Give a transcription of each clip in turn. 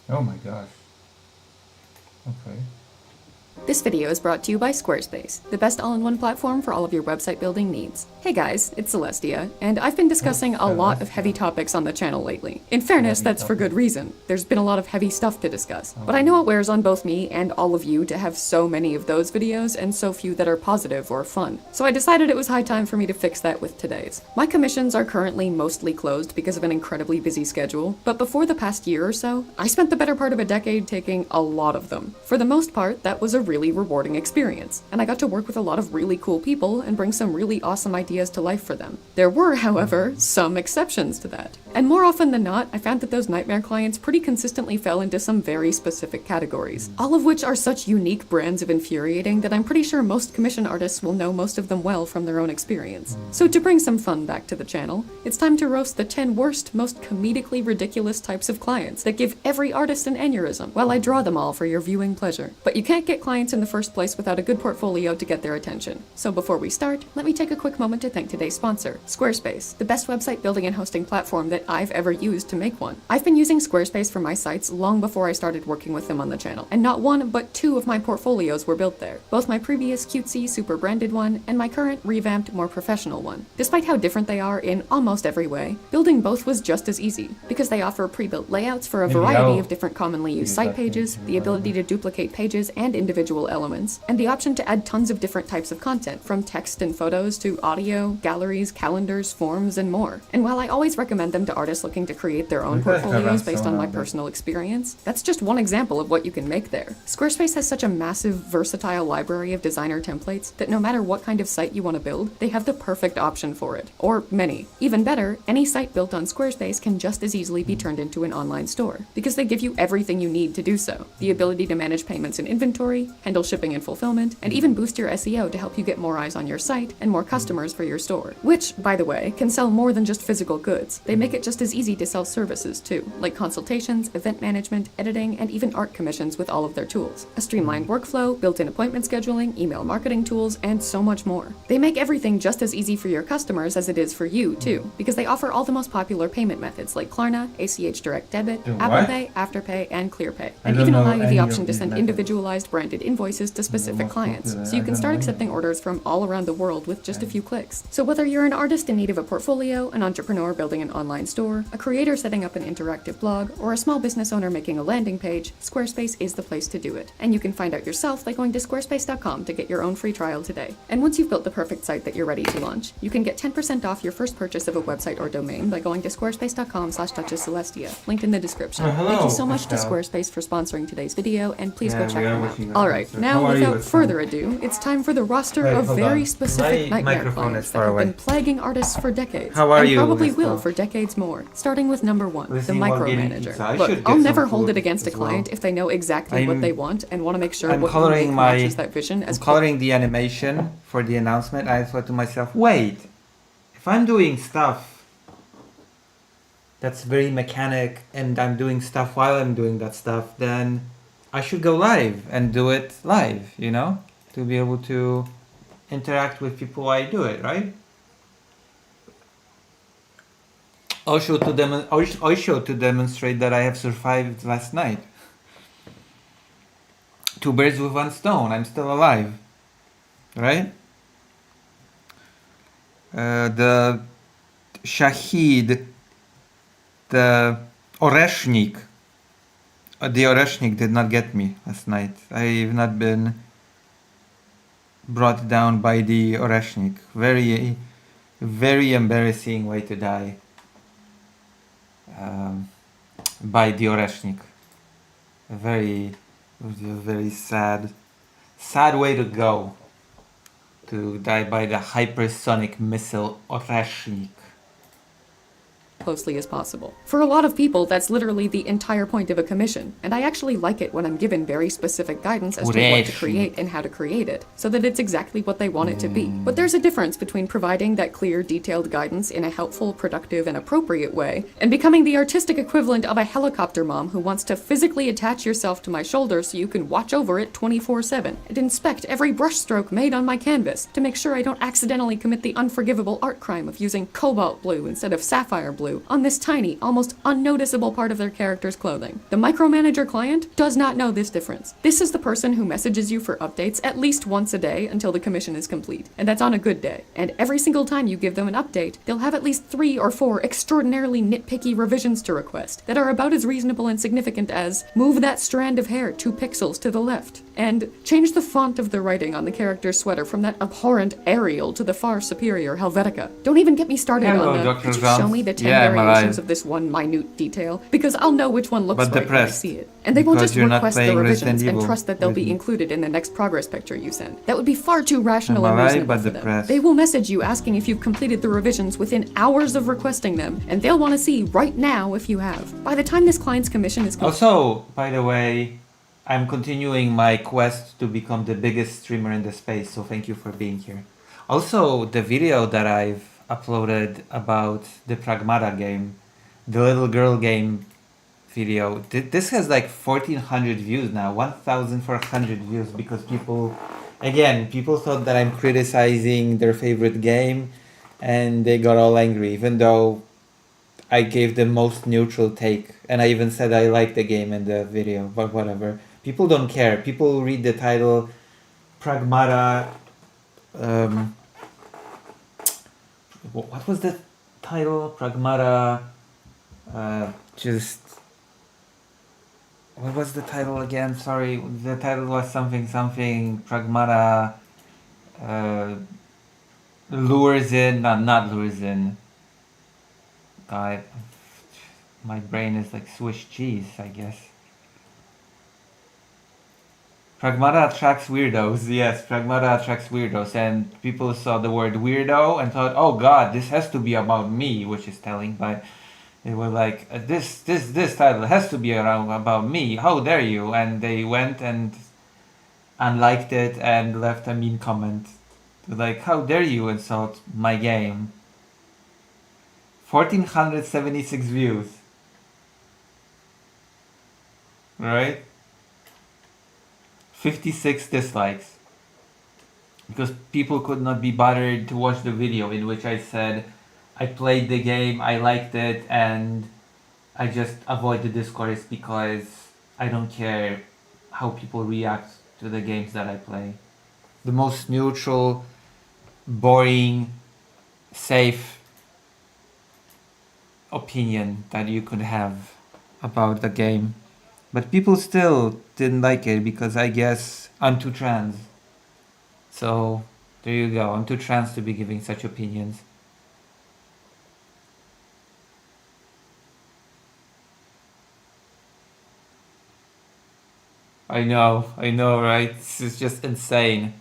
Oh my gosh. Okay. This video is brought to you by Squarespace, the best all-in-one platform for all of your website building needs. Hey guys, it's Celestia, and I've been discussing a lot of heavy topics on the channel lately. In fairness, that's for good reason. There's been a lot of heavy stuff to discuss. But I know it wears on both me and all of you to have so many of those videos and so few that are positive or fun. So I decided it was high time for me to fix that with today's. My commissions are currently mostly closed because of an incredibly busy schedule, but before the past year or so, I spent the better part of a decade taking a lot of them. For the most part, that was a really rewarding experience, and I got to work with a lot of really cool people and bring some really awesome ideas to life for them. There were, however, some exceptions to that. And more often than not, I found that those nightmare clients pretty consistently fell into some very specific categories, all of which are such unique brands of infuriating that I'm pretty sure most commission artists will know most of them well from their own experience. So to bring some fun back to the channel, it's time to roast the 10 worst, most comedically ridiculous types of clients that give every artist an aneurysm, while I draw them all for your viewing pleasure. But you can't get clients in the first place without a good portfolio to get their attention. So before we start, let me take a quick moment to thank today's sponsor, Squarespace, the best website building and hosting platform that I've ever used to make one. I've been using Squarespace for my sites long before I started working with them on the channel, and not one but two of my portfolios were built there, both my previous cutesy, super branded one and my current revamped, more professional one. Despite how different they are in almost every way, building both was just as easy, because they offer pre-built layouts for a variety of different commonly used site pages, the ability to duplicate pages and individual elements, and the option to add tons of different types of content, from text and photos to audio, galleries, calendars, forms, and more. And while I always recommend them to artists looking to create their own portfolios based on my personal experience, that's just one example of what you can make there. Squarespace has such a massive, versatile library of designer templates that no matter what kind of site you want to build, they have the perfect option for it. Or many. Even better, any site built on Squarespace can just as easily be turned into an online store, because they give you everything you need to do so. The ability to manage payments and inventory, handle shipping and fulfillment, and even boost your SEO to help you get more eyes on your site and more customers for your store. Which, by the way, can sell more than just physical goods. They make it just as easy to sell services too, like consultations, event management, editing, and even art commissions with all of their tools. A streamlined workflow, built-in appointment scheduling, email marketing tools, and so much more. They make everything just as easy for your customers as it is for you too, because they offer all the most popular payment methods like Klarna, ACH Direct Debit, Apple Pay, Afterpay, and ClearPay, and even allow you the option to send individualized branded invoices to specific clients, so you can start accepting orders from all around the world with just a few clicks. So whether you're an artist in need of a portfolio, an entrepreneur building an online store, a creator setting up an interactive blog, or a small business owner making a landing page, Squarespace is the place to do it. And you can find out yourself by going to squarespace.com to get your own free trial today. And once you've built the perfect site that you're ready to launch, you can get 10% off your first purchase of a website or domain by going to squarespace.com/DuchessCelestia, linked in the description. Thank you so much to Squarespace for sponsoring today's video, and please go check them out. Alright, now without further ado, it's time for the roster of very specific nightmare clients that have been plaguing artists for decades, and probably will for decades more. Starting with number 1, the micromanager. Look, I'll never hold it against a client if they know exactly what they want and want to make sure what you make matches that vision as coloring the animation for the announcement. I thought to myself, wait, if I'm doing stuff that's very mechanic and I'm doing stuff while I'm doing that stuff, then I should go live and do it live, you know, to be able to interact with people while I do it, right? Also to demonstrate that I have survived last night. 2 birds with 1 stone. I'm still alive, right? The Shahid, the Oreshnik. The Oreshnik did not get me last night. I've not been brought down by the Oreshnik. Very, very embarrassing way to die. By the Oreshnik. Very sad way to go. To die by the hypersonic missile Oreshnik. closely as possible. For a lot of people, that's literally the entire point of a commission, and I actually like it when I'm given very specific guidance as to what to create and how to create it, so that it's exactly what they want it to be. But there's a difference between providing that clear, detailed guidance in a helpful, productive, and appropriate way, and becoming the artistic equivalent of a helicopter mom who wants to physically attach yourself to my shoulder so you can watch over it 24/7, and inspect every brushstroke made on my canvas to make sure I don't accidentally commit the unforgivable art crime of using cobalt blue instead of sapphire blue blue on this tiny, almost unnoticeable part of their character's clothing. The micromanager client does not know this difference. This is the person who messages you for updates at least once a day until the commission is complete, and that's on a good day. And every single time you give them an update, they'll have at least 3 or 4 extraordinarily nitpicky revisions to request that are about as reasonable and significant as move that strand of hair 2 pixels to the left, and change the font of the writing on the character's sweater from that abhorrent Arial to the far superior Helvetica. Don't even get me started Hello, on the, Dr. could you Jones. show me the 10 Yeah, I'm variations alive. of this one minute detail? Because I'll know which one looks But right when I depressed. see it. And they won't Because just you're not request the playing revisions Resident and Evil trust that they'll with be me. included in the next progress picture you send. That would be far too rational I'm and alive, reasonable but for them. depressed. They will message you asking if you've completed the revisions within hours of requesting them, and they'll want to see right now if you have. By the time this client's commission is complete, Also, by the way, I'm continuing my quest to become the biggest streamer in the space, so thank you for being here. Also, the video that I've uploaded about the Pragmata game, the little girl game video, this has like 1400 views now, 1400 views, because people thought that I'm criticizing their favorite game, and they got all angry, even though I gave the most neutral take, and I even said I like the game in the video, but whatever. People don't care. People read the title, Pragmata. What was the title? Pragmata. What was the title again? Sorry, the title was something. Pragmata. Lures in. Not lures in. God, my brain is like Swiss cheese, I guess. Pragmata attracts weirdos. Yes, Pragmata attracts weirdos. And people saw the word weirdo and thought, oh god, this has to be about me, which is telling, but they were like, this title has to be about me. How dare you? And they went and unliked it and left a mean comment. Like, how dare you insult my game? 1476 views. Right? 56 dislikes. Because people could not be bothered to watch the video in which I said I played the game, I liked it, and I just avoid the discourse because I don't care how people react to the games that I play. The most neutral, boring, safe opinion that you could have about the game. But people still didn't like it because I guess I'm too trans. So there you go. I'm too trans to be giving such opinions. I know, right? It's just insane.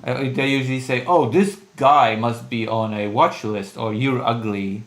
They usually say, oh, this guy must be on a watch list, or you're ugly.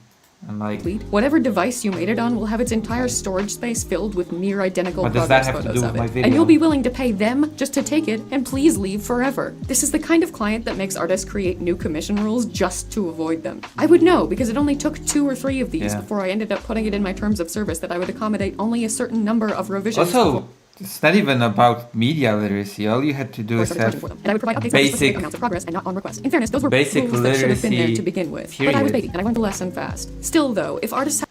I'm like, whatever device you made it on will have its entire storage space filled with near identical what does that progress have to photos do of with my it. video? And you'll be willing to pay them just to take it and please leave forever. This is the kind of client that makes artists create new commission rules just to avoid them. I would know because it only took 2 or 3 of these Yeah. before I ended up putting it in my terms of service that I would accommodate only a certain number of revisions. Also, it's not even about media literacy. All you had to do is have And I would provide updates on basic- specific amounts of progress and not on request. In fairness, those were basic rules that should have been there literacy, to begin with. But I was period. baby, and I learned the lesson fast. Still, though, if artists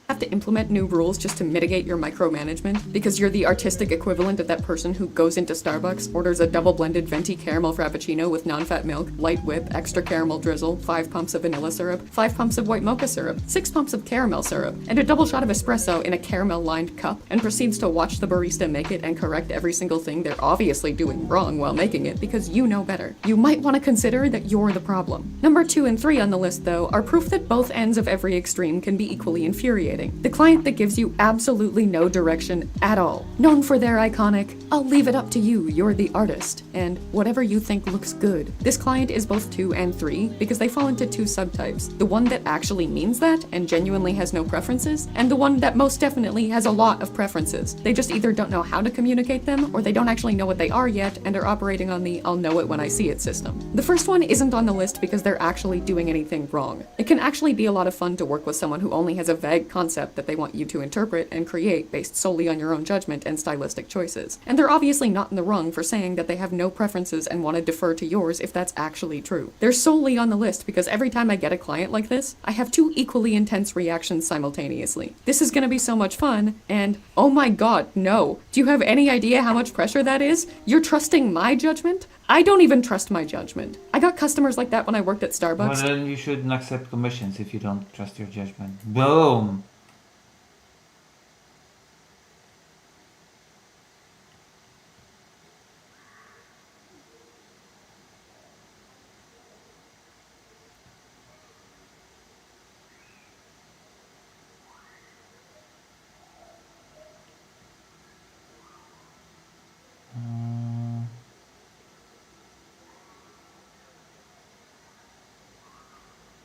have to implement new rules just to mitigate your micromanagement because you're the artistic equivalent of that person who goes into Starbucks, orders a double blended venti caramel frappuccino with non-fat milk, light whip, extra caramel drizzle, 5 pumps of vanilla syrup, 5 pumps of white mocha syrup, 6 pumps of caramel syrup, and a double shot of espresso in a caramel-lined cup, and proceeds to watch the barista make it and correct every single thing they're obviously doing wrong while making it because you know better. You might want to consider that you're the problem. Number 2 and 3 on the list, though, are proof that both ends of every extreme can be equally infuriating. The client that gives you absolutely no direction at all. Known for their iconic, I'll leave it up to you, you're the artist, and whatever you think looks good. This client is both 2 and 3 because they fall into 2 subtypes. The one that actually means that and genuinely has no preferences, and the one that most definitely has a lot of preferences. They just either don't know how to communicate them, or they don't actually know what they are yet and are operating on the I'll know it when I see it system. The first one isn't on the list because they're actually doing anything wrong. It can actually be a lot of fun to work with someone who only has a vague concept concept that they want you to interpret and create based solely on your own judgment and stylistic choices. And they're obviously not in the wrong for saying that they have no preferences and want to defer to yours if that's actually true. They're solely on the list because every time I get a client like this, I have two equally intense reactions simultaneously. This is gonna be so much fun, and oh my god, no. Do you have any idea how much pressure that is? You're trusting my judgment? I don't even trust my judgment. I got customers like that when I worked at Well, Starbucks. then you shouldn't accept commissions if you don't trust your judgment. Boom!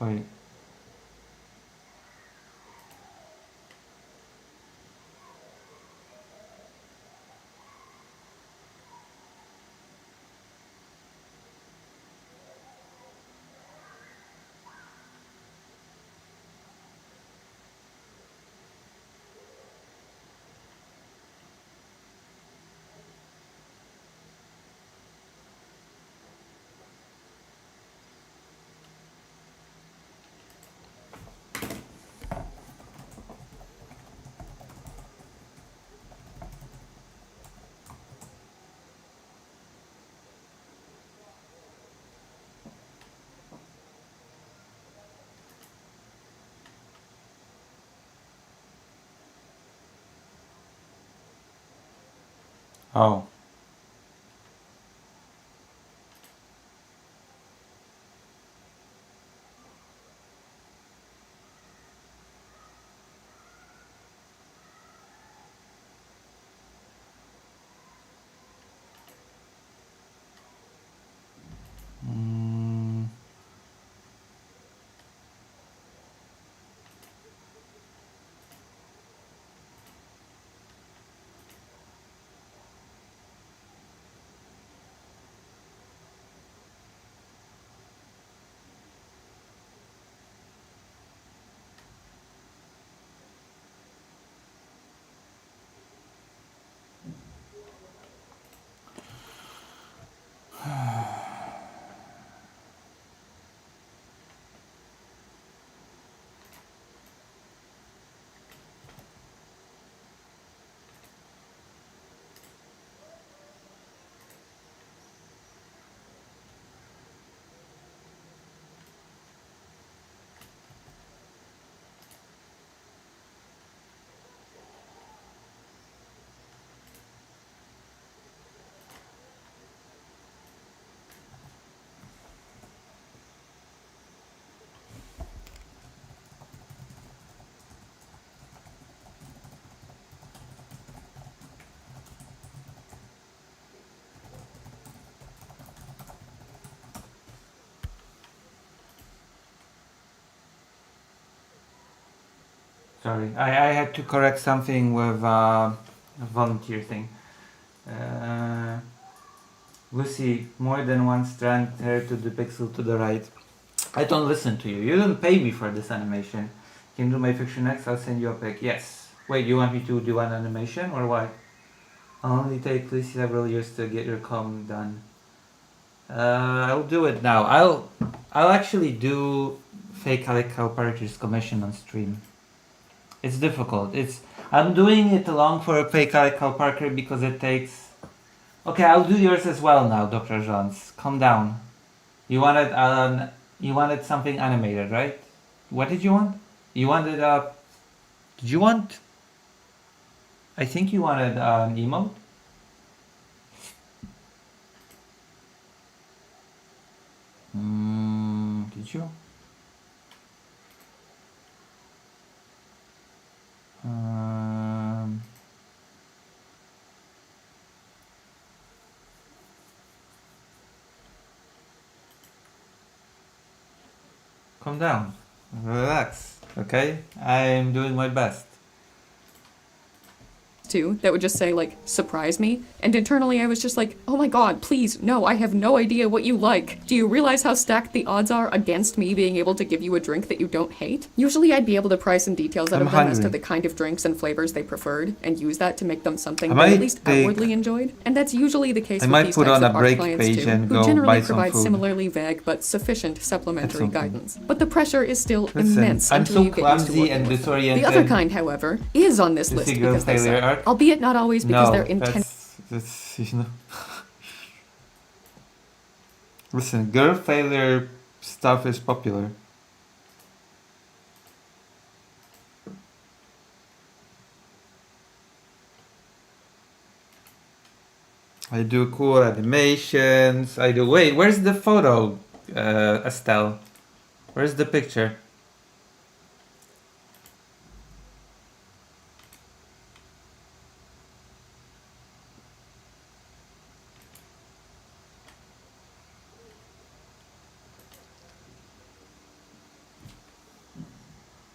Wait. Oh. Mm. Sorry, I had to correct something with a volunteer thing. Lucy, more than one strand hair to the pixel to the right. I don't listen to you. You don't pay me for this animation. Can you do my fiction next? I'll send you a pic. Yes. Wait, you want me to do an animation or what? I'll only take Lucy several years to get your column done. I'll do it now. I'll actually do fake Alec Parker's commission on stream. It's difficult. I'm doing it along for a fake Alec Parker because it takes. Okay, I'll do yours as well now, Dr. Jones. Calm down. You wanted something animated, right? What did you want? You wanted did you want? I think you wanted an emote. Did you? Calm down. Relax. Okay? I'm doing my best. too, that would just say, like, surprise me. And internally I was just like, oh my god, please, no, I have no idea what you like. Do you realize how stacked the odds are against me being able to give you a drink that you don't hate? Usually I'd be able to pry some details out of them as to the kind of drinks and flavors they preferred, and use that to make them something they at least outwardly enjoyed. And that's usually the case with these types of art clients too, who generally provide similarly vague but sufficient supplementary guidance. But the pressure is still immense until you get used to working with them. The other kind, however, is on this list because they suck, albeit not always because they're intent. That's, you know. Listen, girl failure stuff is popular. I do cool animations. I do. Wait, where's the photo, Estelle? Where's the picture?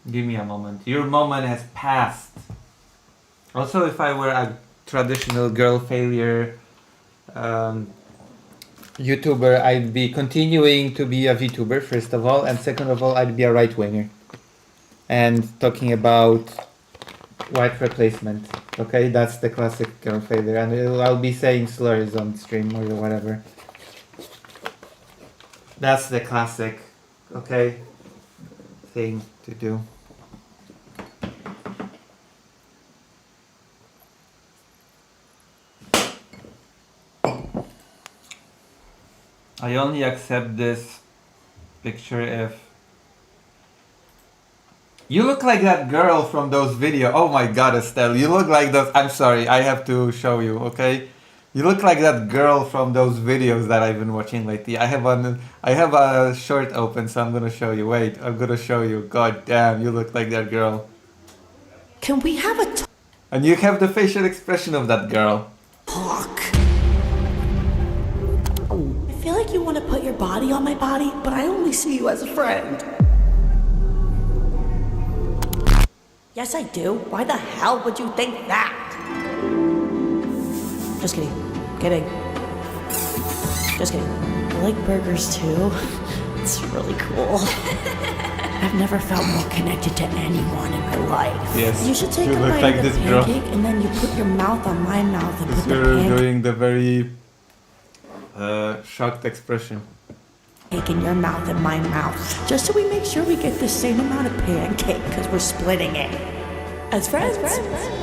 Give me a moment. Your moment has passed. Also, if I were a traditional girl failure YouTuber, I'd be continuing to be a VTuber, first of all, and second of all, I'd be a right-winger. And talking about white replacement. Okay, that's the classic girl failure. And I'll be saying slurs on stream or whatever. That's the classic, okay, thing to do. I only accept this picture if you look like that girl from those videos. Oh my god, Estelle, you look like those. I'm sorry, I have to show you, okay? You look like that girl from those videos that I've been watching lately. I have a short open, so I'm gonna show you. Wait, I'm gonna show you. God damn, you look like that girl. Can we have a and you have the facial expression of that girl. talk? I feel like you want to put your body on my body, but I only see you as a friend. Yes, I do. Why the hell would you think that? Just kidding. Kidding. Just kidding. I like burgers too. It's really cool. I've never felt more connected to anyone in my life. Yes, You should take you a look bite like of the this girl. pancake and then you put your mouth on my mouth and put the You're pancake doing the very shocked expression. in your mouth and my mouth. Just so we make sure we get the same amount of pancake because we're splitting it. As friends.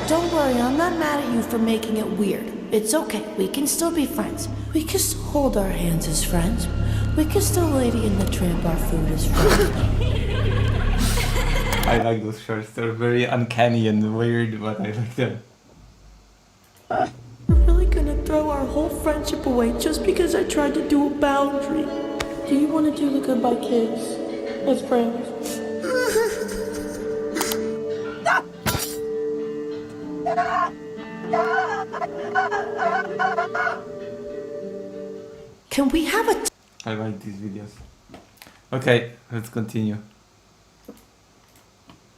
Don't worry, I'm not mad at you for making it weird. It's okay, we can still be friends. We can still hold our hands as friends. We can still Lady in the Tramp our food as friends. I like those shorts. They're very uncanny and weird, but I like them. We're really gonna throw our whole friendship away just because I tried to do a boundary. Do you want to do the Goodbye Kiss as friends? Can we have a I like these videos. Okay, let's continue.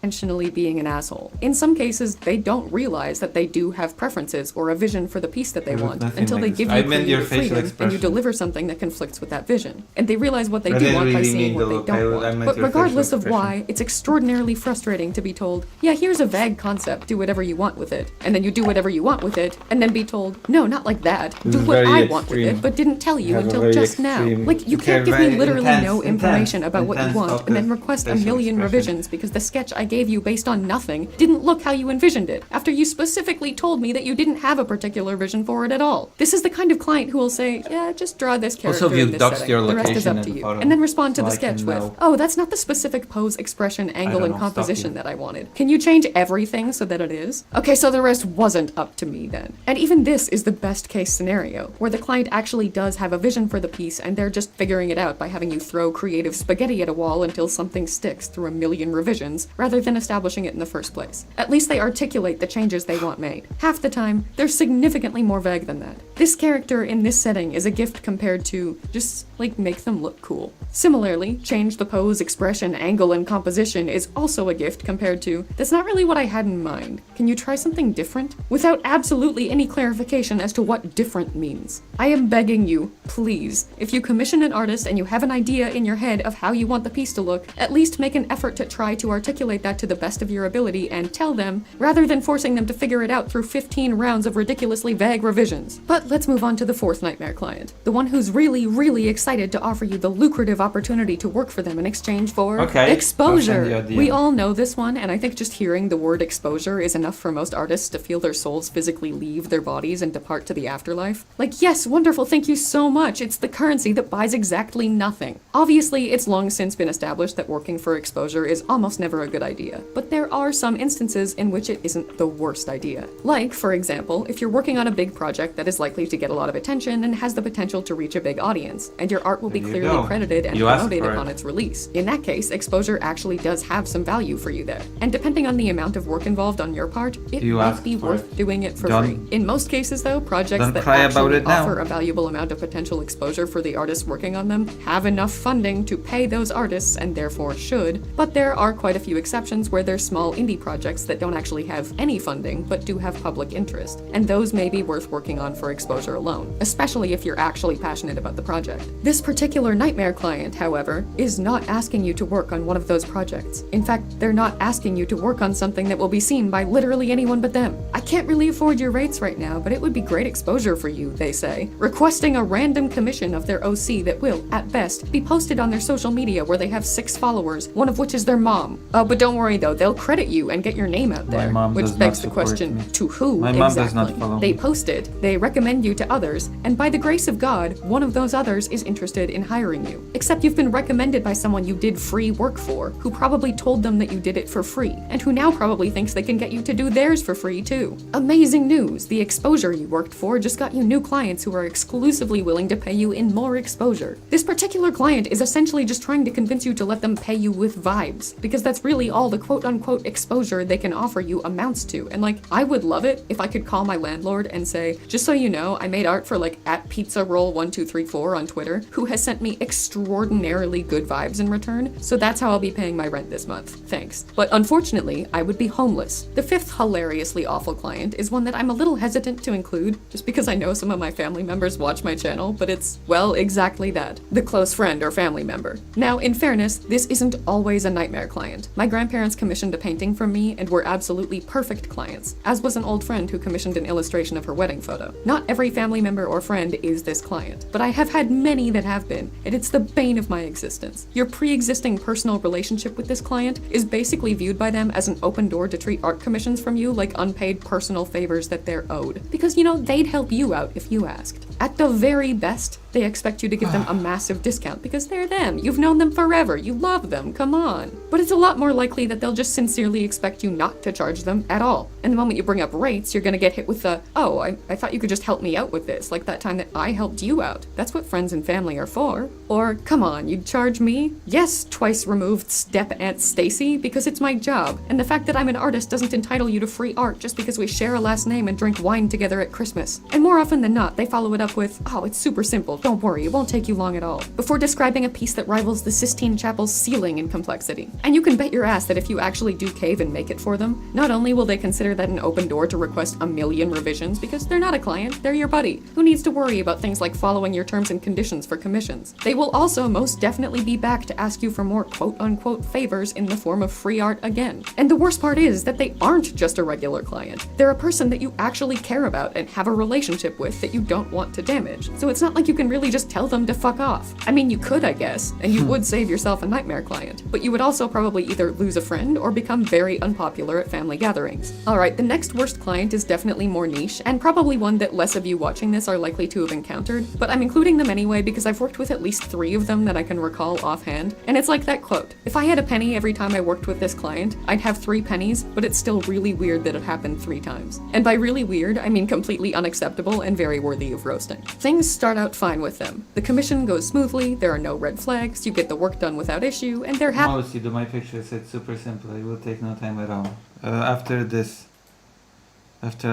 Intentionally being an asshole. In some cases, they don't realize that they do have preferences or a vision for the piece that they I look want nothing until like they this. give I you meant your creative facial freedom and you expression. deliver something that conflicts with that vision. And they realize what they I do didn't want by really seeing mean what the they look. I don't meant want. But your regardless facial of expression. why, it's extraordinarily frustrating to be told, yeah, here's a vague concept, do whatever you want with it. And then you do whatever you want with it, and then be told, no, not like that. This Do is what very I want with extreme. it, but didn't tell you have a until very just now. extreme- Like, you Okay, can't give me very literally intense, no information about what you intense want, and then focus, request a facial million expression. revisions because the sketch I gave you based on nothing didn't look how you envisioned it, after you specifically told me that you didn't have a particular vision for it at all. This is the kind of client who will say, yeah, just draw this character Also, you in this doxed setting. your The rest is location up to in the you. photo, And then respond to so the I can sketch with, know. oh, that's not the specific pose, expression, angle, don't and know, stop composition you. that I wanted. Can you change everything so that it is? Okay, so the rest wasn't up to me then. And even this is the best case scenario, where the client actually does have a vision for the piece and they're just figuring it out by having you throw creative spaghetti at a wall until something sticks through a million revisions, rather than establishing it in the first place. At least they articulate the changes they want made. Half the time, they're significantly more vague than that. This character in this setting is a gift compared to just, like, make them look cool. Similarly, change the pose, expression, angle, and composition is also a gift compared to, that's not really what I had in mind. Can you try something different? Without absolutely any clarification as to what different means. I am begging you, please, if you commission an artist and you have an idea in your head of how you want the piece to look, at least make an effort to try to articulate that to the best of your ability and tell them, rather than forcing them to figure it out through 15 rounds of ridiculously vague revisions. But let's move on to the fourth nightmare client. The one who's really, really excited to offer you the lucrative opportunity to work for them in exchange for exposure. We all know this one, and I think just hearing the word exposure is enough for most artists to feel their souls physically leave their bodies and depart to the afterlife. Like, yes, wonderful, thank you so much. It's the currency that buys exactly nothing. Obviously, it's long since been established that working for exposure is almost never a good idea, but there are some instances in which it isn't the worst idea. Like, for example, if you're working on a big project that is likely to get a lot of attention and has the potential to reach a big audience, and your art will be clearly credited and promoted upon its release. In that case, exposure actually does have some value for you there. And depending on the amount of work involved on your part, it might be worth doing it for free. In most cases though, projects that actually offer a valuable amount of potential exposure for the artists working on them have enough funding to pay those artists and therefore should, but there are quite a few exceptions where there's small indie projects that don't actually have any funding but do have public interest, and those may be worth working on for exposure alone, especially if you're actually passionate about the project. This particular nightmare client, however, is not asking you to work on one of those projects. In fact, they're not asking you to work on something that will be seen by literally anyone but them. I can't really afford your rates right now, but it would be great exposure for you, they say, requesting a random commission of their OC that will, at best, be posted on their social media where they have 6 followers, one of which is their mom. But don't worry though, they'll credit you and get your name out there, which begs the question, to who exactly? They posted, they recommend you to others, and by the grace of God, one of those others is interested in hiring you. Except you've been recommended by someone you did free work for, who probably told them that you did it for free, and who now probably thinks they can get you to do theirs for free too. Amazing news! The exposure you worked for just got you new clients who are exclusively willing to pay you in more exposure. This particular client is essentially just trying to convince you to let them pay you with vibes, because that's really all the quote-unquote exposure they can offer you amounts to. And like, I would love it if I could call my landlord and say, just so you know, I made art for like @pizzaroll1234 on Twitter, who has sent me extraordinarily good vibes in return, so that's how I'll be paying my rent this month. Thanks. But unfortunately, I would be homeless. The fifth hilariously awful client is one that I'm a little hesitant to include, just because I know some of my family members watch my channel, but it's, well, exactly that. The close friend or family member. Now, in fairness, this isn't always a nightmare client. My grandparents commissioned a painting from me and were absolutely perfect clients, as was an old friend who commissioned an illustration of her wedding photo. Not every family member or friend is this client, but I have had many that have been, and it's the bane of my existence. Your pre-existing personal relationship with this client is basically viewed by them as an open door to treat art commissions from you like unpaid personal favors that they're owed. Because, you know, they'd help you out if you asked. At the very best, they expect you to give them a massive discount because they're them. You've known them forever. You love them. Come on. But it's a lot more likely that they'll just sincerely expect you not to charge them at all. And the moment you bring up rates, you're gonna get hit with the, oh, I thought you could just help me out with this, like that time that I helped you out. That's what friends and family are for. Or, come on, you'd charge me? Yes, twice removed step-aunt Stacy, because it's my job. And the fact that I'm an artist doesn't entitle you to free art just because we share a last name and drink wine together at Christmas. And more often than not, they follow it up with, oh, it's super simple, don't worry, it won't take you long at all, before describing a piece that rivals the Sistine Chapel's ceiling in complexity. And you can bet your ass that if you actually do cave and make it for them, not only will they consider that an open door to request a million revisions, because they're not a client, they're your buddy, who needs to worry about things like following your terms and conditions for commissions. They will also most definitely be back to ask you for more quote-unquote favors in the form of free art again. And the worst part is that they aren't just a regular client. They're a person that you actually care about and have a relationship with that you don't want to damage. So it's not like you can really just tell them to fuck off. I mean, you could, I guess, and you would save yourself a nightmare client, but you would also probably either lose a friend or become very unpopular at family gatherings. Alright, the next worst client is definitely more niche, and probably one that less of you watching this are likely to have encountered, but I'm including them anyway because I've worked with at least 3 of them that I can recall offhand, and it's like that quote, if I had a penny every time I worked with this client, I'd have 3 pennies, but it's still really weird that it happened 3 times. And by really weird, I mean completely unacceptable and very worthy of roasting. Things start out fine with them. The commission goes smoothly, there are no red flags, you get the work done without issue, and they're happy. Mostly do my pictures, it's super simple, it will take no time at all. After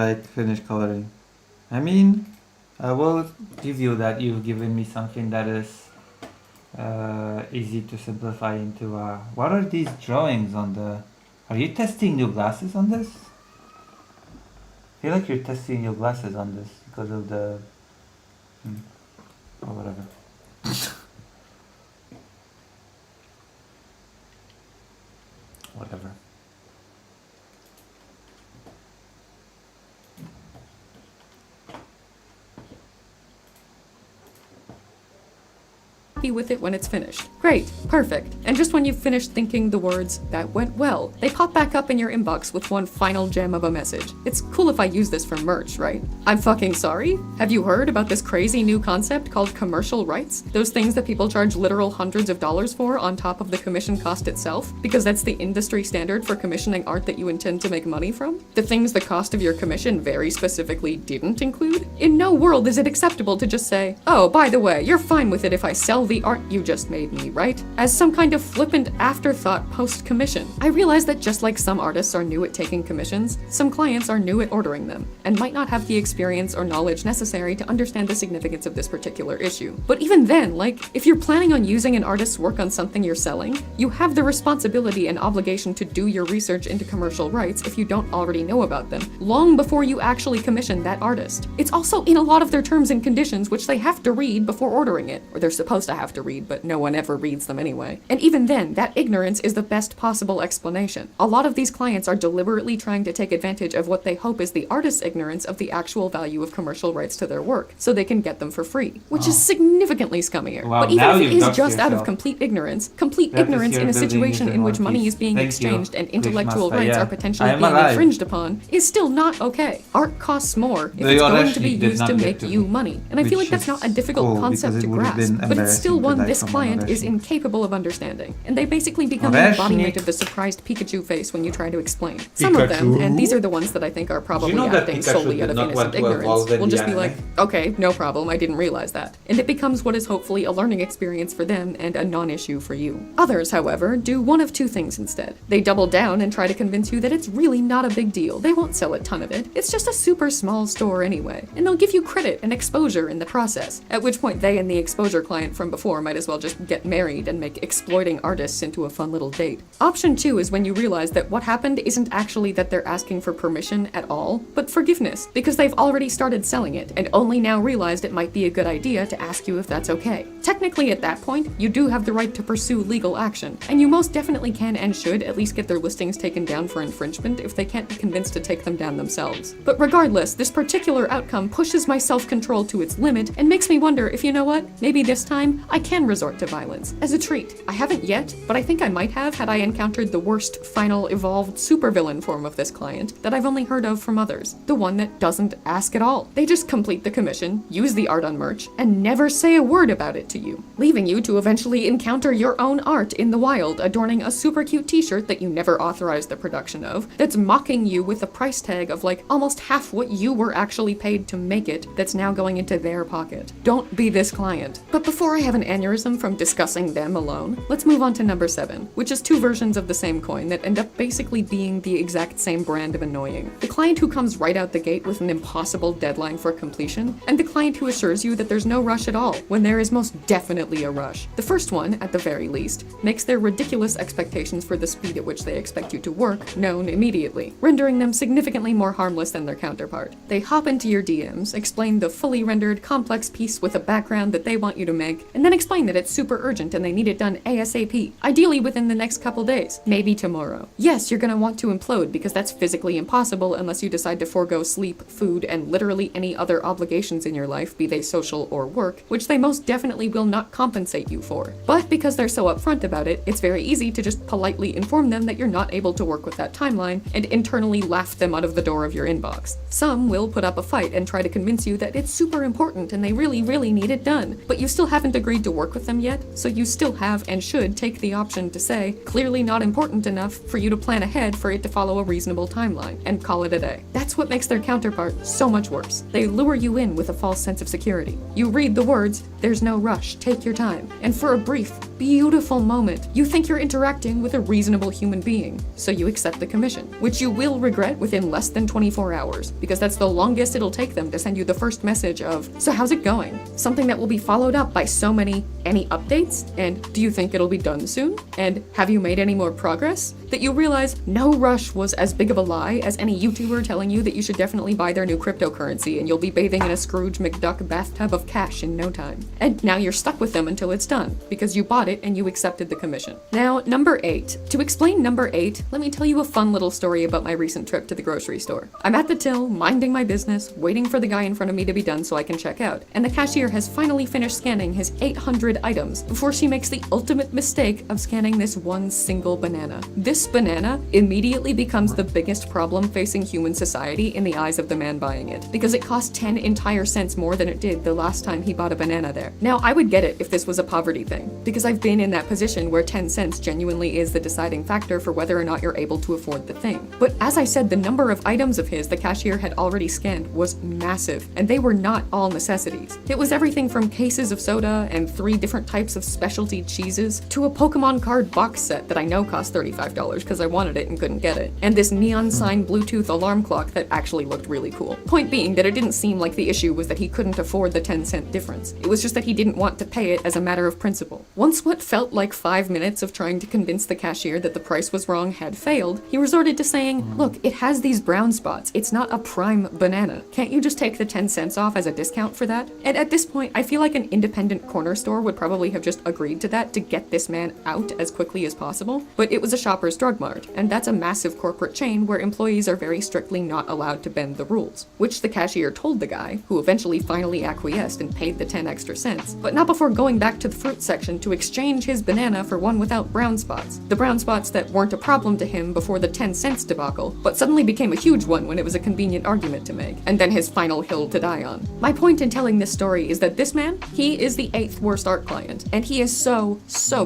I finish coloring. I mean, I will give you that you've given me something that is easy to simplify into what are these drawings on the... Are you testing new glasses on this? I feel like you're testing new glasses on this because of the... or whatever. Whatever. With it when it's finished. Great, perfect. And just when you've finished thinking the words, "that went well," they pop back up in your inbox with one final gem of a message. It's cool if I use this for merch, right? I'm fucking sorry? Have you heard about this crazy new concept called commercial rights? Those things that people charge literal hundreds of dollars for on top of the commission cost itself, because that's the industry standard for commissioning art that you intend to make money from? The things the cost of your commission very specifically didn't include? In no world is it acceptable to just say, "Oh, by the way, you're fine with it if I sell the art you just made me, right?" As some kind of flippant afterthought post-commission. I realize that just like some artists are new at taking commissions, some clients are new at ordering them, and might not have the experience or knowledge necessary to understand the significance of this particular issue. But even then, if you're planning on using an artist's work on something you're selling, you have the responsibility and obligation to do your research into commercial rights if you don't already know about them, long before you actually commission that artist. It's also in a lot of their terms and conditions, which they have to read before ordering it, or they're supposed to have to read, but no one ever reads them anyway. And even then, that ignorance is the best possible explanation. A lot of these clients are deliberately trying to take advantage of what they hope is the artist's ignorance of the actual value of commercial rights to their work, so they can get them for free, which is significantly scummier. Wow, but even now if it you've is doxed just out of yourself. complete ignorance That is in a your situation building in which is in money one is being piece. exchanged and Thank you, intellectual Master, rights yeah. are potentially I am being alive. infringed upon, is still not okay. Art costs more if They it's going to honestly be did used not to get make to you me, money. And I feel like which that's not a is difficult cool, concept because to it would have grasp, been but it's still embarrassing to one die this from client is Anarashnik. incapable of understanding. And they basically become the embodiment of the surprised Pikachu face when you try to explain. Some of them, and these are the ones that I think are probably know that acting Pikachu solely did out of not want innocent to ignorance, evolve in will the just be like, anime? "Okay, no problem, I didn't realize that." And it becomes what is hopefully a learning experience for them and a non-issue for you. Others, however, do one of two things instead. They double down and try to convince you that it's really not a big deal. They won't sell a ton of it. It's just a super small store anyway. And they'll give you credit and exposure in the process, at which point they and the exposure client from before might as well just get married and make exploiting artists into a fun little date. Option 2 is when you realize that what happened isn't actually that they're asking for permission at all, but forgiveness, because they've already started selling it and only now realized it might be a good idea to ask you if that's okay. Technically at that point, you do have the right to pursue legal action, and you most definitely can and should at least get their listings taken down for infringement if they can't be convinced to take them down themselves. But regardless, this particular outcome pushes my self-control to its limit and makes me wonder if, you know what, maybe this time I can resort to violence as a treat. I haven't yet, but I think I might have had I encountered the worst, final, evolved supervillain form of this client that I've only heard of from others. The one that doesn't ask at all. They just complete the commission, use the art on merch, and never say a word about it to you, leaving you to eventually encounter your own art in the wild adorning a super cute t-shirt that you never authorized the production of, that's mocking you with a price tag of like almost half what you were actually paid to make it, that's now going into their pocket. Don't be this client. But before I have an aneurysm from discussing them alone, let's move on to number 7, which is two versions of the same coin that end up basically being the exact same brand of annoying. The client who comes right out the gate with an impossible deadline for completion, and the client who assures you that there's no rush at all, when there is most definitely a rush. The first one, at the very least, makes their ridiculous expectations for the speed at which they expect you to work known immediately, rendering them significantly more harmless than their counterpart. They hop into your DMs, explain the fully rendered, complex piece with a background that they want you to make, and then explain that it's super urgent and they need it done ASAP, ideally within the next couple days, maybe tomorrow. Yes, you're gonna want to implode because that's physically impossible unless you decide to forego sleep, food, and literally any other obligations in your life, be they social or work, which they most definitely will not compensate you for. But because they're so upfront about it, it's very easy to just politely inform them that you're not able to work with that timeline and internally laugh them out of the door of your inbox. Some will put up a fight and try to convince you that it's super important and they really, really need it done, but you still haven't agreed agreed to work with them yet, so you still have and should take the option to say, clearly not important enough for you to plan ahead for it to follow a reasonable timeline, and call it a day. That's what makes their counterpart so much worse. They lure you in with a false sense of security. You read the words, "There's no rush, take your time," and for a brief, beautiful moment, you think you're interacting with a reasonable human being, so you accept the commission, which you will regret within less than 24 hours, because that's the longest it'll take them to send you the first message of, "So how's it going?" Something that will be followed up by so many, "Any updates?" and "Do you think it'll be done soon?" and "Have you made any more progress?" that you realize no rush was as big of a lie as any YouTuber telling you that you should definitely buy their new cryptocurrency and you'll be bathing in a Scrooge McDuck bathtub of cash in no time. And now you're stuck with them until it's done, because you bought it and you accepted the commission. Now, number 8. To explain number 8, let me tell you a fun little story about my recent trip to the grocery store. I'm at the till, minding my business, waiting for the guy in front of me to be done so I can check out, and the cashier has finally finished scanning his 800 items before she makes the ultimate mistake of scanning this one single banana. This banana immediately becomes the biggest problem facing human society in the eyes of the man buying it, because it costs 10 entire cents more than it did the last time he bought a banana there. Now, I would get it if this was a poverty thing, because I've been in that position where 10 cents genuinely is the deciding factor for whether or not you're able to afford the thing. But as I said, the number of items of his the cashier had already scanned was massive, and they were not all necessities. It was everything from cases of soda and 3 different types of specialty cheeses to a Pokemon card box set that I know cost $35 because I wanted it and couldn't get it, and this neon sign Bluetooth alarm clock that actually looked really cool. Point being that it didn't seem like the issue was that he couldn't afford the 10-cent difference. It was just that he didn't want to pay it as a matter of principle. Once what felt like 5 minutes of trying to convince the cashier that the price was wrong had failed, he resorted to saying, "Look, it has these brown spots. It's not a prime banana. Can't you just take the 10 cents off as a discount for that?" And at this point, I feel like an independent corner store would probably have just agreed to that to get this man out as quickly as possible, but it was a Shoppers Drug Mart, and that's a massive corporate chain where employees are very strictly not allowed to bend the rules, which the cashier told the guy, who eventually finally acquiesced and paid the 10 extra cents, but not before going back to the fruit section to exchange his banana for one without brown spots. The brown spots that weren't a problem to him before the 10 cents debacle, but suddenly became a huge one when it was a convenient argument to make, and then his final hill to die on. My point in telling this story is that this man, he is the 8th worst art client, and he is so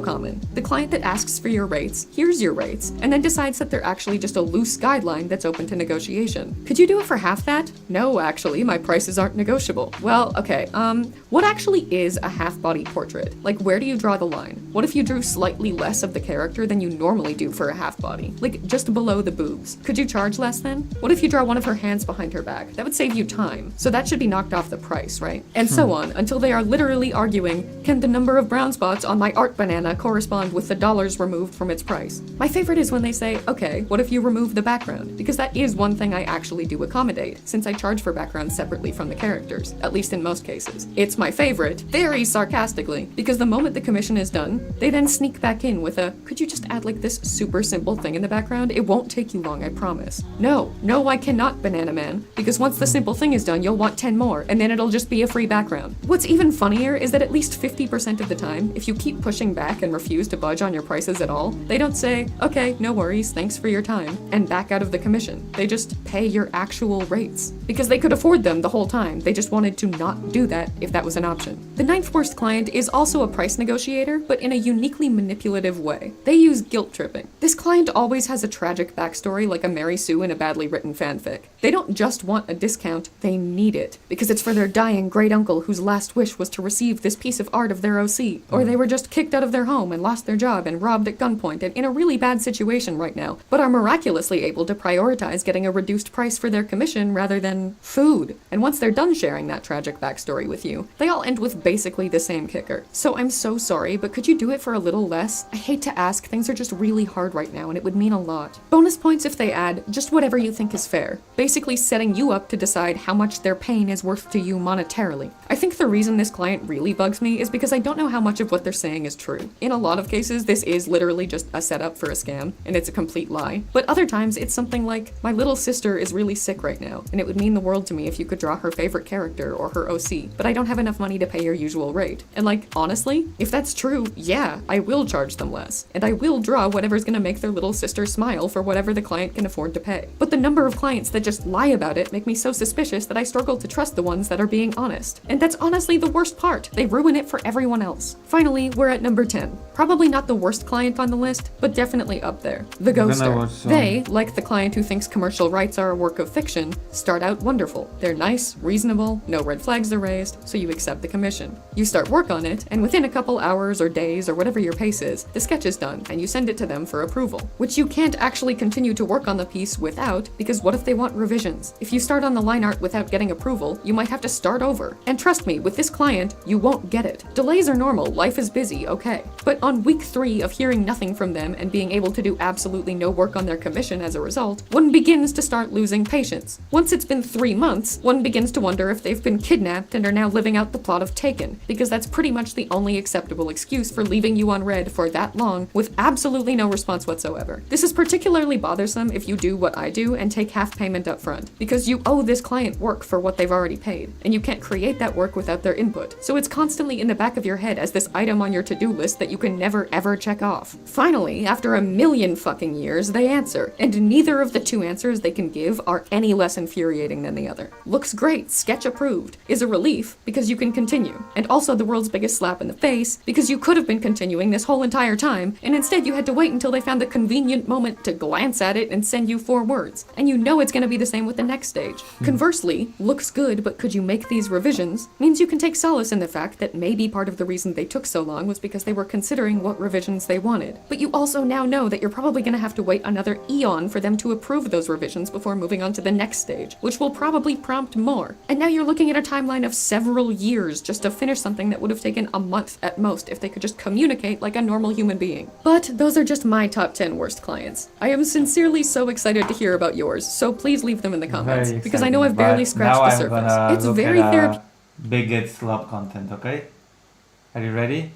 common. The client that asks for your rates, hears your rates, and then decides that they're actually just a loose guideline that's open to negotiation. Could you do it for half that? No, actually, my prices aren't negotiable. Well, okay, what actually is a half-body portrait? Like, where do you draw the line? What if you drew slightly less of the character than you normally do for a half-body? Like, just below the boobs. Could you charge less then? What if you draw one of her hands behind her back? That would save you time, so that should be knocked off the price, right? And so on, until they are literally arguing, can the number of brown spots on my art banana correspond with the dollars removed from its price? My favorite is when they say, okay, what if you remove the background? Because that is one thing I actually do accommodate, since I charge for backgrounds separately from the characters, at least in most cases. It's my favorite, very sarcastically, because the moment the commission is done, they then sneak back in with a, could you just add like this super simple thing in the background? It won't take you long, I promise. No, I cannot, Banana Man, because once the simple thing is done, you'll want 10 more, and then it'll just be a free background. What's even funnier is that at least 50% of the time, if you keep pushing back and refuse to budge on your prices at all, they don't say, okay, no worries, thanks for your time, and back out of the commission. They just pay your actual rates. Because they could afford them the whole time, they just wanted to not do that if that was an option. The 9th worst client is also a price negotiator, but in a uniquely manipulative way. They use guilt tripping. This client always has a tragic backstory like a Mary Sue in a badly written fanfic. They don't just want a discount, they need it, because it's for their dying great uncle whose last wish was to receive this piece of art of their OC, or they were just kicked out of their home and lost their job and robbed at gunpoint and in a really bad situation right now, but are miraculously able to prioritize getting a reduced price for their commission rather than food. And once they're done sharing that tragic backstory with you, they all end with basically the same kicker. So I'm so sorry, but could you do it for a little less? I hate to ask, things are just really hard right now and it would mean a lot. Bonus points if they add just whatever you think is fair, basically setting you up to decide how much their pain is worth to you monetarily. I think the reason this client really bugs me is because I don't know how much of what they're saying is true. In a lot of cases, this is literally just a setup for a scam. am, and it's a complete lie. But other times it's something like, my little sister is really sick right now, and it would mean the world to me if you could draw her favorite character or her OC, but I don't have enough money to pay your usual rate. And like, honestly, if that's true, yeah, I will charge them less, and I will draw whatever's gonna make their little sister smile for whatever the client can afford to pay. But the number of clients that just lie about it make me so suspicious that I struggle to trust the ones that are being honest. And that's honestly the worst part. They ruin it for everyone else. Finally, we're at number 10. Probably not the worst client on the list, but definitely up there. The ghoster. They, like the client who thinks commercial rights are a work of fiction, start out wonderful. They're nice, reasonable, no red flags are raised, so you accept the commission. You start work on it, and within a couple hours or days or whatever your pace is, the sketch is done, and you send it to them for approval. Which you can't actually continue to work on the piece without, because what if they want revisions? If you start on the line art without getting approval, you might have to start over. And trust me, with this client, you won't get it. Delays are normal, life is busy, okay. But on week 3 of hearing nothing from them and being able to do absolutely no work on their commission as a result, one begins to start losing patience. Once it's been 3 months, one begins to wonder if they've been kidnapped and are now living out the plot of Taken, because that's pretty much the only acceptable excuse for leaving you unread for that long with absolutely no response whatsoever. This is particularly bothersome if you do what I do and take half payment up front, because you owe this client work for what they've already paid, and you can't create that work without their input, so it's constantly in the back of your head as this item on your to-do list that you can never ever check off. Finally, after a million fucking years, they answer, and neither of the 2 answers they can give are any less infuriating than the other. Looks great, sketch approved, is a relief because you can continue, and also the world's biggest slap in the face because you could have been continuing this whole entire time, and instead you had to wait until they found the convenient moment to glance at it and send you 4 words, and you know it's gonna be the same with the next stage. Conversely, looks good but could you make these revisions means you can take solace in the fact that maybe part of the reason they took so long was because they were considering what revisions they wanted. But you also now know that you're probably gonna have to wait another eon for them to approve those revisions before moving on to the next stage, which will probably prompt more. And now you're looking at a timeline of several years just to finish something that would have taken a month at most if they could just communicate like a normal human being. But those are just my top 10 worst clients. I am sincerely so excited to hear about yours, so please leave them in the comments, because I know I've barely scratched the surface. It's very therapeutic. Bigot slop content, okay? Are you ready?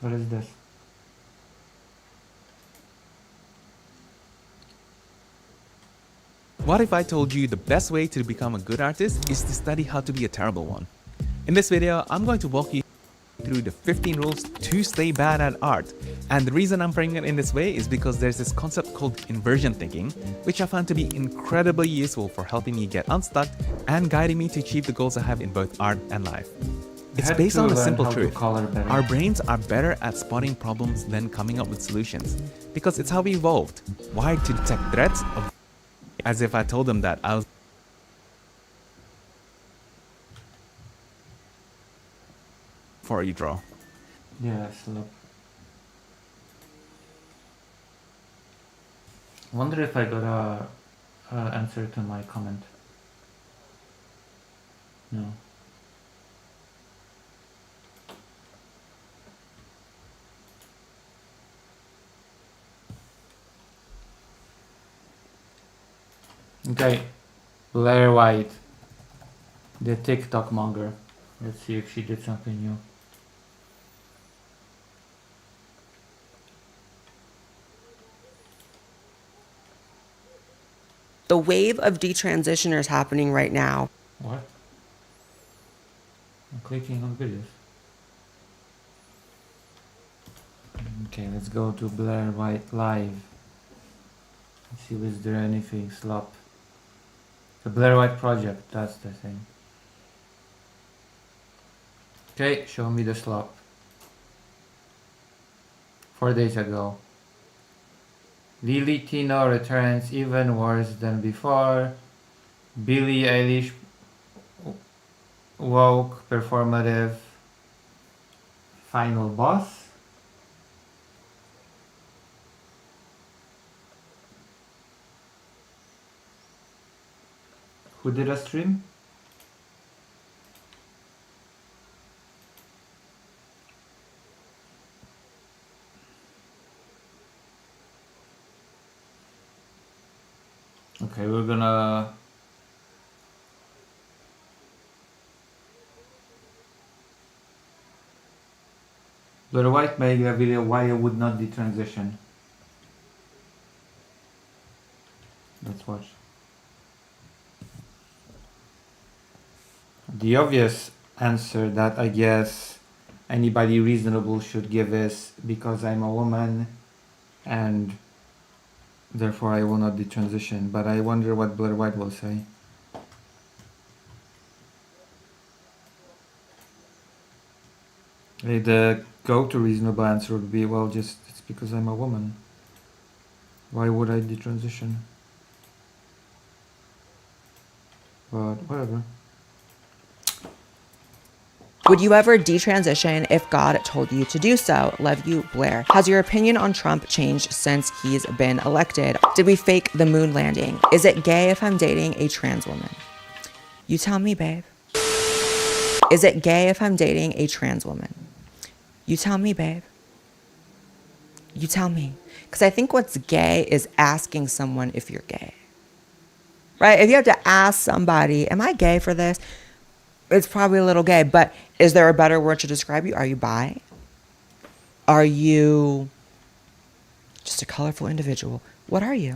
What is this? What if I told you the best way to become a good artist is to study how to be a terrible one? In this video, I'm going to walk you through the 15 rules to stay bad at art. And the reason I'm framing it in this way is because there's this concept called inversion thinking, which I found to be incredibly useful for helping me get unstuck and guiding me to achieve the goals I have in both art and life. It's based on a simple truth. Our brains are better at spotting problems than coming up with solutions, because it's how we evolved, wired to detect threats of. As if I told them that I was before you draw. Yes, look. Wonder if I got a answer to my comment. No. Okay, Blair White, the TikTok monger. Let's see if she did something new. The wave of detransitioners happening right now. What? I'm clicking on videos. Okay, let's go to Blair White Live. Let's see, is there anything slop? The Blair White Project, that's the thing. Okay, show me the slop. 4 days ago. Lily Tino returns even worse than before. Billie Eilish woke performative final boss. Who did a stream? Okay, we're gonna Blair White made a video why I would not detransition. Let's watch. The obvious answer that I guess anybody reasonable should give is because I'm a woman and therefore I will not detransition. But I wonder what Blair White will say. The go-to reasonable answer would be, well, just it's because I'm a woman. Why would I detransition? But whatever. Would you ever detransition if God told you to do so? Love you, Blair. Has your opinion on Trump changed since he's been elected? Did we fake the moon landing? Is it gay if I'm dating a trans woman? You tell me, babe. Is it gay if I'm dating a trans woman? You tell me, babe. You tell me. Because I think what's gay is asking someone if you're gay. Right? If you have to ask somebody, am I gay for this? It's probably a little gay, but is there a better word to describe you? Are you bi? Are you just a colorful individual? What are you?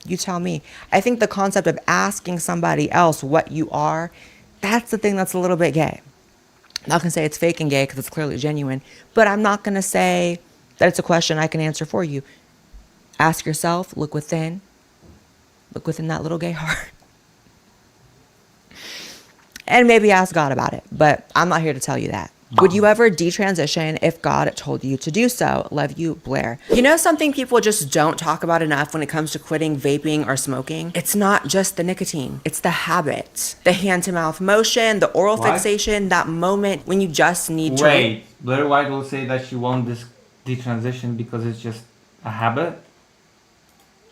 You tell me. I think the concept of asking somebody else what you are, that's the thing that's a little bit gay. I'm not going to say it's fake and gay because it's clearly genuine, but I'm not going to say that it's a question I can answer for you. Ask yourself, look within that little gay heart. And maybe ask God about it, but I'm not here to tell you that. Would you ever detransition if God told you to do so? Love you, Blair. You know something people just don't talk about enough when it comes to quitting vaping or smoking? It's not just the nicotine. It's the habit. The hand-to-mouth motion, the oral fixation, that moment when you just need to... Wait, Blair White will say that she won't detransition because it's just a habit?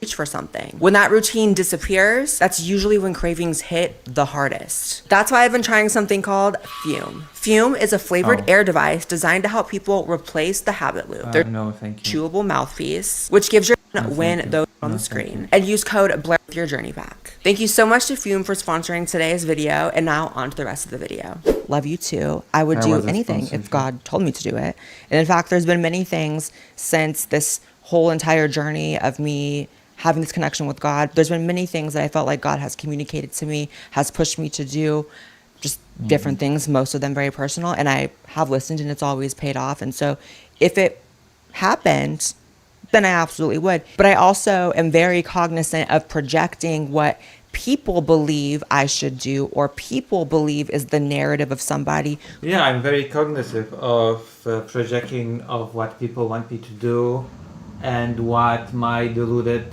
Reach for something. When that routine disappears, that's usually when cravings hit the hardest. That's why I've been trying something called Fume. Fume is a flavored air device designed to help people replace the habit loop. They're No, thank you. chewable mouthpiece, which gives your win those on the screen. And use code Blair with your journey back. Thank you so much to Fume for sponsoring today's video, and now on to the rest of the video. Love you too. I would do anything if God told me to do it. And in fact, there's been many things since this whole entire journey of me having this connection with God. There's been many things that I felt like God has communicated to me, has pushed me to do, just different things, most of them very personal. And I have listened and it's always paid off. And so if it happened, then I absolutely would. But I also am very cognizant of projecting what people believe I should do or people believe is the narrative of somebody. Yeah, I'm very cognizant of projecting of what people want me to do and what my deluded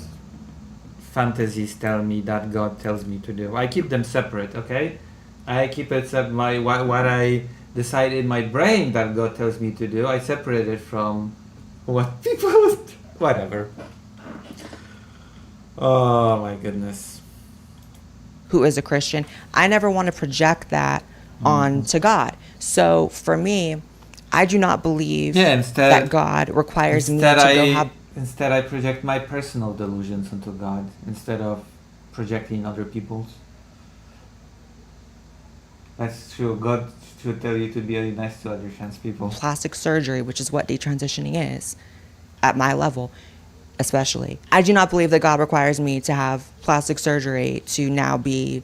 fantasies tell me that God tells me to do. I keep them separate, okay? I keep it what I decide in my brain that God tells me to do. I separate it from what people whatever. Oh my goodness. Who is a Christian? I never want to project that onto God. So for me, I do not believe that God requires me to go have... Instead, I project my personal delusions onto God instead of projecting other people's. That's true. God should tell you to be really nice to other trans people. Plastic surgery, which is what detransitioning is, at my level, especially. I do not believe that God requires me to have plastic surgery to now be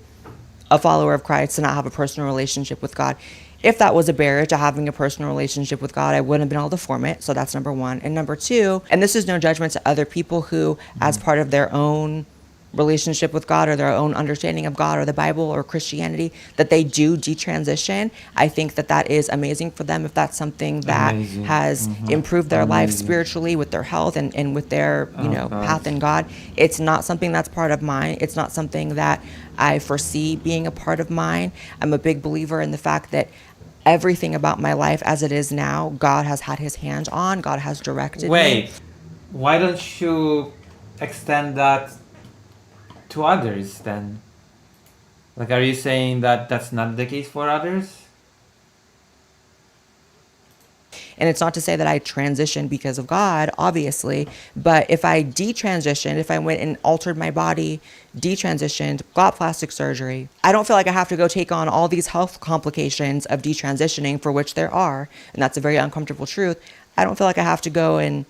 a follower of Christ, to not have a personal relationship with God. If that was a barrier to having a personal relationship with God, I wouldn't have been able to form it. So that's number one. And number two, and this is no judgment to other people who, as part of their own relationship with God or their own understanding of God or the Bible or Christianity, that they do detransition. I think that that is amazing for them if that's something that has improved their life spiritually with their health and with their, path in God. It's not something that's part of mine. It's not something that I foresee being a part of mine. I'm a big believer in the fact that everything about my life as it is now, God has had his hand on. God has directed me. Why don't you extend that to others then? Like, are you saying that that's not the case for others? And it's not to say that I transitioned because of God, obviously, but if I detransitioned, if I went and altered my body, detransitioned, got plastic surgery, I don't feel like I have to go take on all these health complications of detransitioning, for which there are, and that's a very uncomfortable truth. I don't feel like I have to go and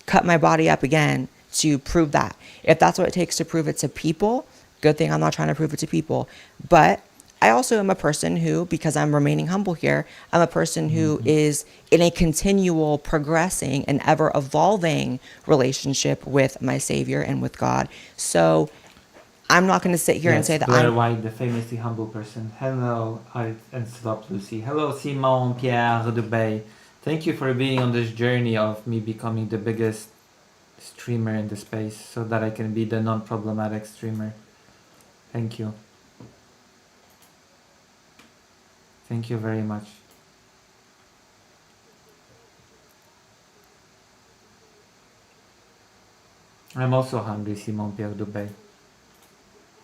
cut my body up again to prove that. If that's what it takes to prove it to people, good thing I'm not trying to prove it to people. But I also am a person who, because I'm remaining humble here, I'm a person who is in a continual progressing and ever evolving relationship with my Savior and with God. So I'm not going to sit here and say that Blair I'm White, the famously humble person. Hello, and Slop Lucy. Hello, Simon, Pierre, Dubay. Thank you for being on this journey of me becoming the biggest streamer in the space so that I can be the non-problematic streamer. Thank you. Thank you very much. I'm also hungry, Simon Pierre Dubay.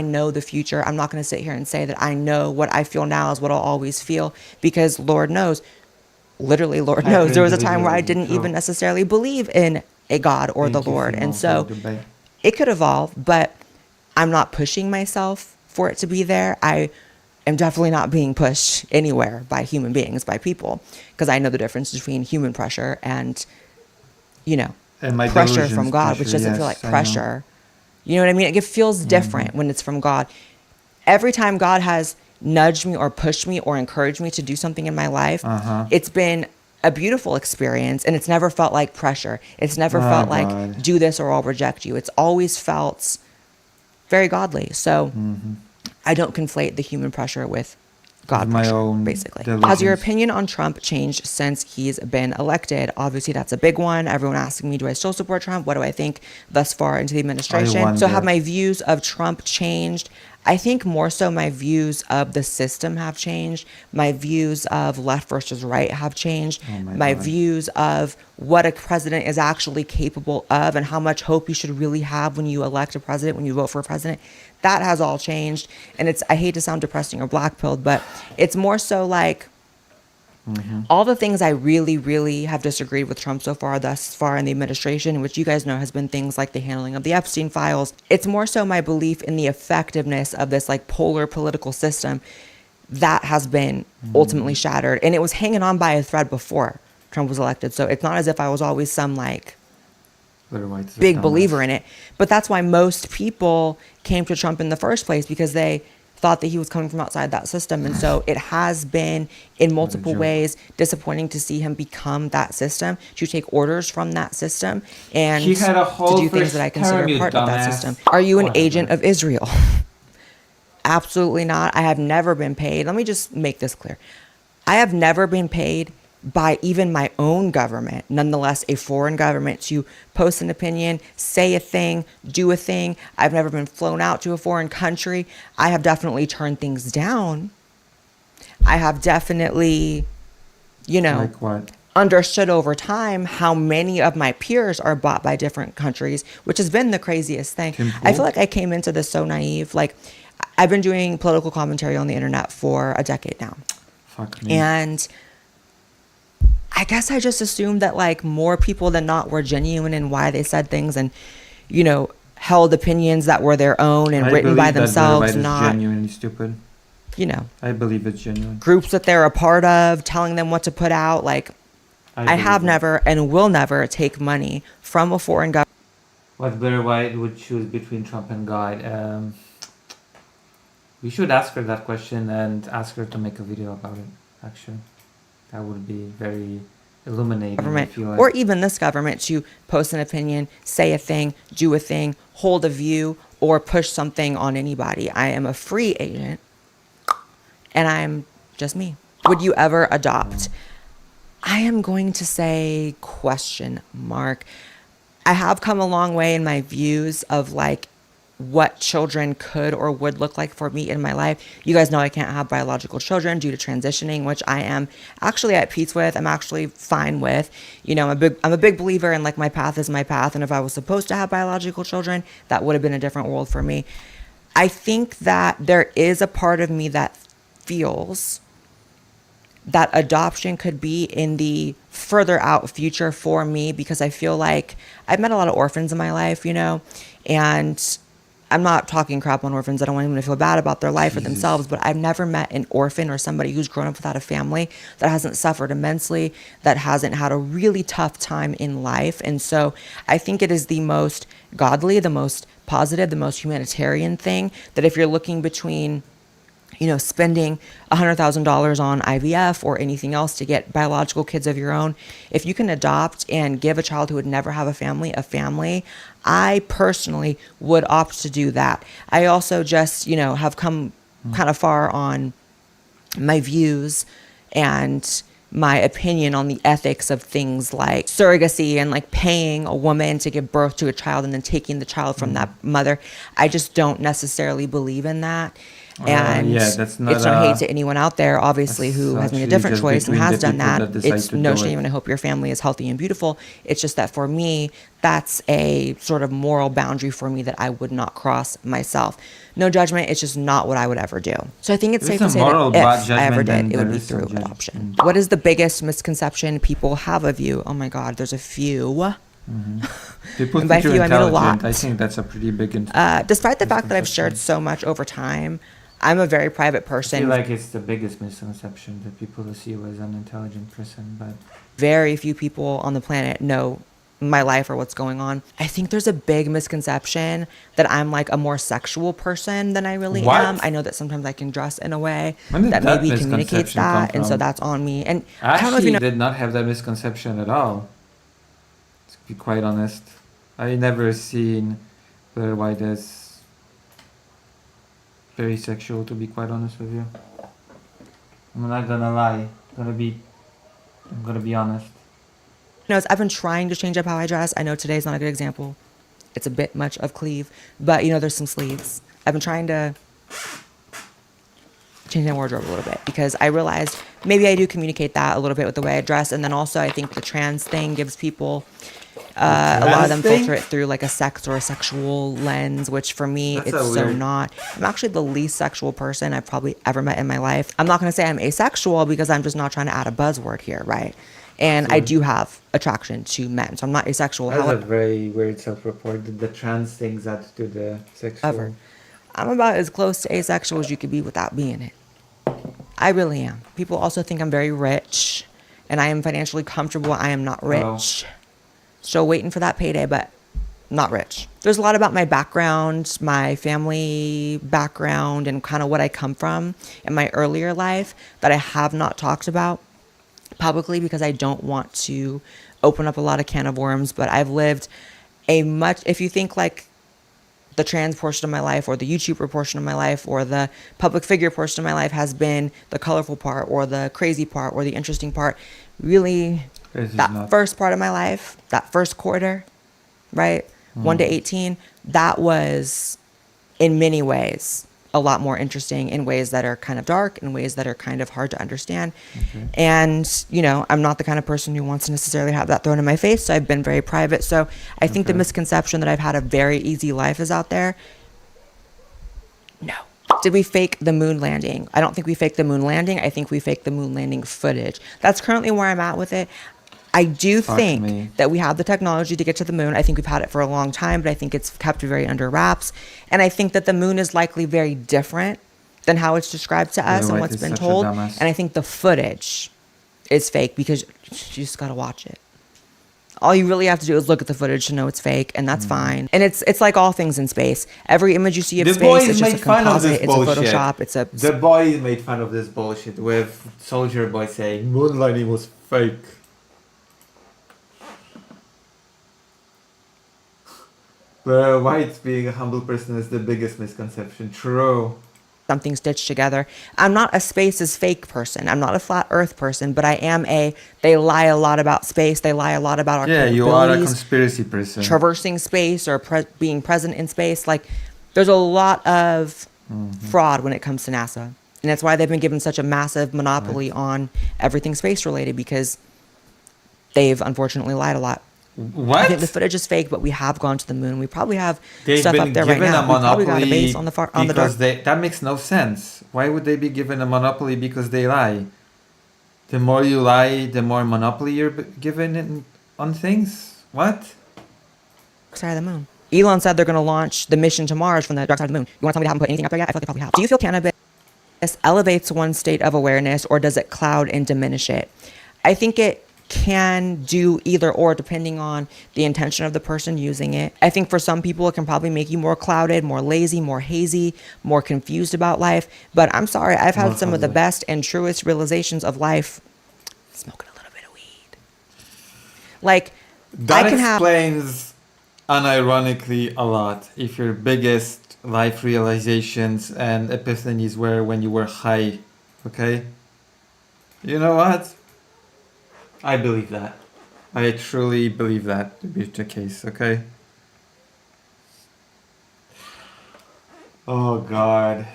I know the future. I'm not going to sit here and say that I know what I feel now is what I'll always feel, because Lord knows, literally Lord knows, there was a time where I didn't even necessarily believe in a God or the Lord. And so it could evolve, but I'm not pushing myself for it to be there. I am definitely not being pushed anywhere by human beings, by people, because I know the difference between human pressure and, you know, and my pressure from God, which doesn't feel like pressure. You know what I mean? It feels different when it's from God. Every time God has nudged me or pushed me or encouraged me to do something in my life, it's been a beautiful experience, and it's never felt like pressure. It's never felt like do this or I'll reject you. It's always felt very godly. So I don't conflate the human pressure with God my pressure, own basically. delusions. Has your opinion on Trump changed since he's been elected? Obviously, that's a big one. Everyone asking me, do I still support Trump? What do I think thus far into the administration? So have my views of Trump changed? I think more so my views of the system have changed. My views of left versus right have changed. My views of what a president is actually capable of and how much hope you should really have when you elect a president, when you vote for a president, that has all changed. And I hate to sound depressing or black-pilled, but it's more so like all the things I really, really have disagreed with Trump so far, thus far in the administration, which you guys know has been things like the handling of the Epstein files. It's more so my belief in the effectiveness of this like polar political system that has been ultimately shattered. And it was hanging on by a thread before Trump was elected. So it's not as if I was always some like big believer in it. But that's why most people came to Trump in the first place, because they thought that he was coming from outside that system. And so it has been in multiple ways disappointing to see him become that system, to take orders from that system, and to do things that I consider part of that system. Are you an agent of Israel? Absolutely not. I have never been paid. Let me just make this clear. I have never been paid by even my own government, nonetheless a foreign government, to post an opinion, say a thing, do a thing. I've never been flown out to a foreign country. I have definitely turned things down. I have definitely, you know, understood over time how many of my peers are bought by different countries, which has been the craziest thing. I feel like I came into this so naive. Like, I've been doing political commentary on the internet for a decade now. Fuck me. And I guess I just assumed that like more people than not were genuine in why they said things, and, you know, held opinions that were their own and written by themselves, not genuinely stupid. You know, I believe it's genuine. Groups that they're a part of, telling them what to put out. Like, I have never and will never take money from a foreign government. What Blair White would choose between Trump and God? We should ask her that question and ask her to make a video about it, actually. That would be very illuminating. Government, or even this government, to post an opinion, say a thing, do a thing, hold a view, or push something on anybody. I am a free agent, and I'm just me. Would you ever adopt? I am going to say question mark. I have come a long way in my views of like what children could or would look like for me in my life. You guys know I can't have biological children due to transitioning, which I am actually at peace with. I'm actually fine with. You know, I'm a big believer in like my path is my path, and if I was supposed to have biological children, that would have been a different world for me. I think that there is a part of me that feels that adoption could be in the further out future for me, because I feel like I've met a lot of orphans in my life, you know, and I'm not talking crap on orphans. I don't want anyone to feel bad about their life or themselves, but I've never met an orphan or somebody who's grown up without a family that hasn't suffered immensely, that hasn't had a really tough time in life. And so I think it is the most godly, the most positive, the most humanitarian thing, that if you're looking between, you know, spending $100,000 on IVF or anything else to get biological kids of your own, if you can adopt and give a child who would never have a family, I personally would opt to do that. I also just, you know, have come kind of far on my views and my opinion on the ethics of things like surrogacy and like paying a woman to give birth to a child and then taking the child from that mother. I just don't necessarily believe in that. And yeah, that's not it's no hate to anyone out there, obviously, who has made a actually different just choice and between has the done people that. that decide It's to no do it. shame, and I hope your family is healthy and beautiful. It's just that for me, that's a sort of moral boundary for me that I would not cross myself. No judgment. It's just not what I would ever do. So I think it's safe There's to a say moral that if I ever judgment, did, then it would there be is some through judgment. adoption. What is the biggest misconception people have of you? Oh my God, there's a few. People And by think you're few, I mean a intelligent. lot. I think that's a pretty big Despite the fact that I've shared misconception. so much over time, I'm a very private I person. feel like it's the biggest misconception that people see you as an intelligent person, but Very few people on the planet know my life or what's going on. I think there's a big misconception that I'm like a more sexual person than I really What? am. I know that sometimes I can dress in a way When did that that maybe communicates misconception come that, and so from? that's on me. And I I don't know if you know. did not have that misconception at all. To be quite honest, I never seen Blair White as very sexual. To be quite honest with you, I'm not gonna lie. I'm gonna be honest. I've been trying to change up how I dress. I know today's not a good example. It's a bit much of cleave, but you know, there's some sleeves. I've been trying to change my wardrobe a little bit because I realized maybe I do communicate that a little bit with the way I dress. And then also I think the trans thing gives people, a lot of them trans thing? filter it through like a sex or a sexual lens, which for me, That's it's a so weird- not. I'm actually the least sexual person I've probably ever met in my life. I'm not going to say I'm asexual because I'm just not trying to add a buzzword here, right? And I do have attraction to men, so I'm not asexual. That's a However, very weird self-report. The trans things that to the sexual. I'm about as close to asexual as you could be without being it. I really am. People also think I'm very rich, and I am financially comfortable. I am not rich. Still waiting for that payday, but not rich. There's a lot about my background, my family background, and kind of what I come from in my earlier life that I have not talked about publicly because I don't want to open up a lot of can of worms. But I've lived if you think like the trans portion of my life or the YouTuber portion of my life or the public figure portion of my life has been the colorful part or the crazy part or the interesting part, really that first part of my life, that first quarter, right? 1 to 18, that was in many ways a lot more interesting in ways that are kind of dark, in ways that are kind of hard to understand. Okay. And, you know, I'm not the kind of person who wants to necessarily have that thrown in my face. So I've been very private. So I think the misconception that I've had a very easy life is out there. No. Did we fake the moon landing? I don't think we faked the moon landing. I think we faked the moon landing footage. That's currently where I'm at with it. I do think that we have the technology to get to the moon. I think we've had it for a long time, but I think it's kept very under wraps. And I think that the moon is likely very different than how it's described to us and what's been told. And I think the footage is fake because you just got to watch it. All you really have to do is look at the footage to know it's fake, and that's fine. And it's like all things in space. Every image you see of space is just a composite. It's a Photoshop. The boys made fun of this bullshit with Soldier Boy saying moon landing was fake. But White being a humble person is the biggest misconception. True. Something stitched together. I'm not a space is fake person. I'm not a flat earth person, but I am they lie a lot about space. They lie a lot about our capabilities. You are a conspiracy person. Traversing space or being present in space. Like, there's a lot of fraud when it comes to NASA. And that's why they've been given such a massive monopoly on everything space related, because they've unfortunately lied a lot. What? I think the footage is fake, but we have gone to the moon. We probably have They've stuff been up there right given now. a We probably got a monopoly base on the dark. because that makes no sense. Why would they be given a monopoly because they lie? The more you lie, the more monopoly you're given on things. What? Side of the moon. Elon said they're going to launch the mission to Mars from the dark side of the moon. You want to tell me they haven't put anything up there yet? I feel like they probably have. Do you feel cannabis elevates one's state of awareness, or does it cloud and diminish it? I think it can do either or, depending on the intention of the person using it. I think for some people, it can probably make you more clouded, more lazy, more hazy, more confused about life. But I'm sorry, I've had some of the best and truest realizations of life smoking a little bit of weed. Like, That I can have... explains unironically a lot. If your biggest life realizations and epiphanies were when you were high, okay? You know what? I believe that. I truly believe that to be the case, okay? Oh God.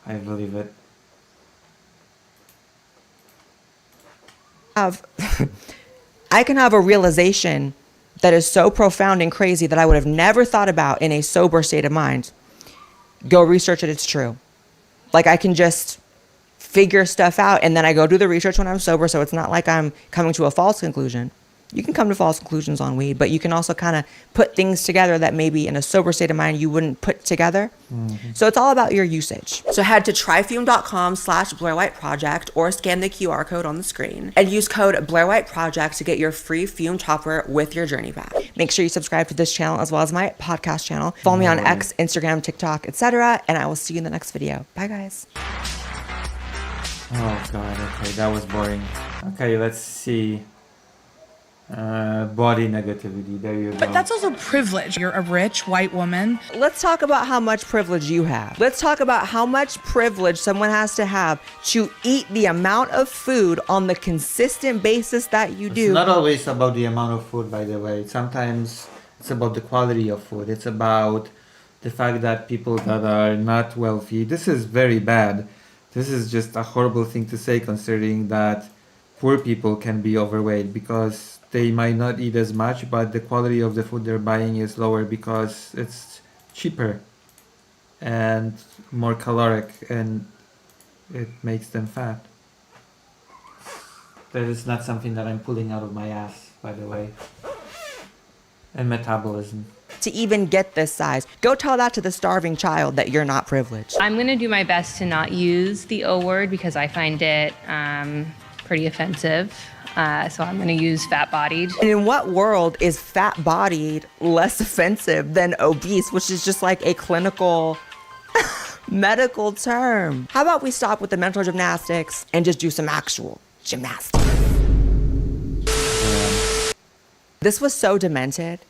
I believe it. I can have a realization that is so profound and crazy that I would have never thought about in a sober state of mind. Go research it, it's true. Like, I can just figure stuff out, and then I go do the research when I'm sober, so it's not like I'm coming to a false conclusion. You can come to false conclusions on weed, but you can also kind of put things together that maybe in a sober state of mind you wouldn't put together. So it's all about your usage. So head to tryfume.com/BlairWhiteProject or scan the QR code on the screen and use code BlairWhiteProject to get your free fume topper with your journey pack. Make sure you subscribe to this channel as well as my podcast channel. Follow me on X, Instagram, TikTok, etc. And I will see you in the next video. Bye, guys. Oh God, okay, that was boring. Okay, let's see. Body negativity, there you go. But that's also privilege. You're a rich white woman. Let's talk about how much privilege you have. Let's talk about how much privilege someone has to have to eat the amount of food on the consistent basis that you do. It's not always about the amount of food, by the way. Sometimes it's about the quality of food. It's about the fact that people that are not wealthy, this is very bad. This is just a horrible thing to say, considering that poor people can be overweight because they might not eat as much, but the quality of the food they're buying is lower because it's cheaper and more caloric, and it makes them fat. That is not something that I'm pulling out of my ass, by the way. And metabolism. To even get this size. Go tell that to the starving child that you're not privileged. I'm going to do my best to not use the O word because I find it pretty offensive. So I'm going to use fat-bodied. And in what world is fat-bodied less offensive than obese, which is just like a clinical medical term? How about we stop with the mental gymnastics and just do some actual gymnastics? This was so demented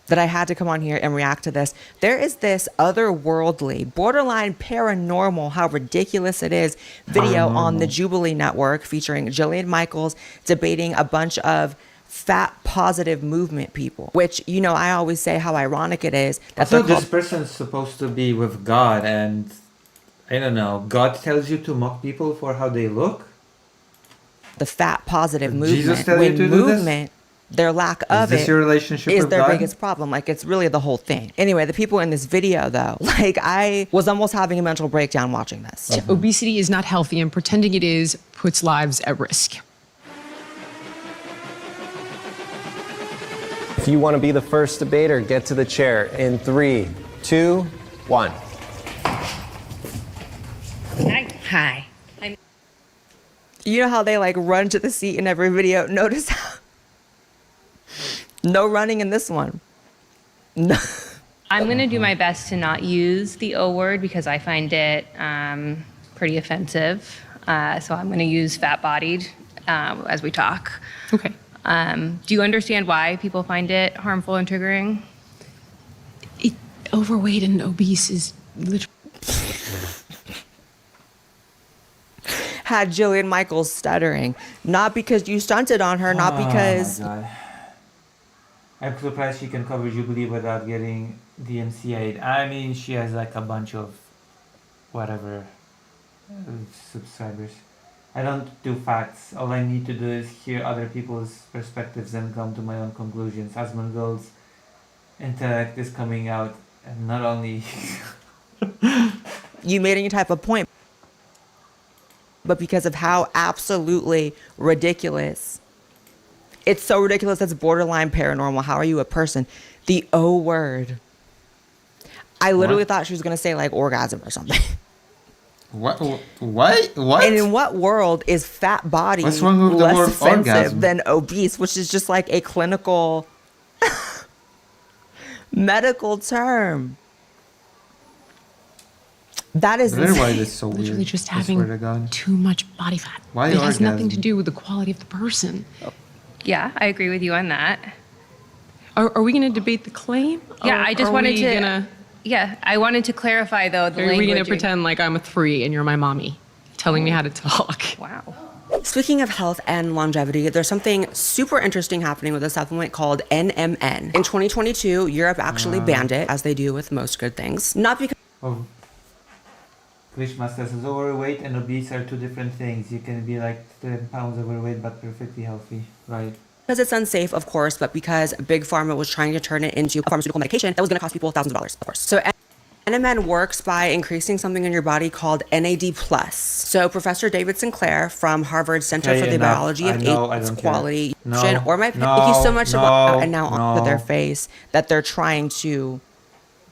that I had to come on here and react to this. There is this otherworldly, borderline paranormal, how ridiculous it is, video on the Jubilee Network featuring Jillian Michaels debating a bunch of fat positive movement people, which, you know, I always say how ironic it is that So this person's supposed to be with God, and I don't know, God tells you to mock people for how they look? the fat positive Did movement. Jesus tell you when to do this? movement, their lack of this it your relationship is with their God? biggest problem. Like, it's really the whole thing. Anyway, the people in this video, though, like, I was almost having a mental breakdown watching this. Obesity is not healthy, and pretending it is puts lives at risk. If you want to be the first debater, get to the chair in 3, 2, 1. Hi. You know how they like run to the seat in every video? Notice how no running in this one. No. I'm going to do my best to not use the O word because I find it pretty offensive. So I'm going to use fat-bodied as we talk. Okay. Do you understand why people find it harmful and triggering? Overweight and obese is literally... Had Jillian Michaels stuttering. Not because you stunted on her, not because... Oh my God. I'm surprised she can cover Jubilee without getting DMCA'd. I mean, she has like a bunch of whatever subscribers. I don't do facts. All I need to do is hear other people's perspectives and come to my own conclusions. Asmongold's intellect is coming out, and not only... you made any type of point, but because of how absolutely ridiculous. It's so ridiculous, that's borderline paranormal. How are you a person The O word. I literally thought she was going to say like orgasm or something. What? What? And in what world is fat body What's wrong with the less word offensive orgasm? than obese, which is just like a clinical medical term? That is That's why insane. it's so weird. Literally just I swear to having God. too much body fat. Why It has nothing orgasm? to do with the quality of the person. Yeah, I agree with you on that. Are we going to debate the claim? Yeah, Or I just are wanted we to. Gonna, Yeah, I wanted to clarify though the are we language. going to pretend like I'm a 3 and you're my mommy, telling me how to talk? Wow. Speaking of health and longevity, there's something super interesting happening with a supplement called NMN. In 2022, Europe actually banned it, as they do with most good things. Not because Oh. Glitchmaster says overweight and obese are two different things. You can be like 10 pounds overweight but perfectly healthy. Right. it's unsafe, of course, but because Big Pharma was trying to turn it into a pharmaceutical medication that was going to cost people thousands of dollars, of course. So NMN works by increasing something in your body called NAD+. So Professor David Sinclair from Harvard Center Okay, for the enough. Biology I of know, I AIDS don't care. Quality, No, or my no, thank you so much no, about and now on no. their face that they're trying to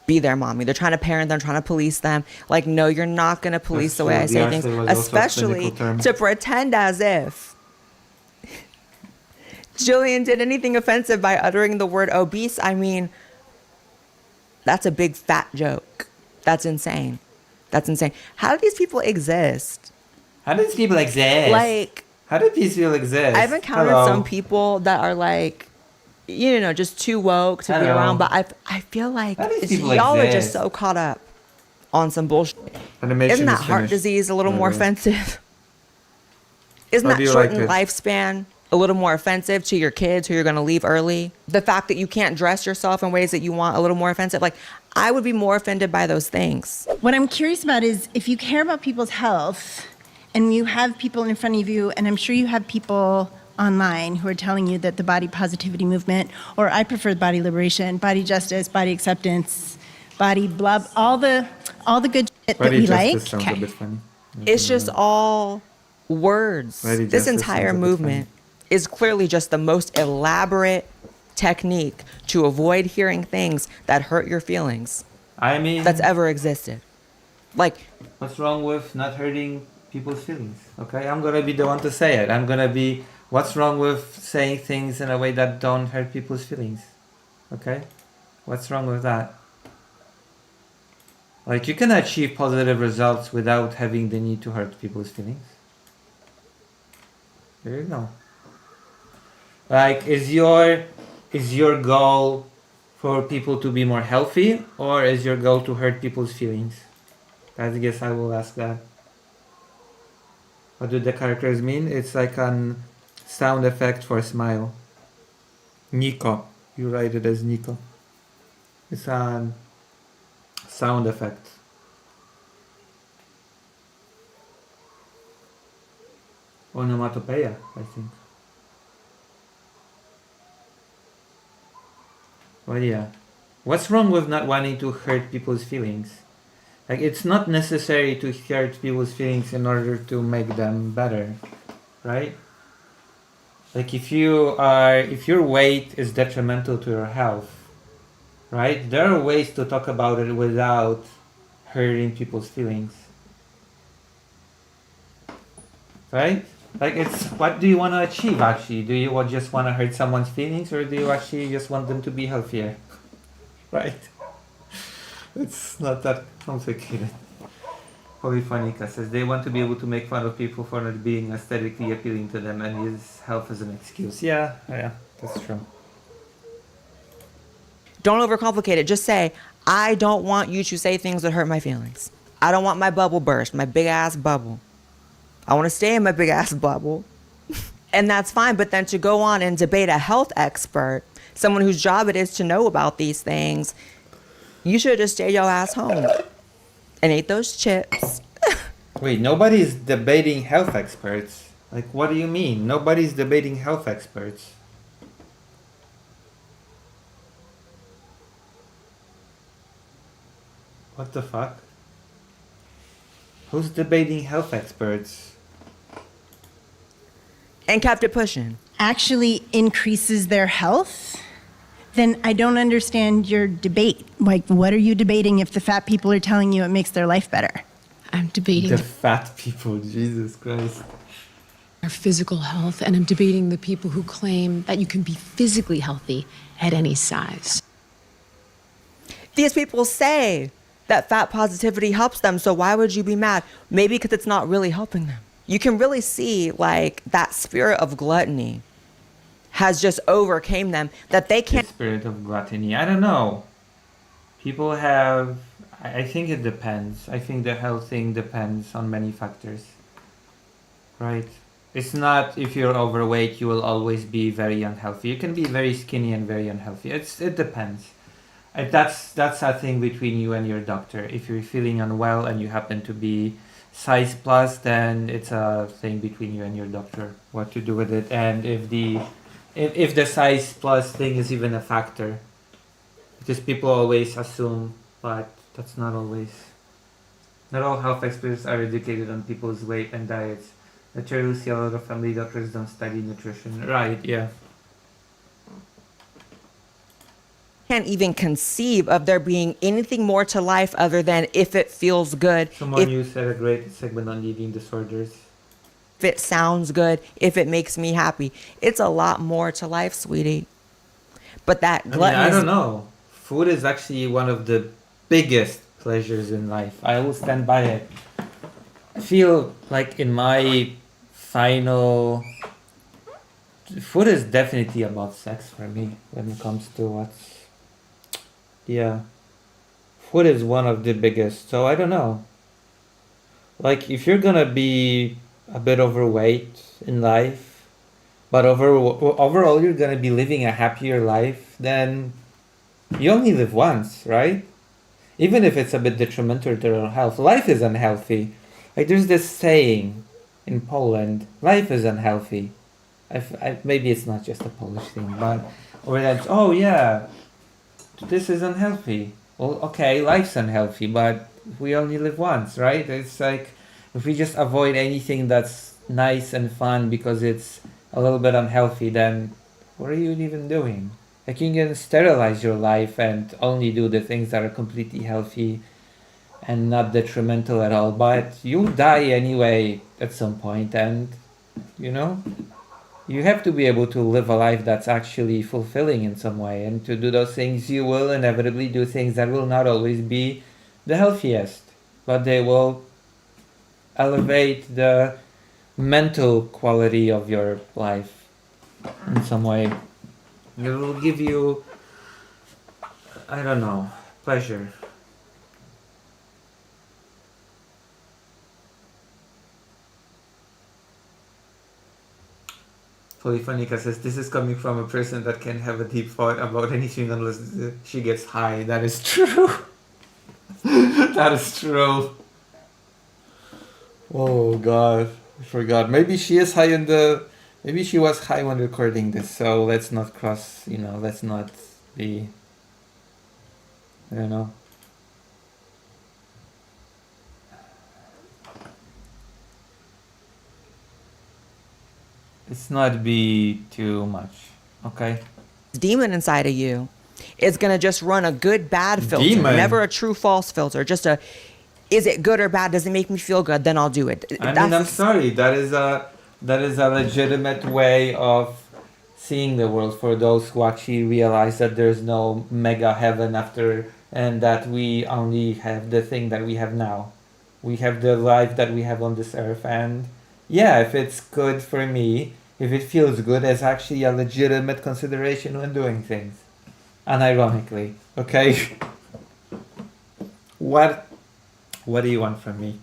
be their mommy. They're trying to parent them, trying to police them. Like, no, you're not going to police That's the way true. I The say answer things, was also a especially clinical term. to pretend as if Jillian did anything offensive by uttering the word obese. I mean, that's a big fat joke. That's insane. That's insane. How do these people exist? How do these people exist? Like, how do these people exist? I've encountered Hello. some people that are like, you know, just too woke to be Hello. around, but I feel like How do these it's, people y'all are just exist? so caught up on some bullshit. Animation Isn't that is heart finished, disease a little by more the way. offensive? Isn't How that do you like shortened it? lifespan a little more offensive to your kids who you're going to leave early? The fact that you can't dress yourself in ways that you want a little more offensive? Like, I would be more offended by those things. What I'm curious about is if you care about people's health and you have people in front of you, and I'm sure you have people online who are telling you that the body positivity movement, or I prefer body liberation, body justice, body acceptance, body blah, all the good shit that Body we justice like. sounds a bit funny. It's just all words. Body This justice entire sounds a bit movement is clearly just the most elaborate technique to avoid hearing things that hurt your feelings I mean, that's ever existed. Like, what's wrong with not hurting people's feelings? Okay, I'm gonna be the one to say it. I'm gonna be. What's wrong with saying things in a way that don't hurt people's feelings? Okay, what's wrong with that? Like, you can achieve positive results without having the need to hurt people's feelings. There you go. Like, is your goal for people to be more healthy, or is your goal to hurt people's feelings? I guess I will ask that. What do the characters mean? It's like an sound effect for smile. Nico. You write it as Nico. It's a sound effect. Onomatopoeia, I think. Well, yeah. What's wrong with not wanting to hurt people's feelings? Like, it's not necessary to hurt people's feelings in order to make them better, right? Like, if your weight is detrimental to your health, right? There are ways to talk about it without hurting people's feelings, right? Like, it's, what do you want to achieve actually? Do you just want to hurt someone's feelings, or do you actually just want them to be healthier? Right? It's not that complicated. Polyphonica says they want to be able to make fun of people for not being aesthetically appealing to them and use health as an excuse. Yeah, that's true. don't overcomplicate it. Just say, I don't want you to say things that hurt my feelings. I don't want my bubble burst, my big ass bubble. I want to stay in my big ass bubble. And that's fine. But then to go on and debate a health expert, someone whose job it is to know about these things, you should have just stayed your ass home and ate those chips. Wait, nobody's debating health experts. Like, what do you mean? Nobody's debating health experts. What the fuck? Who's debating health experts? And kept it pushing. Actually increases their health then I don't understand your debate. Like, what are you debating if the fat people are telling you it makes their life better? I'm debating The fat people, Jesus Christ. our physical health, and I'm debating the people who claim that you can be physically healthy at any size. These people say that fat positivity helps them, so why would you be mad? Maybe because it's not really helping them. You can really see like that spirit of gluttony has just overcame them, that they The can't. spirit of gluttony. I don't know. People have. I think it depends. I think the health thing depends on many factors. Right? It's not if you're overweight, you will always be very unhealthy. You can be very skinny and very unhealthy. It depends. That's a thing between you and your doctor. If you're feeling unwell and you happen to be size plus, then it's a thing between you and your doctor what to do with it. And if the size plus thing is even a factor, because people always assume, but that's not always. Not all health experts are educated on people's weight and diets. Naturally, you see a lot of family doctors don't study nutrition. Right? Yeah. Can't even conceive of there being anything more to life other than if it feels good, Someone you said a great segment on eating disorders. if it sounds good, if it makes me happy. It's a lot more to life, sweetie. But that gluttony. I don't know. Food is actually one of the biggest pleasures in life. I will stand by it. I feel like in my final, food is definitely above sex for me when it comes to what's. Yeah. Food is one of the biggest. So I don't know. Like if you're gonna be a bit overweight in life, but overall you're gonna be living a happier life, then you only live once, right? Even if it's a bit detrimental to your health. Life is unhealthy. Like there's this saying in Poland, life is unhealthy. Maybe it's not just a Polish thing, but or that, oh yeah, this is unhealthy. Well, okay, life's unhealthy, but we only live once, right? It's like if we just avoid anything that's nice and fun because it's a little bit unhealthy, then what are you even doing? Like you can sterilize your life and only do the things that are completely healthy and not detrimental at all, but you'll die anyway at some point, and you know, you have to be able to live a life that's actually fulfilling in some way, and to do those things you will inevitably do things that will not always be the healthiest, but they will elevate the mental quality of your life in some way. It will give you, I don't know, pleasure. Polyphonica says, this is coming from a person that can have a deep thought about anything unless she gets high. That is true. That is true. Oh God, I forgot. Maybe she is high in the... Maybe she was high when recording this, so let's not cross, let's not be... I don't know. Let's not be too much, okay? Demon inside of you is going to just run a good bad filter, Demon. never a true false filter, just a is it good or bad, does it make me feel good, then I'll do it. I'm sorry, that is a legitimate way of seeing the world for those who actually realize that there's no mega heaven after, and that we only have the thing that we have now. We have the life that we have on this earth, and yeah, if it's good for me, if it feels good, it's actually a legitimate consideration when doing things. Unironically, okay? What do you want from me?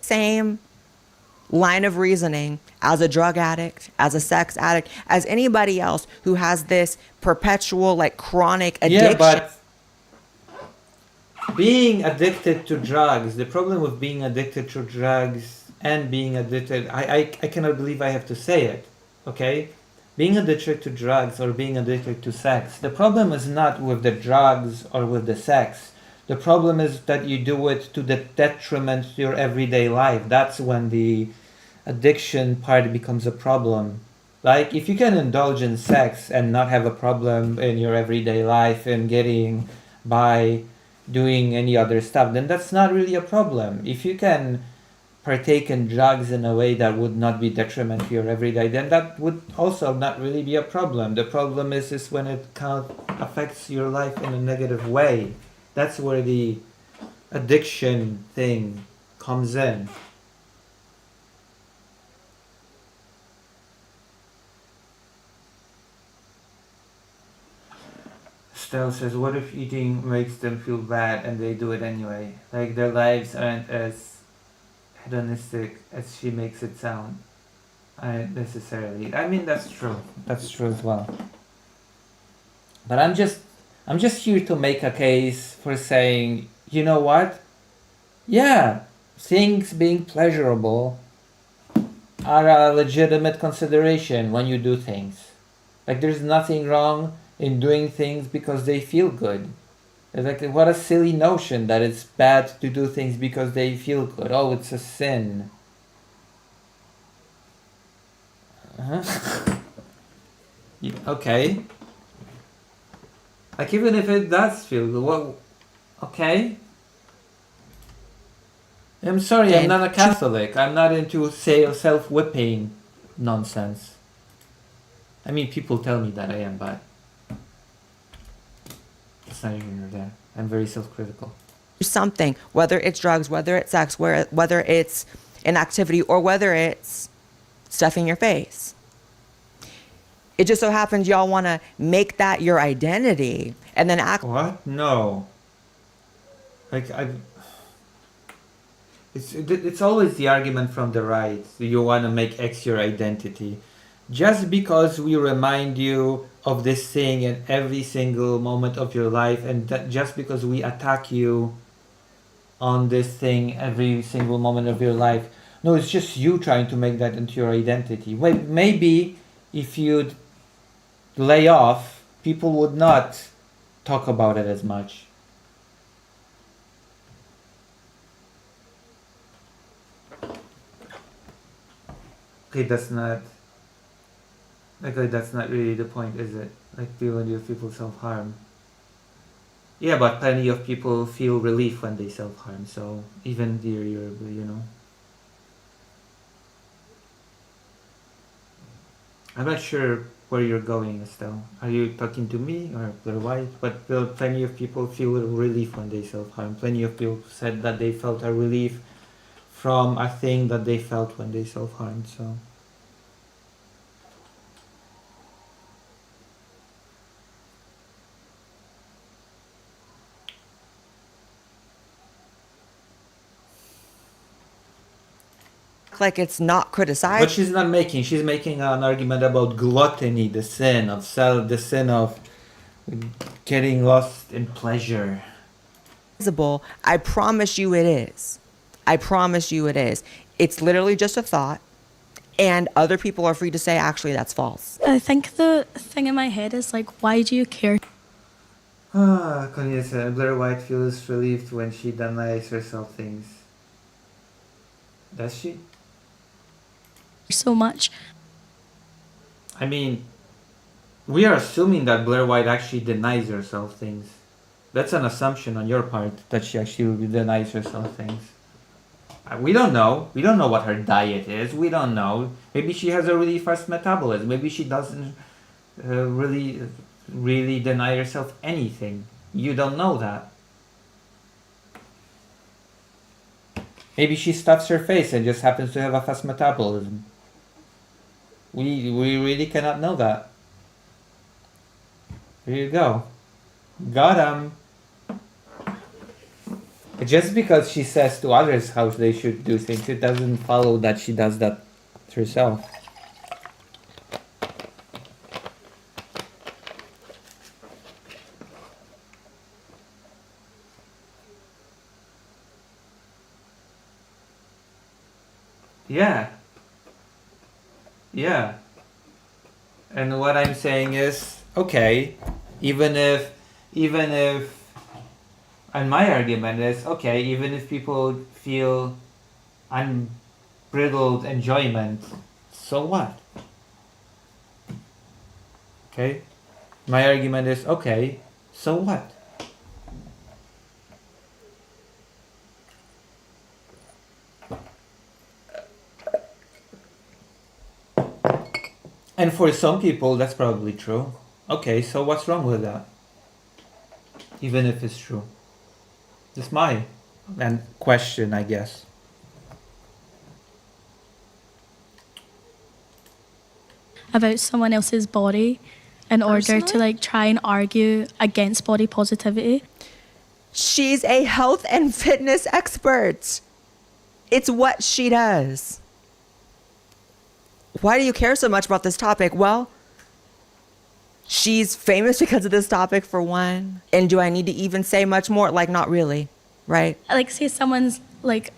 Same line of reasoning as a drug addict, as a sex addict, as anybody else who has this perpetual, like, chronic addiction. Yeah, but being addicted to drugs, the problem with being addicted to drugs and being addicted, I cannot believe I have to say it, okay? Being addicted to drugs or being addicted to sex, the problem is not with the drugs or with the sex. The problem is that you do it to the detriment to your everyday life. That's when the addiction part becomes a problem. Like, if you can indulge in sex and not have a problem in your everyday life and getting by doing any other stuff, then that's not really a problem. If you can partake in drugs in a way that would not be detriment to your everyday, then that would also not really be a problem. The problem is when it kind of affects your life in a negative way. That's where the addiction thing comes in. Stella says, what if eating makes them feel bad and they do it anyway? Like, their lives aren't as hedonistic as she makes it sound. Necessarily. I mean, that's true. That's true as well. But I'm just here to make a case for saying, you know what? Yeah, things being pleasurable are a legitimate consideration when you do things. Like, there's nothing wrong in doing things because they feel good. It's like, what a silly notion that it's bad to do things because they feel good. Oh, it's a sin. Okay. Like, even if it does feel good, what? Okay. I'm sorry, I'm not a Catholic. I'm not into self-whipping nonsense. I mean, people tell me that I am, but it's not even there. I'm very self-critical. Something, whether it's drugs, whether it's sex, whether it's an activity, or whether it's stuffing your face. It just so happens y'all want to make that your identity and then act. What? No. Like, it's always the argument from the right. You want to make X your identity. Just because we remind you of this thing in every single moment of your life, and just because we attack you on this thing every single moment of your life. No, it's just you trying to make that into your identity. Wait, maybe if you'd lay off, people would not talk about it as much. Okay, that's not really the point, is it? Like, dealing with people self-harm. Yeah, but plenty of people feel relief when they self-harm, so even you're, you know. I'm not sure where you're going, Estelle. Are you talking to me or Blair White? But plenty of people feel relief when they self-harm. Plenty of people said that they felt a relief from a thing that they felt when they self-harmed, so. Like, it's not criticized. But she's not making. She's making an argument about gluttony, the sin of the sin of getting lost in pleasure. I promise you it is. I promise you it is. It's literally just a thought, and other people are free to say, actually, that's false. I think the thing in my head is like, why do you care? Kanye said, Blair White feels relieved when she denies herself things. Does she? So much. I mean, we are assuming that Blair White actually denies herself things. That's an assumption on your part, that she actually denies herself things. We don't know. We don't know what her diet is. We don't know. Maybe she has a really fast metabolism. Maybe she doesn't really deny herself anything. You don't know that. Maybe she stuffs her face and just happens to have a fast metabolism. We really cannot know that. There you go. Got him. Just because she says to others how they should do things, it doesn't follow that she does that herself. Yeah. Yeah. And what I'm saying is, okay, even if, and my argument is, okay, even if people feel unbridled enjoyment, so what? Okay? My argument is, okay, so what? And for some people, that's probably true. Okay, so what's wrong with that? Even if it's true. That's my question, I guess. About someone else's body in order to Personally? like try and argue against body positivity. She's a health and fitness expert. It's what she does. Why do you care so much about this topic? Well, she's famous because of this topic, for one. And do I need to even say much more? Like, not really, right? Like, say someone's like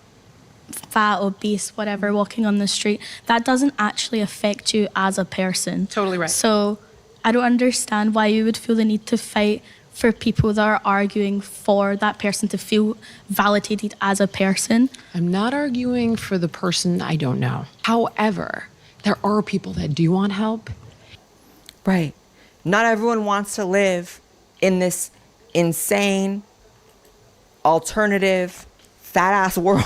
fat, obese, whatever, walking on the street, that doesn't actually affect you as a person. Totally right. So I don't understand why you would feel the need to fight for people that are arguing for that person to feel validated as a person. I'm not arguing for the person I don't know. However, there are people that do want help. Right. Not everyone wants to live in this insane, alternative, fat-ass world.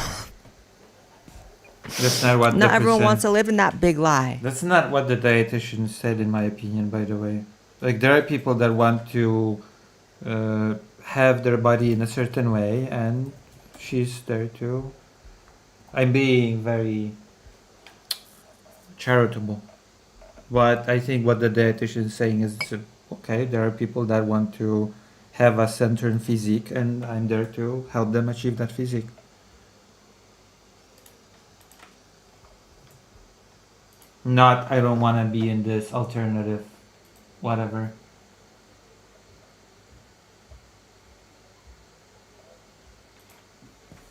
That's not what Not everyone wants to live in that big lie. That's not what the dietitian said, in my opinion, by the way. Like, there are people that want to have their body in a certain way, and she's there too. I'm being very charitable. But I think what the dietitian is saying is, okay, there are people that want to have a certain physique, and I'm there to help them achieve that physique. Not, I don't want to be in this alternative, whatever.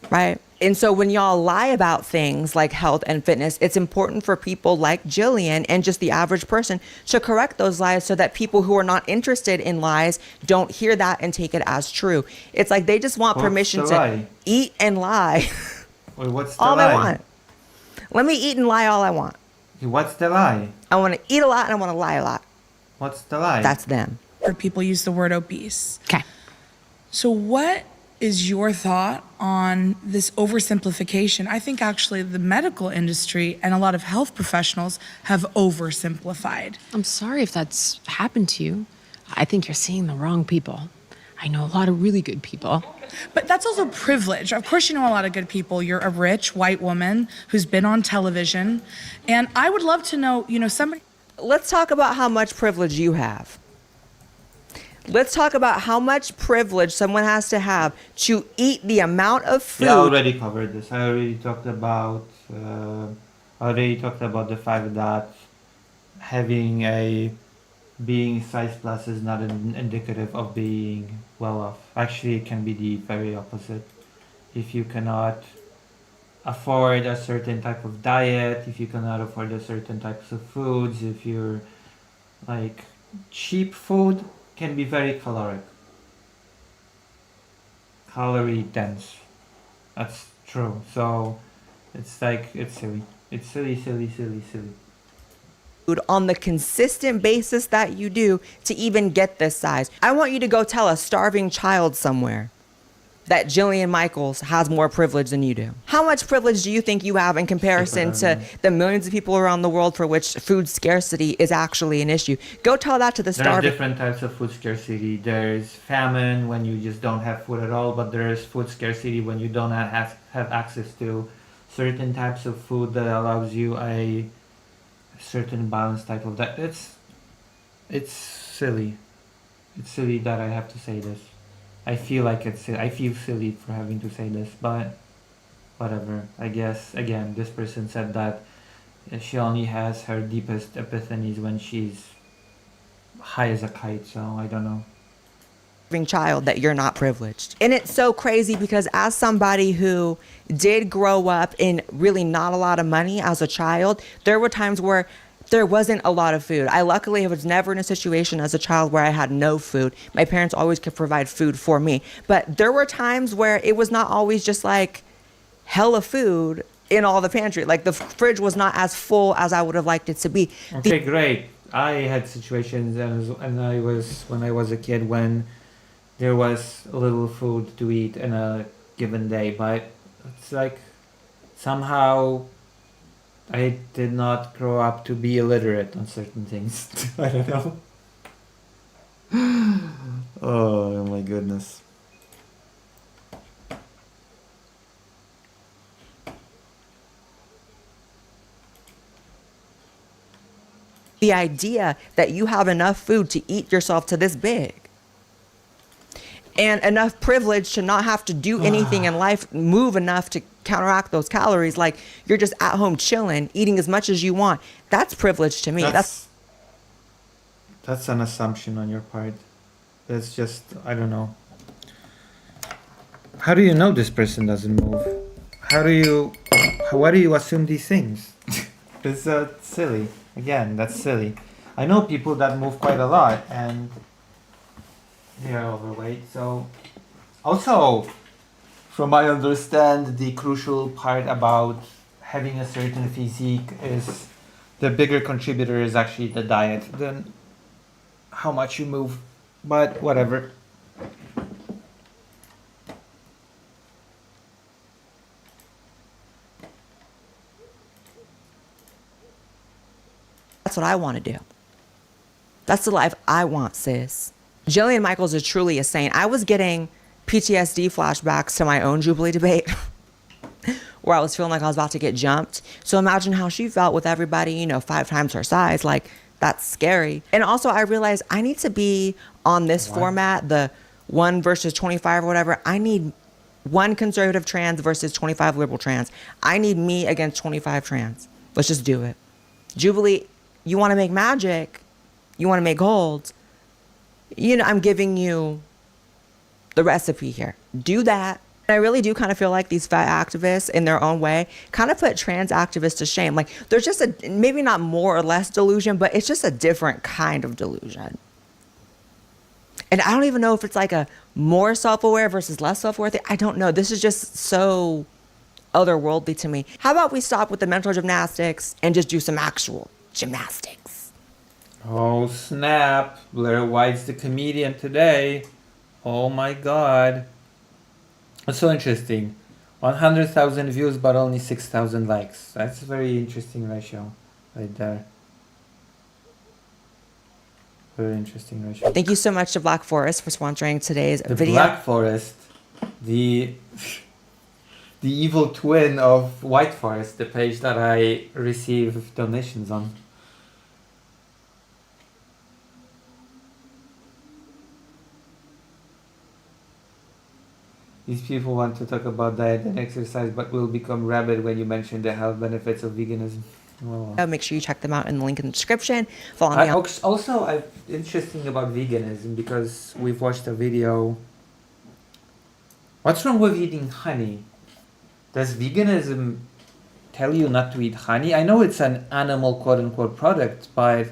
Right. And so when y'all lie about things like health and fitness, it's important for people like Jillian and just the average person to correct those lies so that people who are not interested in lies don't hear that and take it as true. It's like they just want permission to eat and lie. Wait, what's the all lie? they want. Let me eat and lie all I want. What's the lie? I want to eat a lot and I want to lie a lot. What's the lie? That's them. Or people use the word obese. Okay. So what is your thought on this oversimplification? I think actually the medical industry and a lot of health professionals have oversimplified. I'm sorry if that's happened to you. I think you're seeing the wrong people. I know a lot of really good people. But that's also privilege. Of course, you know a lot of good people. You're a rich white woman who's been on television. And I would love to know, somebody. Let's talk about how much privilege you have. Let's talk about how much privilege someone has to have to eat the amount of food. Yeah, I already covered this. I already talked about the fact that being size plus is not indicative of being well off. Actually, it can be the very opposite. If you cannot afford a certain type of diet, if you cannot afford a certain types of foods, if you're like cheap food can be very caloric. Calorie dense. That's true. So it's like, it's silly. It's silly. Food on the consistent basis that you do to even get this size. I want you to go tell a starving child somewhere that Jillian Michaels has more privilege than you do. How much privilege do you think you have in comparison to the millions of people around the world for which food scarcity is actually an issue? Go tell that to the starving. There are different types of food scarcity. There's famine when you just don't have food at all, but there is food scarcity when you don't have access to certain types of food that allows you a certain balanced type of diet. It's silly. It's silly that I have to say this. I feel silly for having to say this, but whatever. I guess, again, this person said that she only has her deepest epiphanies when she's high as a kite, so I don't know. Child that you're not privileged. And it's so crazy because as somebody who did grow up in really not a lot of money as a child, there were times where there wasn't a lot of food. I luckily was never in a situation as a child where I had no food. My parents always could provide food for me. But there were times where it was not always just like hella food in all the pantry. Like the fridge was not as full as I would have liked it to be. Okay, great. I had situations and when I was a kid when there was a little food to eat in a given day, but it's like somehow I did not grow up to be illiterate on certain things. I don't know. Oh my goodness. The idea that you have enough food to eat yourself to this big and enough privilege to not have to do anything in life, move enough to counteract those calories, like you're just at home chilling, eating as much as you want. That's privilege to me. That's an assumption on your part. That's just, I don't know. How do you know this person doesn't move? Why do you assume these things? It's silly. Again, that's silly. I know people that move quite a lot and they're overweight. So also, from what I understand, the crucial part about having a certain physique is the bigger contributor is actually the diet than how much you move. But whatever. That's what I want to do. That's the life I want, sis. Jillian Michaels is truly a saint. I was getting PTSD flashbacks to my own Jubilee debate where I was feeling like I was about to get jumped. So imagine how she felt with everybody, 5 times her size. Like, that's scary. And also I realized I need to be on this format, the 1 versus 25 or whatever. I need 1 conservative trans versus 25 liberal trans. I need me against 25 trans. Let's just do it. Jubilee, you want to make magic, you want to make gold, I'm giving you the recipe here. Do that. And I really do kind of feel like these fat activists in their own way kind of put trans activists to shame. Like there's just maybe not more or less delusion, but it's just a different kind of delusion. And I don't even know if it's like a more self-aware versus less self-aware thing. I don't know. This is just so otherworldly to me. How about we stop with the mental gymnastics and just do some actual gymnastics? Oh snap, Blair White's the comedian today. Oh my god. It's so interesting. 100,000 views but only 6,000 likes. That's a very interesting ratio right there. Very interesting ratio. Thank you so much to Black Forest for sponsoring today's The video. Black Forest, the evil twin of White Forest, the page that I receive donations on. These people want to talk about diet and exercise, but will become rabid when you mention the health benefits of veganism. Oh. Make sure you check them out in the link in the description. Follow me on. Also, interesting about veganism because we've watched a video. What's wrong with eating honey? Does veganism tell you not to eat honey? I know it's an animal quote-unquote product, but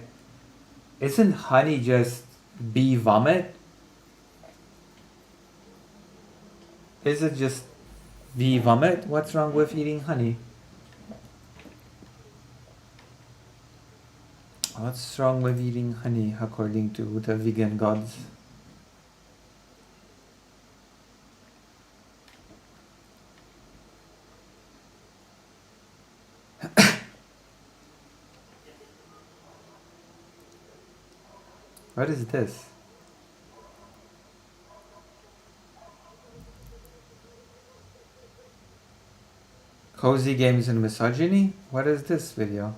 isn't honey just bee vomit? Is it just bee vomit? What's wrong with eating honey? What's wrong with eating honey according to the vegan gods? What is this? Cozy games and misogyny? What is this video?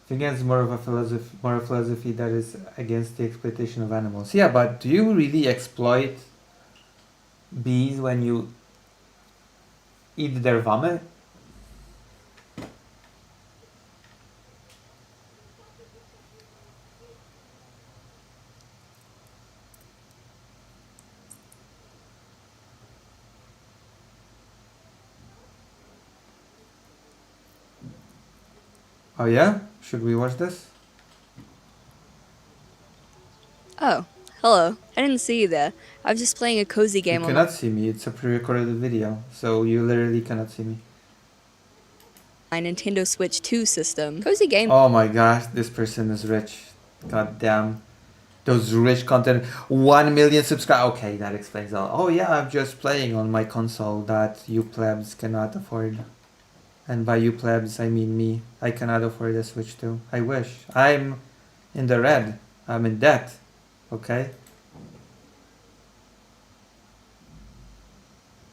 Vegan is more of a philosophy that is against the exploitation of animals. Yeah, but do you really exploit bees when you eat their vomit? Oh yeah? Should we watch this? Oh, Hello. I didn't see you there. I was just playing a cozy You game on cannot see me. It's a pre-recorded video, so you literally cannot see me. my Nintendo Switch 2 system. Cozy game. Oh my gosh, this person is rich. God damn. Those rich content. 1 million subscribers. Okay, that explains all. Oh yeah, I'm just playing on my console that you plebs cannot afford. And by you plebs, I mean me. I cannot afford a Switch 2. I wish. I'm in the red. I'm in debt. Okay?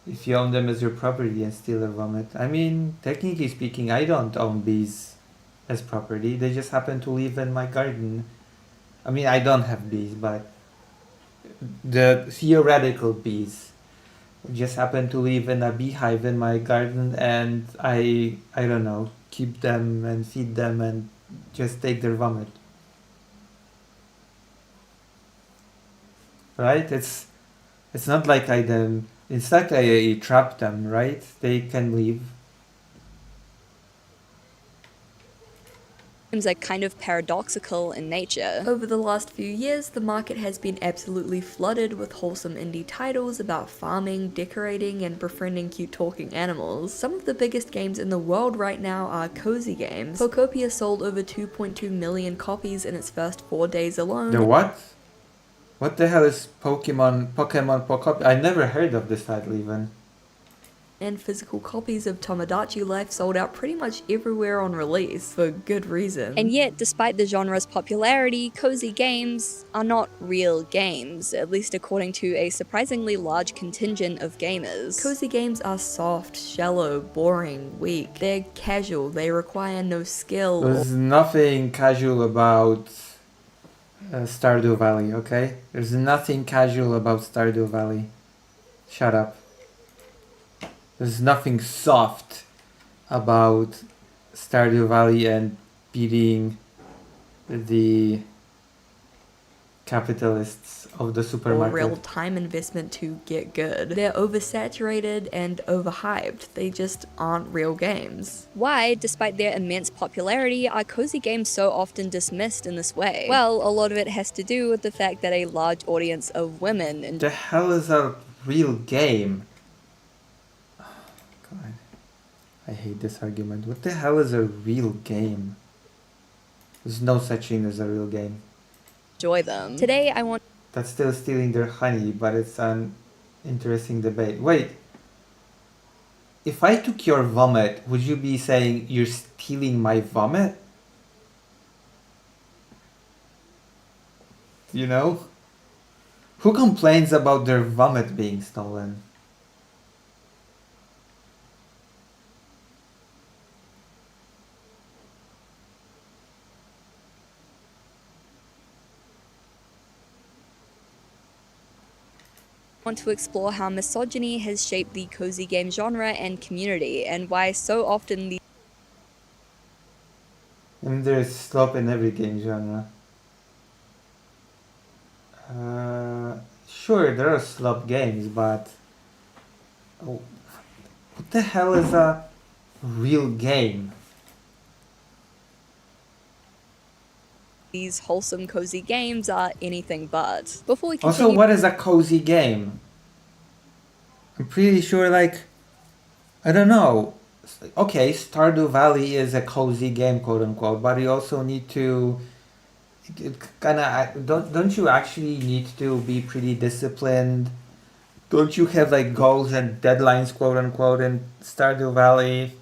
If you own them as your property and steal their vomit. I mean, technically speaking, I don't own bees as property. They just happen to live in my garden. I mean, I don't have bees, but the theoretical bees just happen to live in a beehive in my garden, and I don't know, keep them and feed them and just take their vomit. Right? It's not like it's like I trap them, right? They can leave. Games are kind of paradoxical in nature. Over the last few years, the market has been absolutely flooded with wholesome indie titles about farming, decorating, and befriending cute talking animals. Some of the biggest games in the world right now are cozy games. Pokopia sold over 2.2 million copies in its first 4 days alone. The what? What the hell is Pokemon Pokopia? I never heard of this title even. And physical copies of Tomodachi Life sold out pretty much everywhere on release, for good reason. And yet, despite the genre's popularity, cozy games are not real games, at least according to a surprisingly large contingent of gamers. Cozy games are soft, shallow, boring, weak. They're casual, they require no skill. There's nothing casual about Stardew Valley, okay? There's nothing casual about Stardew Valley. Shut up. There's nothing soft about Stardew Valley and beating the capitalists of the supermarket. Real time investment to get good. They're oversaturated and overhyped. They just aren't real games. Why, despite their immense popularity, are cozy games so often dismissed in this way? Well, a lot of it has to do with the fact that a large audience of women The hell is a real game? God, I hate this argument. What the hell is a real game? There's no such thing as a real game. enjoy them. Today I want That's still stealing their honey, but it's an interesting debate. Wait, if I took your vomit, would you be saying you're stealing my vomit? You know? Who complains about their vomit being stolen? to explore how misogyny has shaped the cozy game genre and community, and why so often the I mean, there's slop in every game genre. Sure, there are slop games, but what the hell is a real game? these wholesome cozy games are anything but. Before we continue, Also, what is a cozy game? I'm pretty sure, like, I don't know. Okay, Stardew Valley is a cozy game, quote unquote, but you also need to don't you actually need to be pretty disciplined? Don't you have like goals and deadlines, quote unquote, in Stardew Valley?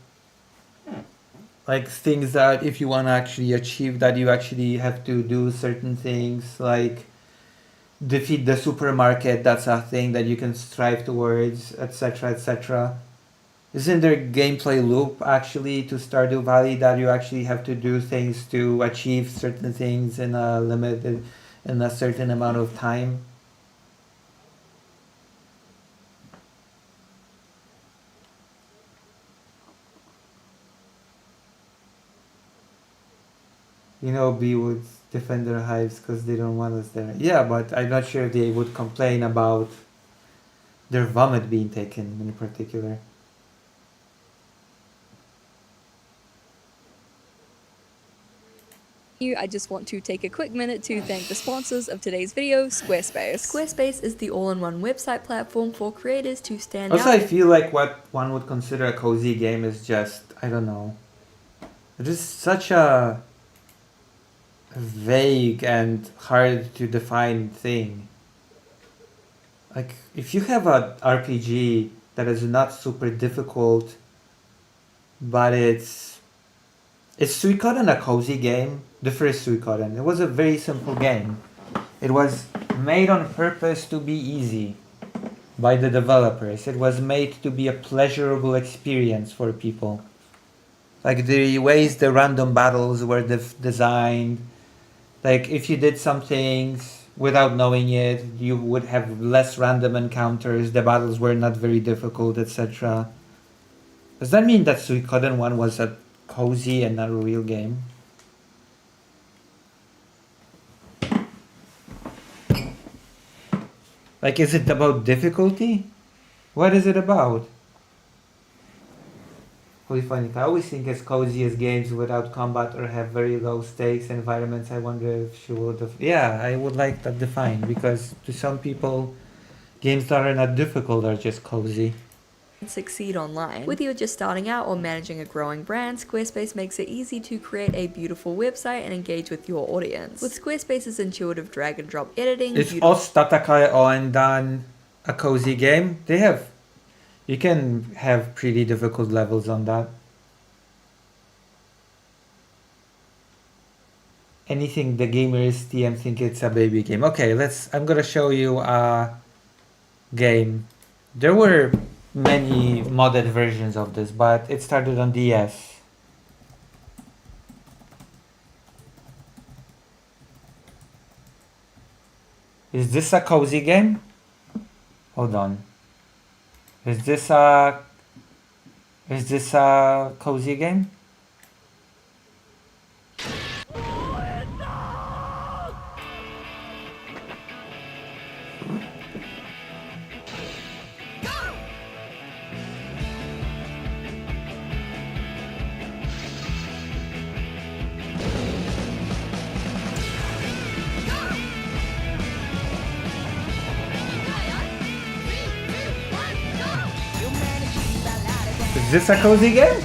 Like things that if you want to actually achieve that, you actually have to do certain things, like defeat the supermarket. That's a thing that you can strive towards, etc., etc. Isn't there gameplay loop actually to Stardew Valley that you actually have to do things to achieve certain things in a limited, in a certain amount of time? You know, bee would defend their hives because they don't want us there. Yeah, but I'm not sure if they would complain about their vomit being taken in particular. I just want to take a quick minute to thank the sponsors of today's video, Squarespace. Squarespace is the all-in-one website platform for creators to stand Also, out. I feel like what one would consider a cozy game is just, I don't know, it is such a vague and hard to define thing. Like, if you have an RPG that is not super difficult, but it's Suikoden a cozy game? The first Suikoden. It was a very simple game. It was made on purpose to be easy by the developers. It was made to be a pleasurable experience for people. Like the ways the random battles were designed. Like if you did some things without knowing it, you would have less random encounters. The battles were not very difficult, etc. Does that mean that Suikoden 1 was a cozy and not a real game? Like, is it about difficulty? What is it about? Holy funny, I always think as cozy as games without combat or have very low stakes environments. I wonder if she would have... Yeah, I would like that defined, because to some people, games that are not difficult are just cozy. Succeed online. Whether you're just starting out or managing a growing brand, Squarespace makes it easy to create a beautiful website and engage with your audience. With Squarespace's intuitive drag and drop editing, Is Ostatakae Oendan a cozy game? They have... You can have pretty difficult levels on that. Anything the gamers TM think it's a baby game. Okay, I'm gonna show you a game. There were many modded versions of this, but it started on DS. Is this a cozy game? Hold on. Is this a cozy game? Is this a cozy game?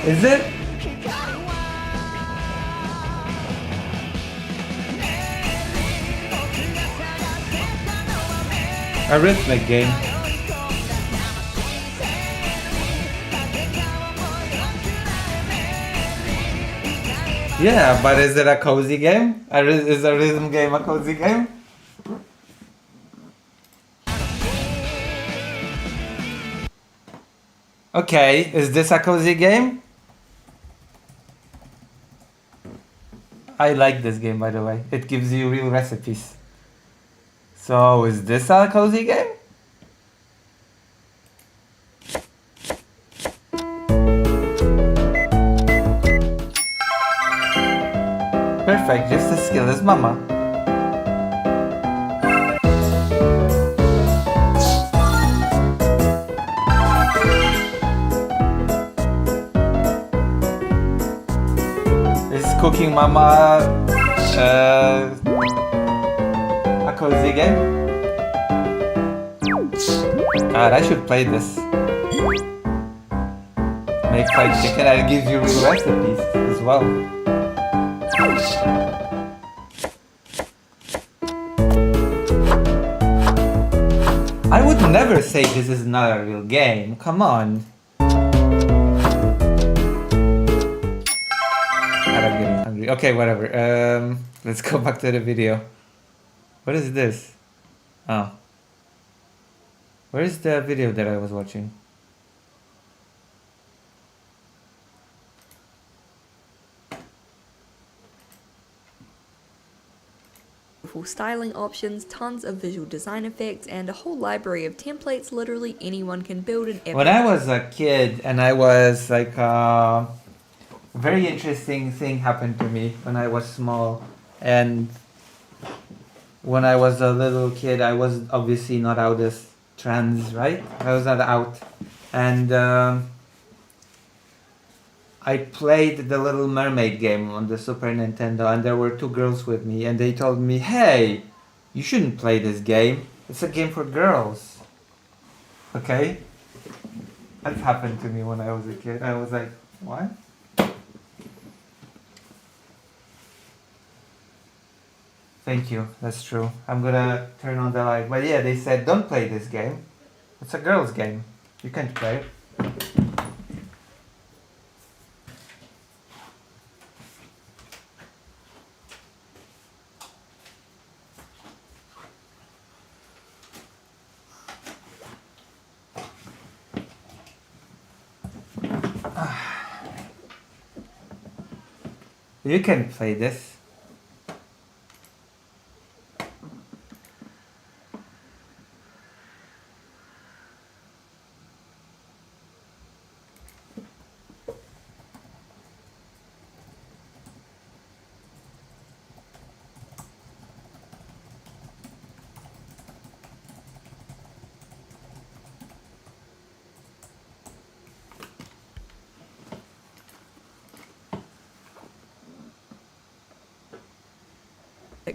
Is it? A rhythmic game. Yeah, but is it a cozy game? Is a rhythm game a cozy game? Okay, is this a cozy game? I like this game, by the way. It gives you real recipes. So, is this a cozy game? Perfect, just as skilled as Mama. Is Cooking Mama a cozy game? God, I should play this. Make fried chicken, I'll give you real recipes as well. I would never say this is not a real game. Come on. God, I'm getting hungry. Okay, whatever. Let's go back to the video. What is this? Oh. Where is the video that I was watching? full styling options, tons of visual design effects, and a whole library of templates literally anyone can build an epic. When I was a kid and I was like, very interesting thing happened to me when I was small. And when I was a little kid, I was obviously not out as trans, right? I was not out. And I played the Little Mermaid game on the Super Nintendo, and there were two girls with me, and they told me, hey, you shouldn't play this game. It's a game for girls. Okay? That happened to me when I was a kid. I was like, what? Thank you, that's true. I'm gonna turn on the light. But yeah, they said, don't play this game. It's a girl's game. You can't play it. You can play this.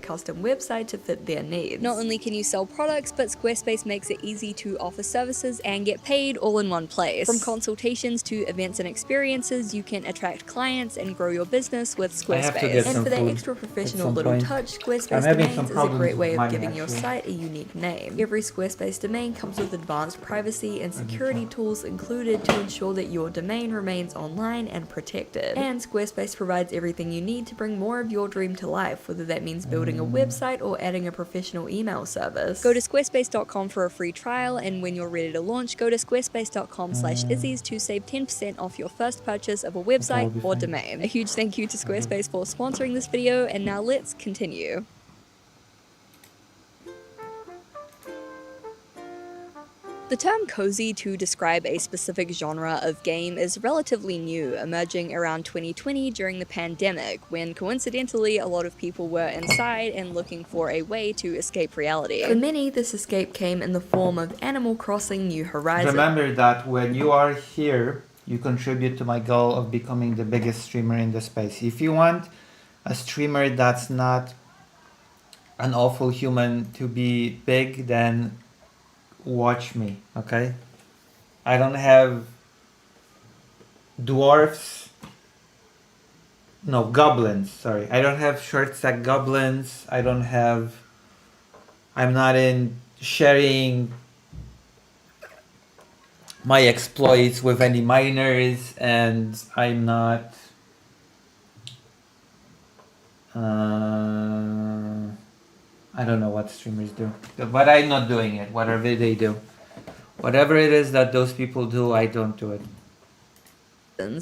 custom website to fit their needs. Not only can you sell products, but Squarespace makes it easy to offer services and get paid all in one place. From consultations to events and experiences, you can attract clients and grow your business with Squarespace. And for that extra professional little touch, Squarespace Domains is a great way of giving your site a unique name. Every Squarespace domain comes with advanced privacy and security tools included to ensure that your domain remains online and protected. And Squarespace provides everything you need to bring more of your dream to life, whether that means building a website or adding a professional email service. Go to squarespace.com for a free trial, and when you're ready to launch, go to squarespace.com/Izzies to save 10% off your first purchase of a website or domain. A huge thank you to Squarespace for sponsoring this video, and now let's continue. The term cozy to describe a specific genre of game is relatively new, emerging around 2020 during the pandemic, when coincidentally a lot of people were inside and looking for a way to escape reality. For many, this escape came in the form of Animal Crossing New Horizons. Remember that when you are here, you contribute to my goal of becoming the biggest streamer in the space. If you want a streamer that's not an awful human to be big, then watch me, okay? I don't have goblins, sorry. I don't have short stack goblins. I'm not in sharing my exploits with any miners, and I'm not I don't know what streamers do, but I'm not doing it. Whatever they do, whatever it is that those people do, I don't do it.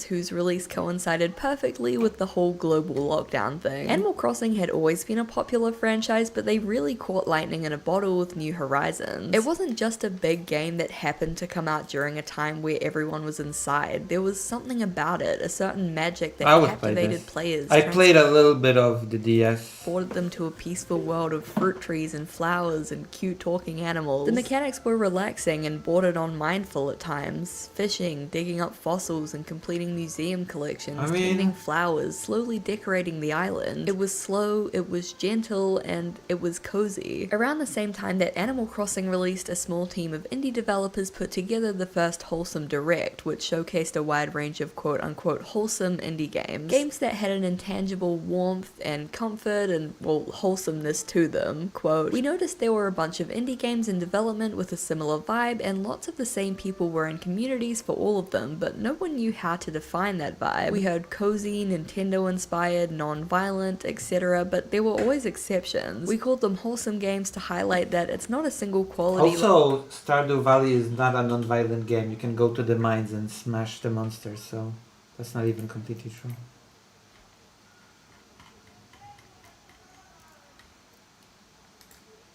Whose release coincided perfectly with the whole global lockdown thing. Animal Crossing had always been a popular franchise, but they really caught lightning in a bottle with New Horizons. It wasn't just a big game that happened to come out during a time where everyone was inside. There was something about it, a certain magic that captivated players. I played a little bit of the DS. Transported them to a peaceful world of fruit trees and flowers and cute talking animals. The mechanics were relaxing and bordered on mindful at times. Fishing, digging up fossils, and completing museum collections, tending flowers, slowly decorating the island. It was slow, it was gentle, and it was cozy. Around the same time that Animal Crossing released, a small team of indie developers put together the first Wholesome Direct, which showcased a wide range of quote-unquote wholesome indie games. Games that had an intangible warmth and comfort and, well, wholesomeness to them. Quote, "We noticed there were a bunch of indie games in development with a similar vibe, and lots of the same people were in communities for all of them, but no one knew how to define that vibe. We heard cozy, Nintendo-inspired, non-violent, etc., but there were always exceptions. We called them wholesome games to highlight that it's not a single quality." Also, Stardew Valley is not a non-violent game. You can go to the mines and smash the monsters, so that's not even completely true.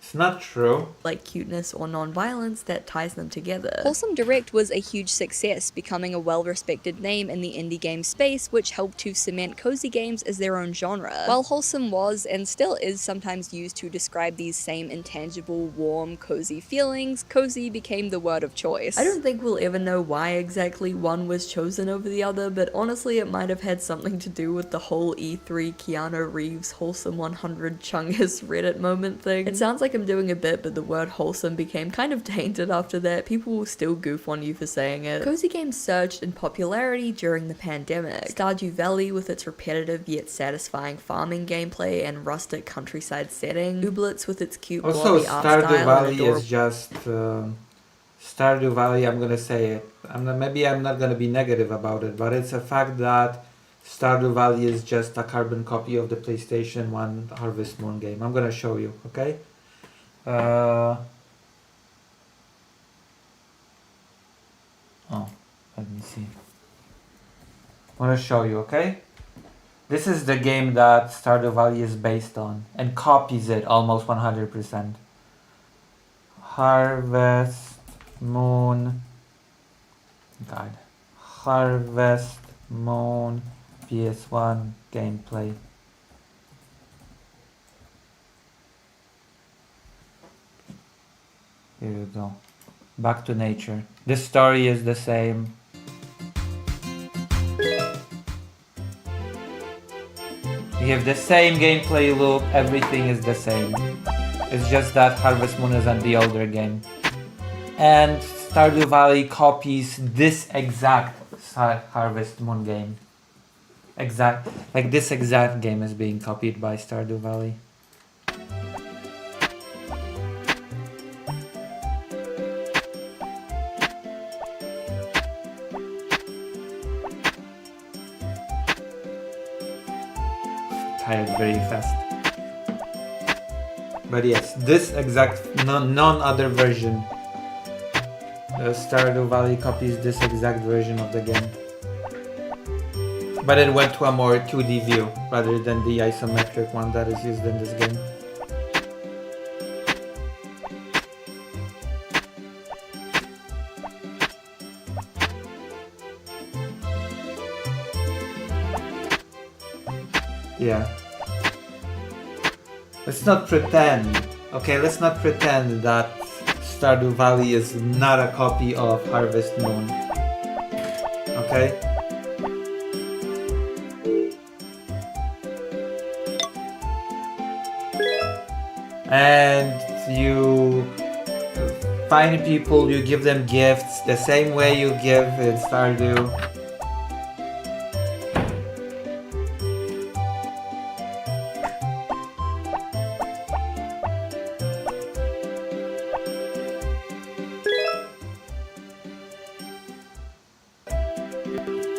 It's not true. like cuteness or non-violence that ties them together. Wholesome Direct was a huge success, becoming a well-respected name in the indie game space, which helped to cement cozy games as their own genre. While wholesome was, and still is, sometimes used to describe these same intangible, warm, cozy feelings, cozy became the word of choice. I don't think we'll ever know why exactly one was chosen over the other, but honestly it might have had something to do with the whole E3 Keanu Reeves Wholesome 100 Chungus Reddit moment thing. It sounds like I'm doing a bit, but the word wholesome became kind of tainted after that. People will still goof on you for saying it. Cozy games surged in popularity during the pandemic. Stardew Valley with its repetitive yet satisfying farming gameplay and rustic countryside setting. Ooblets with its cute Also, blobby art Stardew style and Valley adorable is just Stardew Valley. I'm gonna say it. Maybe I'm not gonna be negative about it, but it's a fact that Stardew Valley is just a carbon copy of the PlayStation 1 Harvest Moon game. I'm gonna show you, okay? Oh, let me see. I want to show you, okay? This is the game that Stardew Valley is based on and copies it almost 100%. Harvest Moon Guide. Harvest Moon PS1 gameplay. Here you go. Back to nature. The story is the same. You have the same gameplay loop, everything is the same. It's just that Harvest Moon is on the older game. And Stardew Valley copies this exact Harvest Moon game. This exact game is being copied by Stardew Valley. Tired very fast. But yes, this exact, none other version. Stardew Valley copies this exact version of the game. But it went to a more 2D view rather than the isometric one that is used in this game. Yeah. Let's not pretend, okay? Let's not pretend that Stardew Valley is not a copy of Harvest Moon. Okay? And you find people, you give them gifts the same way you give in Stardew.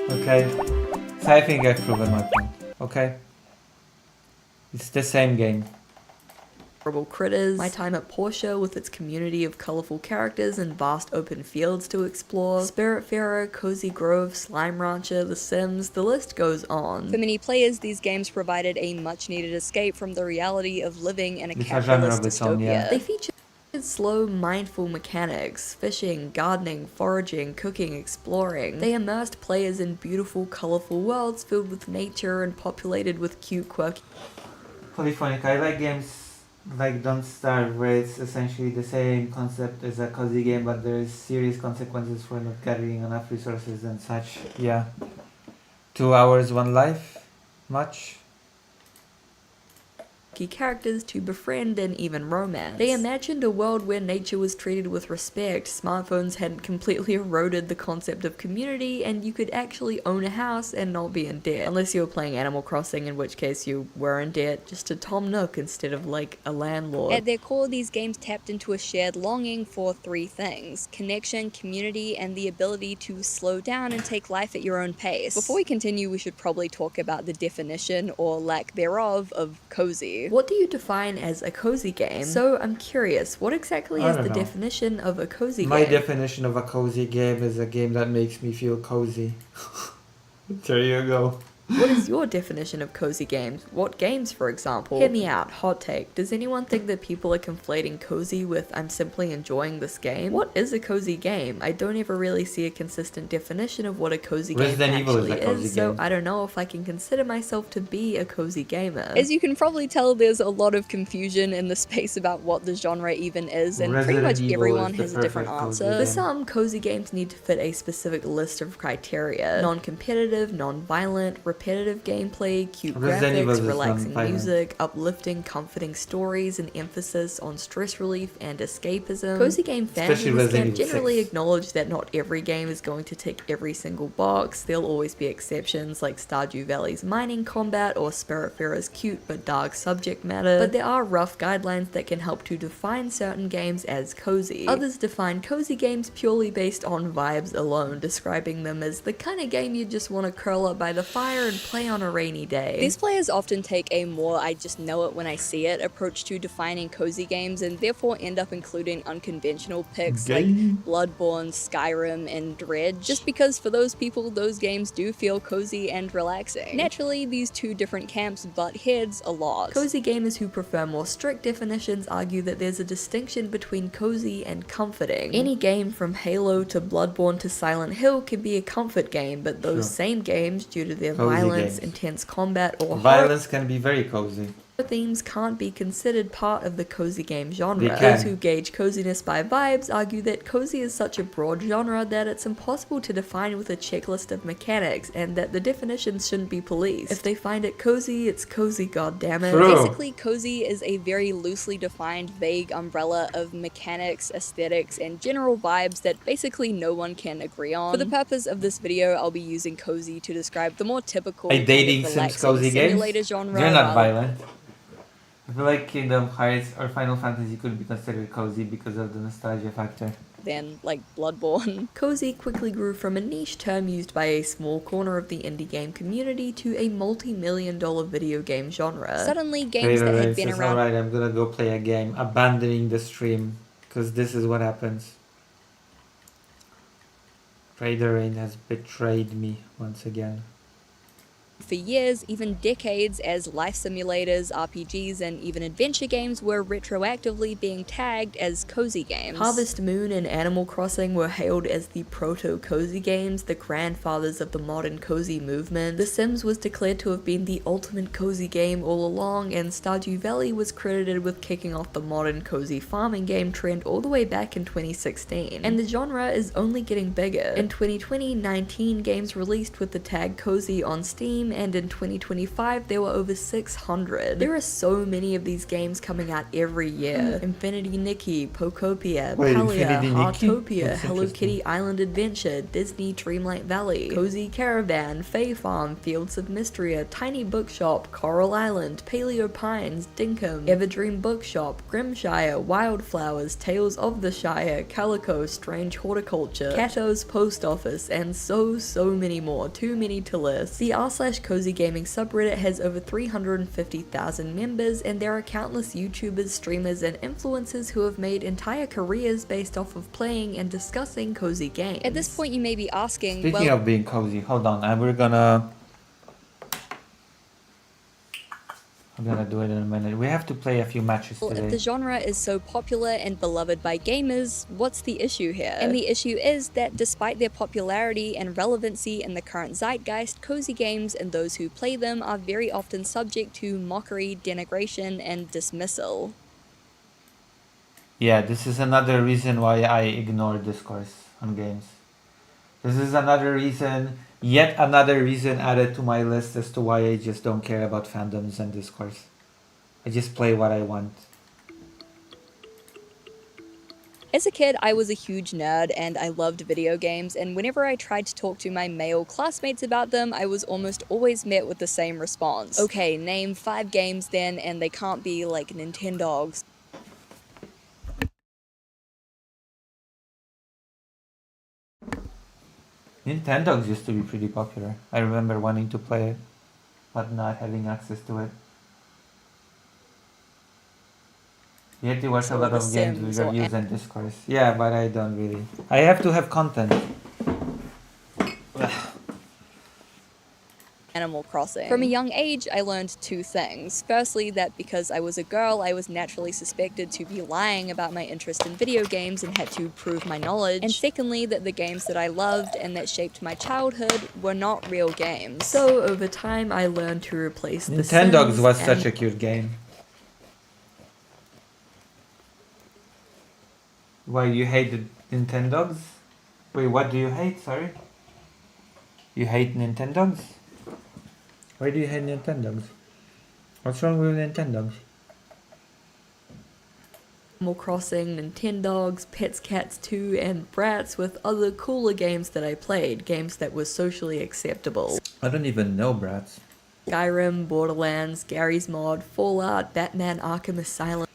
Okay, so I think I've proven my point, okay? It's the same game. Critters, my time at Porsche with its community of colorful characters and vast open fields to explore, Spiritfarer, Cozy Grove, Slime Rancher, The Sims, the list goes on. For many players, these games provided a much-needed escape from the reality of living in a It's a genre capitalist of its own, dystopia. yeah. They featured slow, mindful mechanics, fishing, gardening, foraging, cooking, exploring. They immersed players in beautiful, colorful worlds filled with nature and populated with cute, quirky Polyphonic, I like games like Don't Starve, where it's essentially the same concept as a cozy game, but there's serious consequences for not gathering enough resources and such. Yeah. 2 hours, 1 life? Much? characters to befriend and even romance. They imagined a world where nature was treated with respect, smartphones hadn't completely eroded the concept of community, and you could actually own a house and not be in debt. Unless you were playing Animal Crossing, in which case you were in debt just to Tom Nook instead of like a landlord. At their core, these games tapped into a shared longing for 3 things: connection, community, and the ability to slow down and take life at your own pace. Before we continue, we should probably talk about the definition, or lack thereof, of cozy. What do you define as a cozy game? So I'm curious, what exactly is the know. definition of a cozy My game? definition of a cozy game is a game that makes me feel cozy. There you go. What is your definition of cozy games? What games, for example? Hear me out. Hot take. Does anyone think that people are conflating cozy with I'm simply enjoying this game? What is a cozy game? I don't ever really see a consistent definition of what a cozy Resident game Evil is actually a cozy so game. I don't know if I can consider myself to be a cozy gamer. As you can probably tell, there's a lot of confusion in the space about what the genre even is, and pretty much Resident Evil everyone is the has a different perfect cozy answer. For game. some, cozy games need to fit a specific list of criteria. Non-competitive, non-violent, repetitive gameplay, cute Resident Evil graphics, is relaxing non-violent. music, uplifting, comforting stories, and emphasis on stress relief and escapism. Cozy game fans Especially in this Resident camp Evil generally 6. acknowledge that not every game is going to tick every single box. There'll always be exceptions like Stardew Valley's mining combat or Spiritfarer cute but dark subject matter, but there are rough guidelines that can help to define certain games as cozy. Others define cozy games purely based on vibes alone, describing them as the kind of game you just want to curl up by the fire and play on a rainy day. These players often take a more I just know it when I see it approach to defining cozy games, and therefore end up including unconventional picks like Bloodborne, Skyrim, and Dredge, just because for those people those games do feel cozy and relaxing. Naturally, these two different camps butt heads a lot. Cozy gamers who prefer more strict definitions argue that there's a distinction between cozy and comforting. Any game from Halo to Bloodborne to Silent Hill can be a comfort game, but those same games, due to their Cozy violence, games. intense combat, or horror Violence can be very cozy. themes can't be considered part of the cozy game They genre. can. Those who gauge coziness by vibes argue that cozy is such a broad genre that it's impossible to define with a checklist of mechanics, and that the definitions shouldn't be policed. If they find it cozy, it's cozy, goddammit. True. Basically, cozy is a very loosely defined, vague umbrella of mechanics, aesthetics, and general vibes that basically no one can agree on. For the purpose of this video, I'll be using cozy to describe the more typical Like dating kind of Sims relaxing cozy games? simulator genre. They're not rather violent. I feel like Kingdom Hearts or Final Fantasy could be considered cozy because of the nostalgia factor. than like Bloodborne. Cozy quickly grew from a niche term used by a small corner of the indie game community to a multi-million-dollar video game genre. Suddenly, games that had been around. Alright, I'm gonna go play a game, abandoning the stream, because this is what happens. Raider Rain has betrayed me once again. For years, even decades, as life simulators, RPGs, and even adventure games were retroactively being tagged as cozy games. Harvest Moon and Animal Crossing were hailed as the proto-cozy games, the grandfathers of the modern cozy movement. The Sims was declared to have been the ultimate cozy game all along, and Stardew Valley was credited with kicking off the modern cozy farming game trend all the way back in 2016. And the genre is only getting bigger. In 2020, 19 games released with the tag cozy on Steam, and in 2025 there were over 600. There are so many of these games coming out every year. Infinity Nikki, Pokopia, Wait, Palia, Infinity Nikki? Heartopia, That's Hello interesting. Kitty Island Adventure, Disney Dreamlight Valley, Cozy Caravan, Fae Farm, Fields of Mystria, Tiny Bookshop, Coral Island, Paleo Pines, Dinkum, Everdream Bookshop, Grimshire, Wildflowers, Tales of the Shire, Calico, Strange Horticulture, Cato's Post Office, and so many more. Too many to list. The r/cozy gaming subreddit has over 350,000 members, and there are countless YouTubers, streamers, and influencers who have made entire careers based off of playing and discussing cozy games. At this point, you may be asking, Speaking of being cozy, hold on, we're gonna I'm gonna do it in a minute. We have to play a few matches well, if today. the genre is so popular and beloved by gamers, what's the issue here? And the issue is that despite their popularity and relevancy in the current zeitgeist, cozy games and those who play them are very often subject to mockery, denigration, and dismissal. Yeah, this is another reason why I ignore discourse on games. This is another reason, yet another reason added to my list as to why I just don't care about fandoms and discourse. I just play what I want. As a kid, I was a huge nerd and I loved video games, and whenever I tried to talk to my male classmates about them, I was almost always met with the same response. Okay, name 5 games then, and they can't be like Nintendogs. Nintendogs used to be pretty popular. I remember wanting to play it, but not having access to it. You have to watch a lot of games with reviews and discourse. Yeah, but I don't really. I have to have content. Animal Crossing. From a young age, I learned two things. Firstly, that because I was a girl, I was naturally suspected to be lying about my interest in video games and had to prove my knowledge. And secondly, that the games that I loved and that shaped my childhood were not real games. So over time, I learned to replace the Nintendogs Sims was and such a cute game. Why, you hate the Nintendogs? Wait, what do you hate? Sorry? You hate Nintendogs? Why do you hate Nintendogs? What's wrong with Nintendogs? Animal Crossing, Nintendogs, Pets, Cats 2, and Bratz with other cooler games that I played, games that were socially acceptable. I don't even know Bratz. Skyrim, Borderlands, Gary's Mod, Fallout, Batman Arkham Asylum,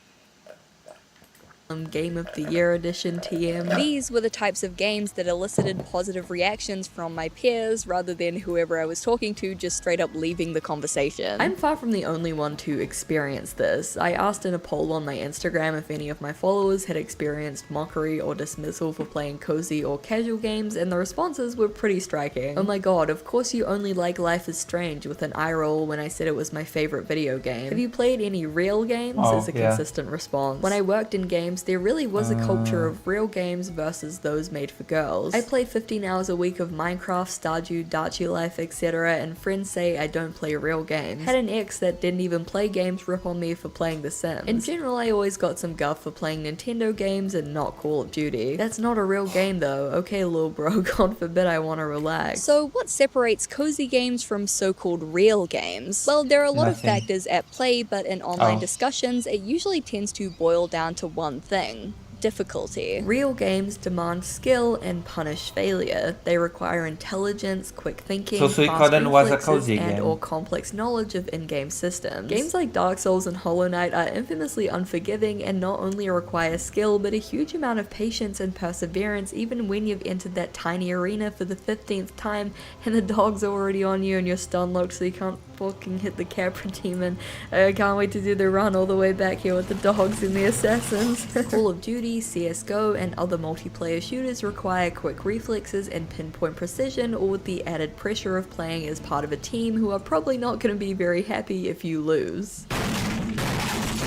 Game of the Year Edition TM. These were the types of games that elicited positive reactions from my peers rather than whoever I was talking to just straight up leaving the conversation. I'm far from the only one to experience this. I asked in a poll on my Instagram if any of my followers had experienced mockery or dismissal for playing cozy or casual games, and the responses were pretty striking. Oh my god, of course you only like Life is Strange, with an eye roll when I said it was my favorite video game. Have you played any real games? Is a consistent response. When I worked in games, there really was a culture of real games versus those made for girls. I play 15 hours a week of Minecraft, Stardew, Dachi Life, etc., and friends say I don't play real games. Had an ex that didn't even play games rip on me for playing The Sims. In general, I always got some guff for playing Nintendo games and not Call of Duty. That's not a real game though. Okay, lil bro, God forbid I want to relax. So what separates cozy games from so-called real games? Well, there are a lot of factors at play, but in online discussions, it usually tends to boil down to one thing: difficulty. Real games demand skill and punish failure. They require intelligence, quick thinking, So fast Suikoden was a reflexes, cozy and game. or complex knowledge of in-game systems. Games like Dark Souls and Hollow Knight are infamously unforgiving and not only require skill, but a huge amount of patience and perseverance even when you've entered that tiny arena for the 15th time and the dog's already on you and you're stun locked so you can't fucking hit the Capra Demon. I can't wait to do the run all the way back here with the dogs and the assassins. Call of Duty, CSGO, and other multiplayer shooters require quick reflexes and pinpoint precision, all with the added pressure of playing as part of a team who are probably not going to be very happy if you lose.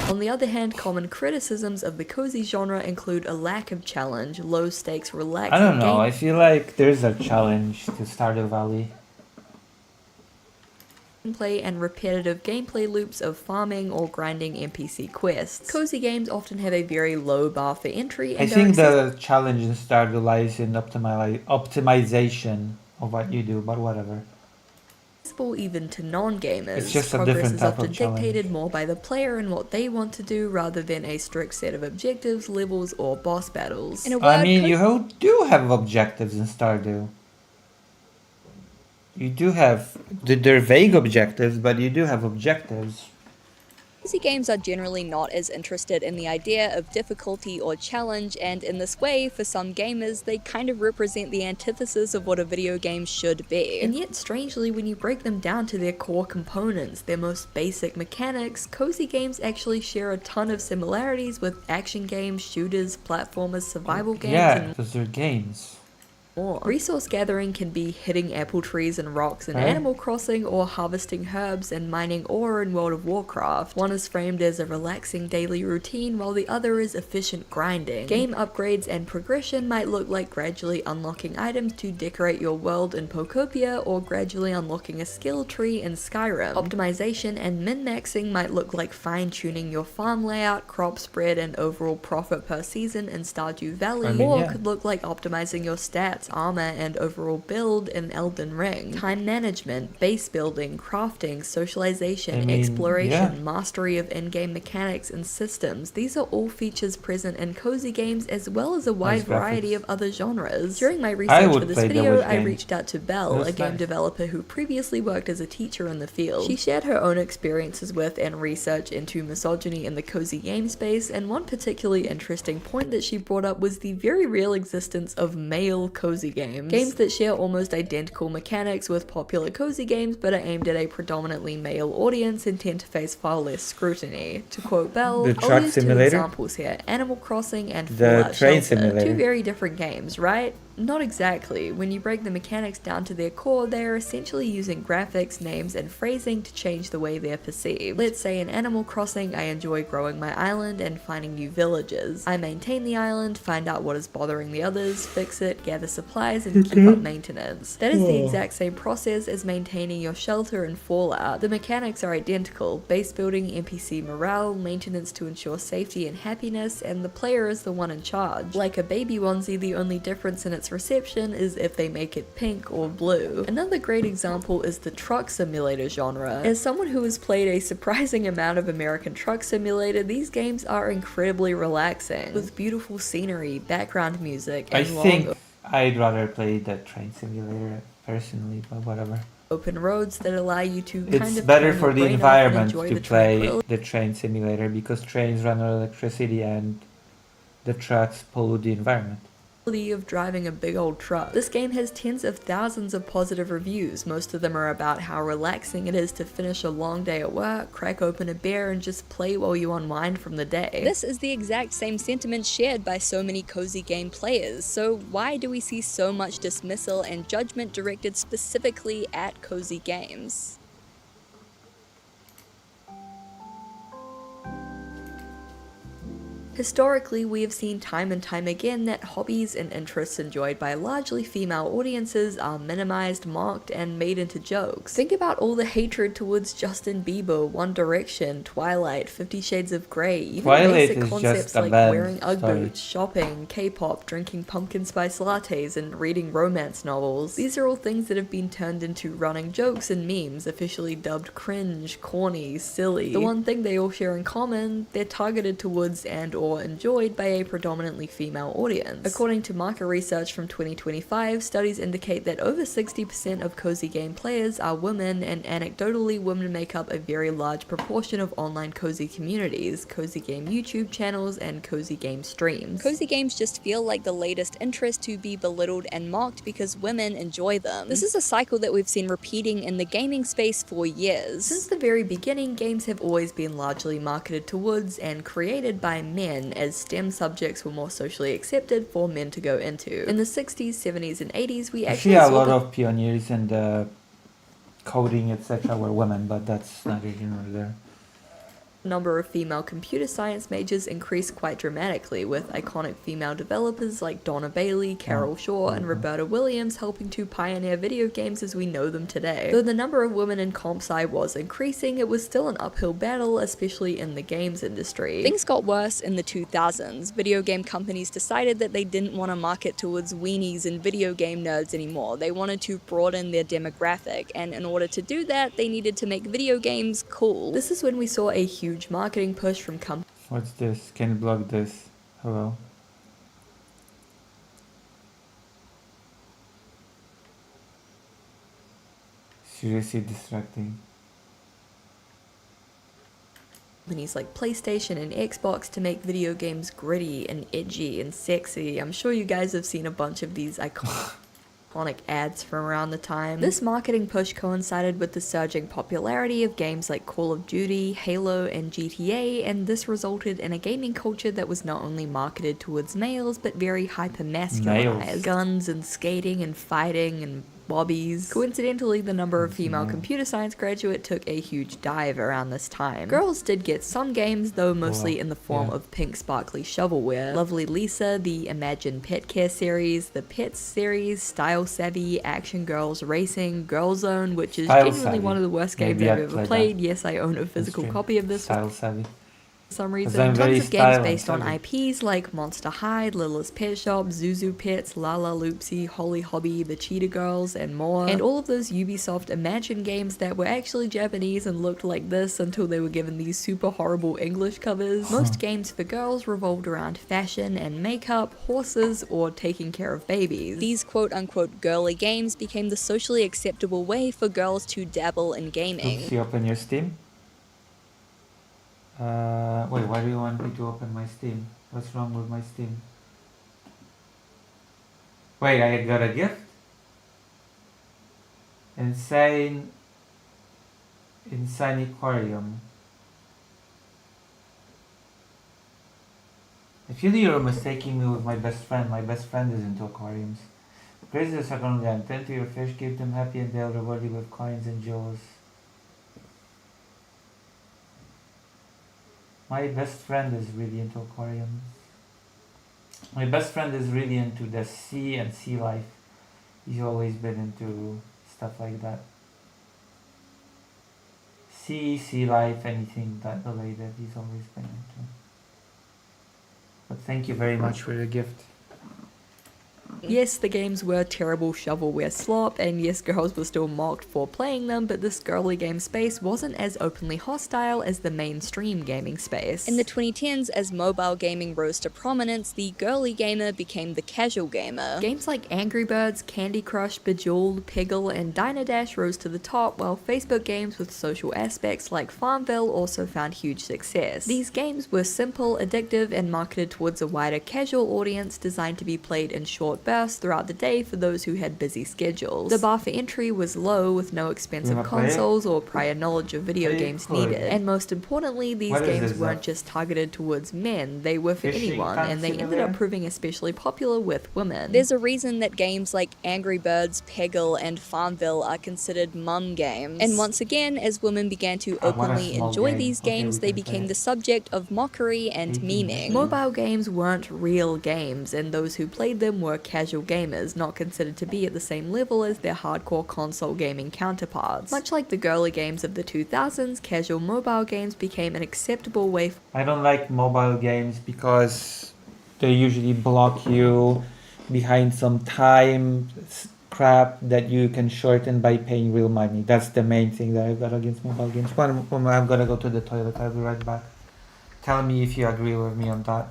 On the other hand, common criticisms of the cozy genre include a lack of challenge, low stakes, relaxing I don't know, I feel like there's a challenge to Stardew Valley. gameplay and repetitive gameplay loops of farming or grinding NPC quests. Cozy games often have a very low bar for entry and I think the challenge in Stardew lies in optimization of what you do, but whatever. accessible even to non-gamers. It's just a Progress different is type often of challenge. dictated more by the player and what they want to do rather than a strict set of objectives, levels, or boss battles. I mean, you do have objectives in Stardew. You do have, they're vague objectives, but you do have objectives. Cozy games are generally not as interested in the idea of difficulty or challenge, and in this way, for some gamers, they kind of represent the antithesis of what a video game should be. And yet, strangely, when you break them down to their core components, their most basic mechanics, cozy games actually share a ton of similarities with action games, shooters, platformers, survival games, Yeah, and because they're games. more. Resource gathering can be hitting apple trees and rocks in Right. Animal Crossing or harvesting herbs and mining ore in World of Warcraft. One is framed as a relaxing daily routine while the other is efficient grinding. Game upgrades and progression might look like gradually unlocking items to decorate your world in Pokopia or gradually unlocking a skill tree in Skyrim. Optimization and min-maxing might look like fine-tuning your farm layout, crop spread, and overall profit per season in Stardew Valley, or could look like optimizing your stats, armor, and overall build in Elden Ring. Time management, base building, crafting, socialization, exploration, mastery of in-game mechanics and systems. These are all features present in cozy games as well as a wide variety of other genres. During my research for this video, I reached out to Belle, a game developer who previously worked as a teacher in the field. She shared her own experiences with and research into misogyny in the cozy game space, and one particularly interesting point that she brought up was the very real existence of male cozy games. Games that share almost identical mechanics with popular cozy games but are aimed at a predominantly male audience and tend to face far less scrutiny. To quote Belle, The I'll truck use simulator? two examples here, Animal Crossing and The Fallout train Shelter. simulator. Two very different games, right? Not exactly. When you break the mechanics down to their core, they are essentially using graphics, names, and phrasing to change the way they're perceived. Let's say in Animal Crossing, I enjoy growing my island and finding new villages. I maintain the island, find out what is bothering the others, fix it, gather supplies, and keep up maintenance. That is the exact same process as maintaining your shelter in Fallout. The mechanics are identical: base building, NPC morale, maintenance to ensure safety and happiness, and the player is the one in charge. Like a baby onesie, the only difference in its reception is if they make it pink or blue. Another great example is the truck simulator genre. As someone who has played a surprising amount of American Truck Simulator, these games are incredibly relaxing, with beautiful scenery, background music, and I think I'd rather play the train simulator personally, but whatever. open roads that allow you to It's kind of better turn for your the brain off and environment enjoy to the play tranquility the train simulator because trains run on electricity and the trucks pollute the environment. of driving a big old truck. This game has tens of thousands of positive reviews. Most of them are about how relaxing it is to finish a long day at work, crack open a beer, and just play while you unwind from the day. This is the exact same sentiment shared by so many cozy game players, so why do we see so much dismissal and judgment directed specifically at cozy games? Historically, we have seen time and time again that hobbies and interests enjoyed by largely female audiences are minimized, mocked, and made into jokes. Think about all the hatred towards Justin Bieber, One Direction, Twilight, 50 Shades of Grey, even Twilight basic is concepts just a like bad wearing Ugg story. boots, shopping, K-pop, drinking pumpkin spice lattes, and reading romance novels. These are all things that have been turned into running jokes and memes, officially dubbed cringe, corny, silly. The one thing they all share in common, they're targeted towards and or enjoyed by a predominantly female audience. According to market research from 2025, studies indicate that over 60% of cozy game players are women, and anecdotally, women make up a very large proportion of online cozy communities, cozy game YouTube channels, and cozy game streams. Cozy games just feel like the latest interest to be belittled and mocked because women enjoy them. This is a cycle that we've seen repeating in the gaming space for years. Since the very beginning, games have always been largely marketed towards and created by men, as STEM subjects were more socially accepted for men to go into. In the 60s, 70s, and 80s, we actually a saw lot the of pioneers in the coding, etc. were women, but that's not even there. number of female computer science majors increased quite dramatically, with iconic female developers like Donna Bailey, Carol Shaw, and Roberta Williams helping to pioneer video games as we know them today. Though the number of women in comp sci was increasing, it was still an uphill battle, especially in the games industry. Things got worse in the 2000s. Video game companies decided that they didn't want to market towards weenies and video game nerds anymore. They wanted to broaden their demographic, and in order to do that, they needed to make video games cool. This is when we saw a huge marketing push from companies. What's this? Can you block this? Hello? Seriously distracting. Companies like PlayStation and Xbox to make video games gritty and edgy and sexy. I'm sure you guys have seen a bunch of these iconic ads from around the time. This marketing push coincided with the surging popularity of games like Call of Duty, Halo, and GTA, and this resulted in a gaming culture that was not only marketed towards males, but very hyper-masculinized. Guns and skating and fighting and bobbies. Coincidentally, the number of female computer science graduates took a huge dive around this time. Girls did get some games, though mostly in the form of pink sparkly shovelware. Lovely Lisa, the Imagine Pet Care series, the Pets series, Style Savvy, Action Girls Racing, Girl Zone, which is genuinely one of the worst games I've ever played. Yes, I own a physical copy of this. Style Savvy. For some reason, tons of games based on IPs like Monster High, Littlest Pet Shop, Zuzu Pets, Lala Loopsy, Holly Hobby, The Cheetah Girls, and more. And all of those Ubisoft Imagine games that were actually Japanese and looked like this until they were given these super horrible English covers. Most games for girls revolved around fashion and makeup, horses, or taking care of babies. These quote-unquote girly games became the socially acceptable way for girls to dabble in gaming. Oops, you open your Steam? Wait, why do you want me to open my Steam? What's wrong with my Steam? Wait, I got a gift? Insane Aquarium. I feel you're mistaking me with my best friend. My best friend is into aquariums. Praise the second lamb. Tend to your fish, keep them happy, and they'll reward you with coins and jewels. My best friend is really into aquariums. My best friend is really into the sea and sea life. He's always been into stuff like that. Sea life, anything that related, he's always been into. But thank you very much for the gift. Yes, the games were terrible shovelware slop, and yes, girls were still mocked for playing them, but this girly game space wasn't as openly hostile as the mainstream gaming space. In the 2010s, as mobile gaming rose to prominence, the girly gamer became the casual gamer. Games like Angry Birds, Candy Crush, Bejeweled, Peggle, and Dynadash rose to the top, while Facebook games with social aspects like Farmville also found huge success. These games were simple, addictive, and marketed towards a wider casual audience, designed to be played in short bursts throughout the day for those who had busy schedules. The bar for entry was low, with no expensive consoles or prior knowledge of video games needed. And most importantly, these games weren't just targeted towards men, they were for anyone, and they ended up proving especially popular with women. There's a reason that games like Angry Birds, Peggle, and Farmville are considered mum games. And once again, as women began to openly enjoy these games, they became the subject of mockery and memeing. Mobile games weren't real games, and those who played them were casual gamers, not considered to be at the same level as their hardcore console gaming counterparts. Much like the girly games of the 2000s, casual mobile games became an acceptable way. I don't like mobile games because they usually block you behind some time crap that you can shorten by paying real money. That's the main thing that I've got against mobile games. One moment, I'm gonna go to the toilet. I'll be right back. Tell me if you agree with me on that.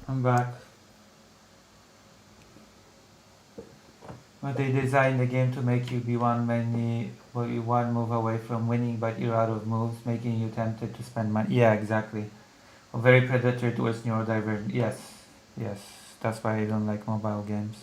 I'm back. But they designed the game to make you be one move away from winning, but you're out of moves, making you tempted to spend money. Yeah, exactly. A very predator towards neurodivergent. Yes. That's why I don't like mobile games.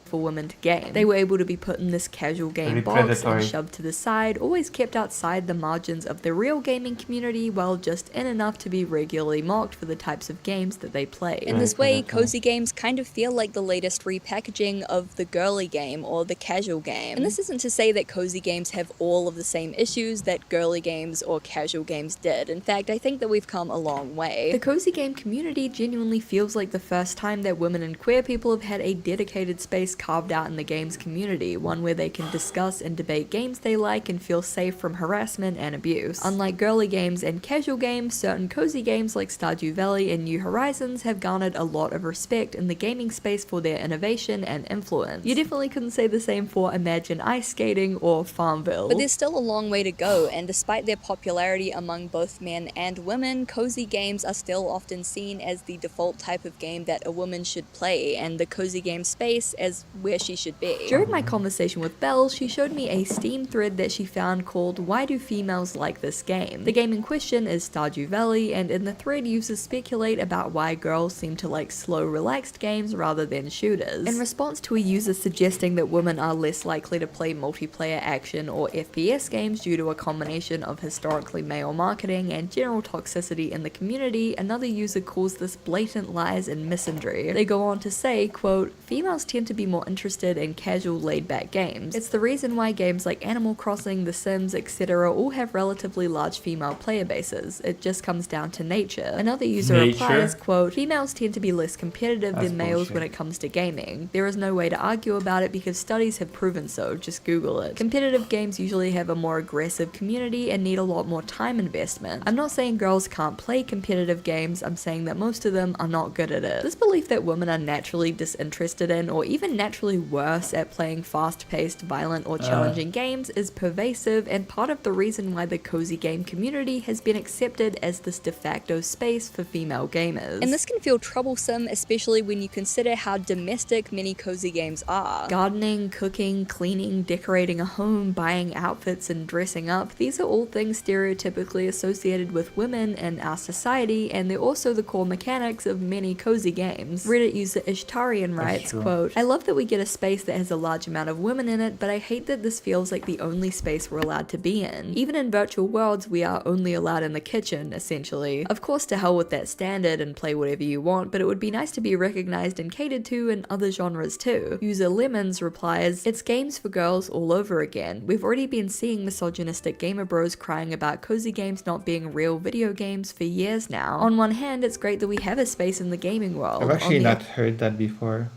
For women to game. They were able to be put in this casual game Very box predatory. and shoved to the side, always kept outside the margins of the real gaming community while just in enough to be regularly mocked for the types of games that they play. In this way, cozy games kind of feel like the latest repackaging of the girly game or the casual game. And this isn't to say that cozy games have all of the same issues that girly games or casual games did. In fact, I think that we've come a long way. The cozy game community genuinely feels like the first time that women and queer people have had a dedicated space carved out in the games community, one where they can discuss and debate games they like and feel safe from harassment and abuse. Unlike girly games and casual games, certain cozy games like Stardew Valley and New Horizons have garnered a lot of respect in the gaming space for their innovation and influence. You definitely couldn't say the same for Imagine Ice Skating or Farmville. But there's still a long way to go, and despite their popularity among both men and women, cozy games are still often seen as the default type of game that a woman should play, and the cozy game space as where she should be. During my conversation with Belle, she showed me a Steam thread that she found called Why Do Females Like This Game? The game in question is Stardew Valley, and in the thread users speculate about why girls seem to like slow, relaxed games rather than shooters. In response to a user suggesting that women are less likely to play multiplayer action or FPS games due to a combination of historically male marketing and general toxicity in the community, another user calls this blatant lies and misandry. They go on to say, quote, females tend to be more interested in casual laid-back games. It's the reason why games like Animal Crossing, The Sims, etc. all have relatively large female player bases. It just comes down to nature. Another user replies, quote, females tend to be less competitive than males when it comes to gaming. There is no way to argue about it because studies have proven so, just Google it. Competitive games usually have a more aggressive community and need a lot more time investment. I'm not saying girls can't play competitive games, I'm saying that most of them are not good at it. This belief that women are naturally disinterested in or even naturally worse at playing fast-paced, violent, or challenging games is pervasive and part of the reason why the cozy game community has been accepted as this de facto space for female gamers. And this can feel troublesome, especially when you consider how domestic many cozy games are. Gardening, cooking, cleaning, decorating a home, buying outfits, and dressing up, these are all things stereotypically associated with women in our society, and they're also the core mechanics of many cozy games. Reddit user Ishtarian writes, quote, I love that we get a space that has a large amount of women in it, but I hate that this feels like the only space we're allowed to be in. Even in virtual worlds, we are only allowed in the kitchen, essentially. Of course, to hell with that standard and play whatever you want, but it would be nice to be recognized and catered to in other genres too. User Lemons replies, it's games for girls all over again. We've already been seeing misogynistic gamer bros crying about cozy games not being real video games for years now. On one hand, it's great that we have a space in the gaming world. I've actually not heard that before.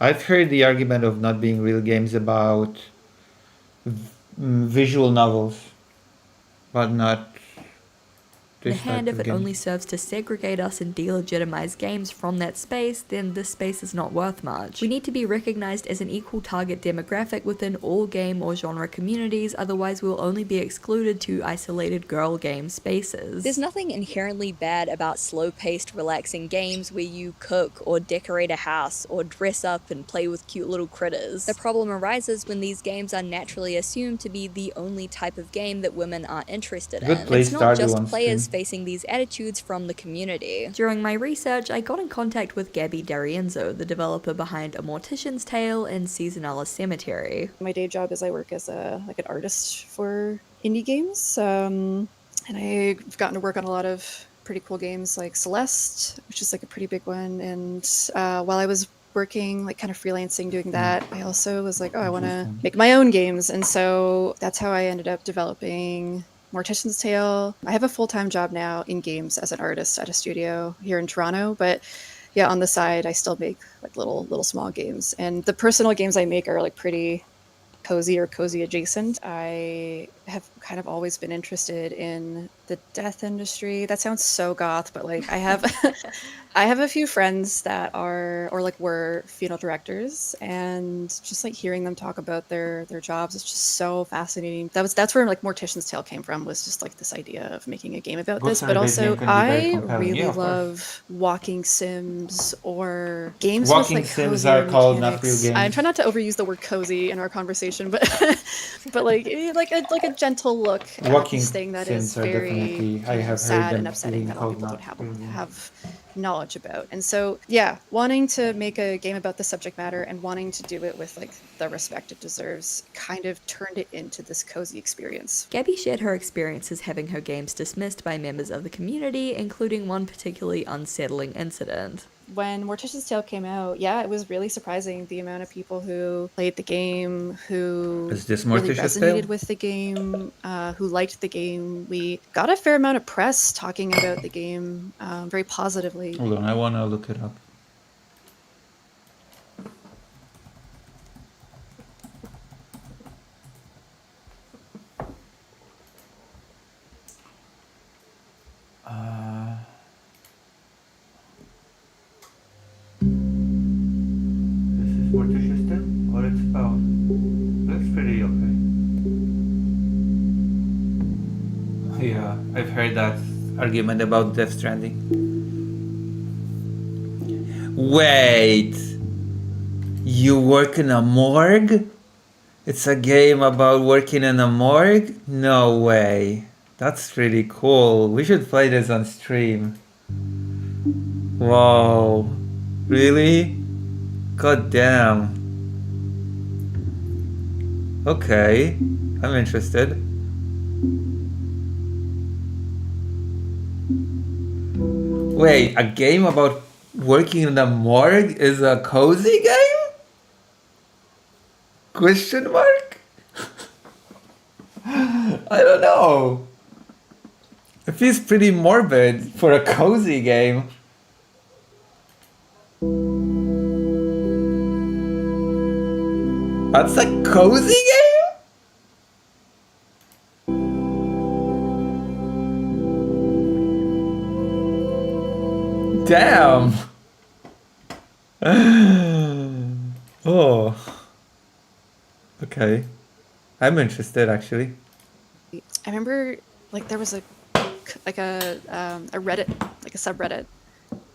I've heard the argument of not being real games about visual novels, but not The hand, if it only serves to segregate us and delegitimize games from that space, then this space is not worth much. We need to be recognized as an equal target demographic within all game or genre communities, otherwise we'll only be excluded to isolated girl game spaces. There's nothing inherently bad about slow-paced, relaxing games where you cook or decorate a house or dress up and play with cute little critters. The problem arises when these games are naturally assumed to be the only type of game that women are interested in. It's not just players facing these attitudes from the community. During my research, I got in contact with Gabby D'Arienzo, the developer behind A Mortician's Tale and Seasonella Cemetery. My day job is I work as an artist for indie games, and I've gotten to work on a lot of pretty cool games like Celeste, which is like a pretty big one. And while I was working, like kind of freelancing, doing that, I also was like, oh, I want to make my own games. And so that's how I ended up developing Mortician's Tale. I have a full-time job now in games as an artist at a studio here in Toronto, but yeah, on the side, I still make like little small games. And the personal games I make are like pretty cozy or cozy adjacent. I have kind of always been interested in the death industry. That sounds so goth, but like I have I have a few friends that are or like were funeral directors, and just like hearing them talk about their jobs is just so fascinating. That's where like Mortician's Tale came from, was just like this idea of making a game about Books this. are But basically also can be very I compelling. really Yeah, of course. love walking sims or games Walking with like sims cozy are called not mechanics. real games. I try not to overuse the word cozy in our conversation, but but like like a gentle look at Walking this thing that is sims are very definitely, I have heard sad them and upsetting being that a lot of called people not don't real games. have knowledge about. And so, yeah, wanting to make a game about the subject matter and wanting to do it with like the respect it deserves kind of turned it into this cozy experience. Gabby shared her experiences having her games dismissed by members of the community, including one particularly unsettling incident. When Mortician's Tale came out, yeah, it was really surprising the amount of people who played the game, who Is this really Mortician's resonated Tale? with the game, who liked the game. We got a fair amount of press talking about the game very positively. Hold on, I want to look it up. This is Mortician's Tale? What it's about? Looks pretty okay. Yeah, I've heard that argument about Death Stranding. Wait! You work in a morgue? It's a game about working in a morgue? No way. That's really cool. We should play this on stream. Whoa. Really? God damn. Okay. I'm interested. Wait, a game about working in a morgue is a cozy game? Question mark? I don't know. It feels pretty morbid for a cozy game. That's a cozy game? Damn. Oh. Okay. I'm interested actually. I remember like there was a Reddit, like a subreddit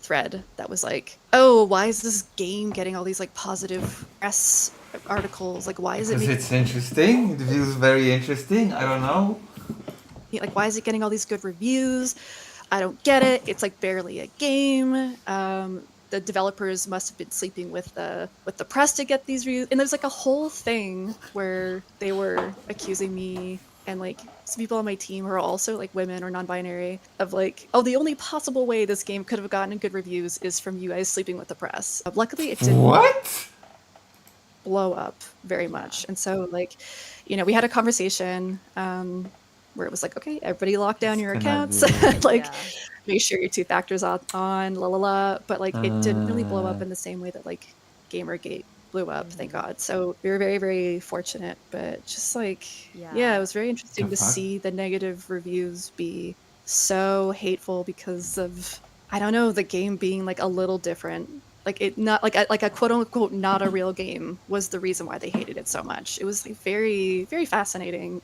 thread that was like, oh, why is this game getting all these like positive press articles? Like, why is it Because it's interesting. It feels very interesting. I don't know. like, why is it getting all these good reviews? I don't get it. It's like barely a game. The developers must have been sleeping with the press to get these reviews. And there's like a whole thing where they were accusing me and like some people on my team who are also like women or non-binary of like, oh, the only possible way this game could have gotten good reviews is from you guys sleeping with the press. Luckily, it didn't blow up very much. And so like, you know, we had a conversation where it was like, okay, everybody lock down your accounts, like make sure your 2-factor's on, la la la. But like, it didn't really blow up in the same way that like Gamergate blew up, thank God. So we were very, very fortunate, but just like, yeah, it was very interesting to see the negative reviews be so hateful because of, I don't know, the game being like a little different. Like it not like a quote unquote not a real game was the reason why they hated it so much. It was like very, very fascinating.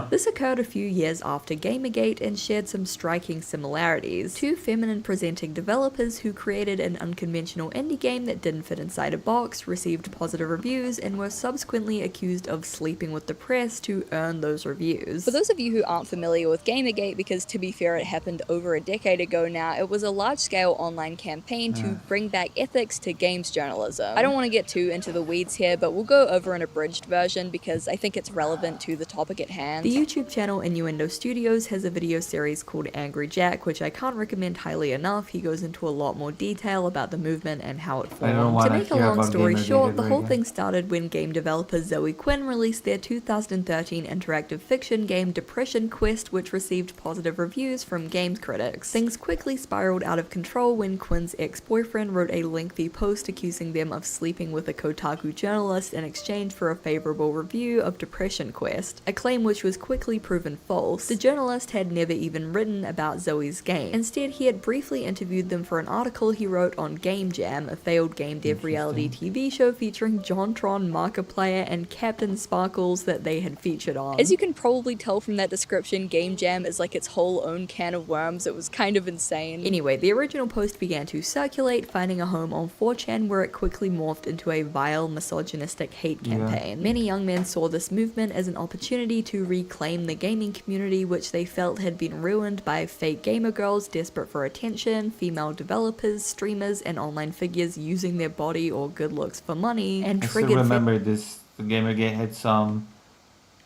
This occurred a few years after Gamergate and shared some striking similarities. Two feminine presenting developers who created an unconventional indie game that didn't fit inside a box received positive reviews and were subsequently accused of sleeping with the press to earn those reviews. For those of you who aren't familiar with Gamergate, because to be fair, it happened over a decade ago now, it was a large-scale online campaign to bring back ethics to games journalism. I don't want to get too into the weeds here, but we'll go over an abridged version because I think it's relevant to the topic at hand. The YouTube channel Innuendo Studios has a video series called Angry Jack, which I can't recommend highly enough. He goes into a lot more detail about the movement and how it formed. To make a long story short, the whole thing started when game developer Zoe Quinn released their 2013 interactive fiction game Depression Quest, which received positive reviews from games critics. Things quickly spiraled out of control when Quinn's ex-boyfriend wrote a lengthy post accusing them of sleeping with a Kotaku journalist in exchange for a favorable review of Depression Quest, a claim which was quickly proven false. The journalist had never even written about Zoe's game. Instead, he had briefly interviewed them for an article he wrote on Game Jam, a failed game dev reality TV show featuring JonTron, Markiplier, and Captain Sparkles that they had featured on. As you can probably tell from that description, Game Jam is like its whole own can of worms. It was kind of insane. Anyway, the original post began to circulate, finding a home on 4chan where it quickly morphed into a vile, misogynistic hate campaign. Many young men saw this movement as an opportunity to reclaim the gaming community, which they felt had been ruined by fake gamer girls desperate for attention, female developers, streamers, and online figures using their body or good looks for money, and I still triggered remember this. The Gamergate had some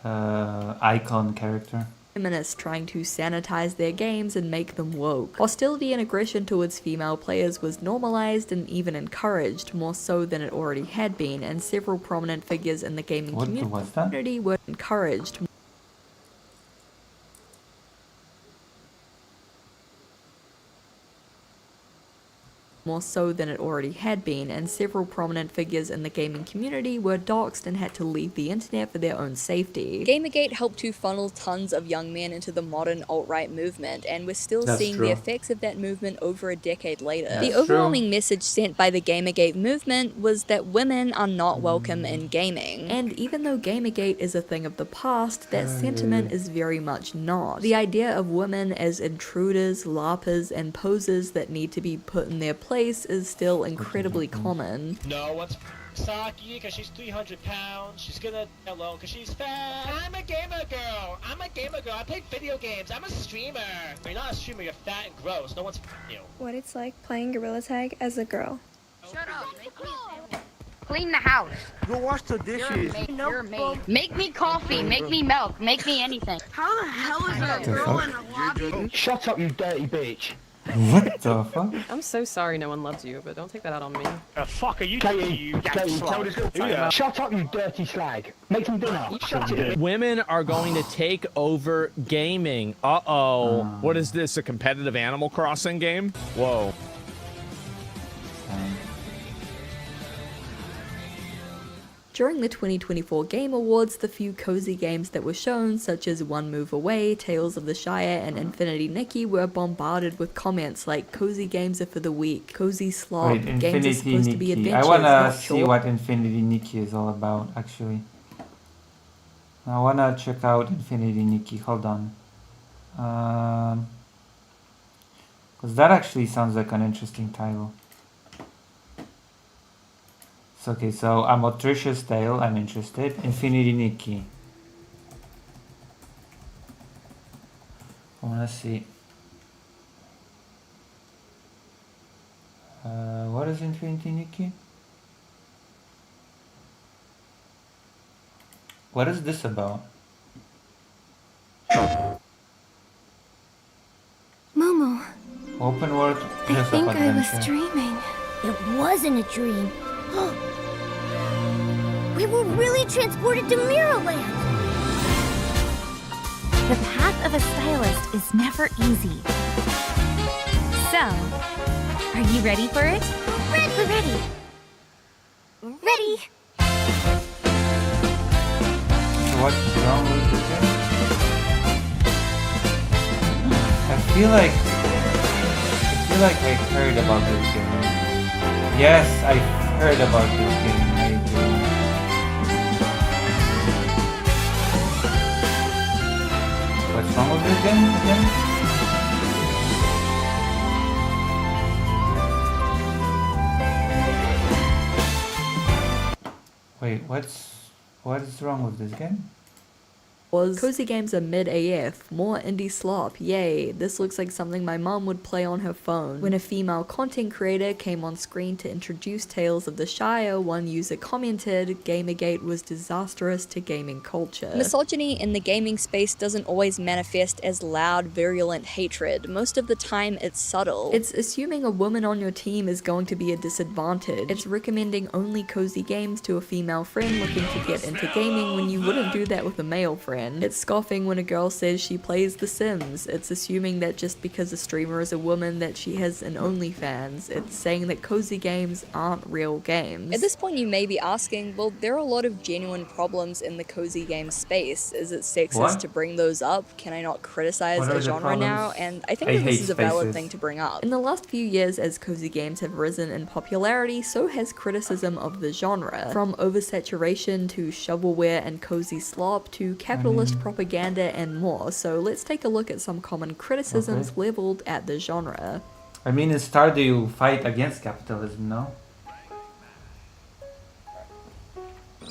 icon character. feminists trying to sanitize their games and make them woke. Hostility and aggression towards female players was normalized and even encouraged, more so than it already had been, and several prominent figures in the gaming community were encouraged. More so than it already had been, and several prominent figures in the gaming community were doxxed and had to leave the internet for their own safety. Gamergate helped to funnel tons of young men into the modern alt-right movement, and we're still seeing the effects of that movement over a decade later. The overwhelming message sent by the Gamergate movement was that women are not welcome in gaming. And even though Gamergate is a thing of the past, that sentiment is very much not. The idea of women as intruders, larpers, and posers that need to be put in their place is still incredibly common. No one's Saki because she's 300 pounds. She's gonna alone because she's fat. I'm a gamer girl. I play video games. I'm a streamer. You're not a streamer. You're fat and gross. No one's you. What it's like playing Gorilla Tag as a girl. Shut up. Clean the house. Go wash the dishes. You're a maid. Make me coffee. Make me milk. Make me anything. How the hell is that girl in the lobby? Shut up, you dirty bitch. What the fuck? I'm so sorry no one loves you, but don't take that out on me. Fuck are you Katie, you tell this girl. Shut up, you dirty slag. Make some dinner. Shut it. Women are going to take over gaming. Uh-oh. What is this, a competitive Animal Crossing game? Whoa. During the 2024 Game Awards, the few cozy games that were shown, such as One Move Away, Tales of the Shire, and Infinity Nikki, were bombarded with comments like "Cozy games are for the weak," "Cozy slop," Wait, "Games are supposed to be Nikki. adventures." I wanna see what Infinity Nikki is all about, actually. I wanna check out Infinity Nikki. Hold on. Because that actually sounds like an interesting title. Okay, so Amotricious Tale, I'm interested. Infinity Nikki. I wanna see. What is Infinity Nikki? What is this about? Momo. Open world I dress-up think I was adventure. dreaming. It wasn't a dream. We were really transported to Mirrorland! The path of a stylist is never easy. So, are you ready for it? Ready! We're ready! Ready! So what's wrong with this game? I feel like I heard about this game. Yes, I heard about this game. What's wrong with this game again? Wait, what is wrong with this game? Cozy games are mid AF, more indie slop, yay, this looks like something my mom would play on her phone. When a female content creator came on screen to introduce Tales of the Shire, one user commented, "Gamergate was disastrous to gaming culture." Misogyny in the gaming space doesn't always manifest as loud, virulent hatred. Most of the time, it's subtle. It's assuming a woman on your team is going to be a disadvantage. It's recommending only cozy games to a female friend looking to get into gaming when you wouldn't do that with a male friend. fan. It's scoffing when a girl says she plays The Sims. It's assuming that just because a streamer is a woman that she has an OnlyFans. It's saying that cozy games aren't real games. At this point you may be asking, well, there are a lot of genuine problems in the cozy game space. Is it sexist What? to bring those up? Can I not criticize What are a the genre now? problems? And I think I that this hate is a valid spaces. thing to bring up. In the last few years, as cozy games have risen in popularity, so has criticism of the genre. From oversaturation to shovelware and cozy slop to capitalist propaganda and more. So let's take a look at some common criticisms leveled at the genre. I mean, in Stardew you fight against capitalism, no?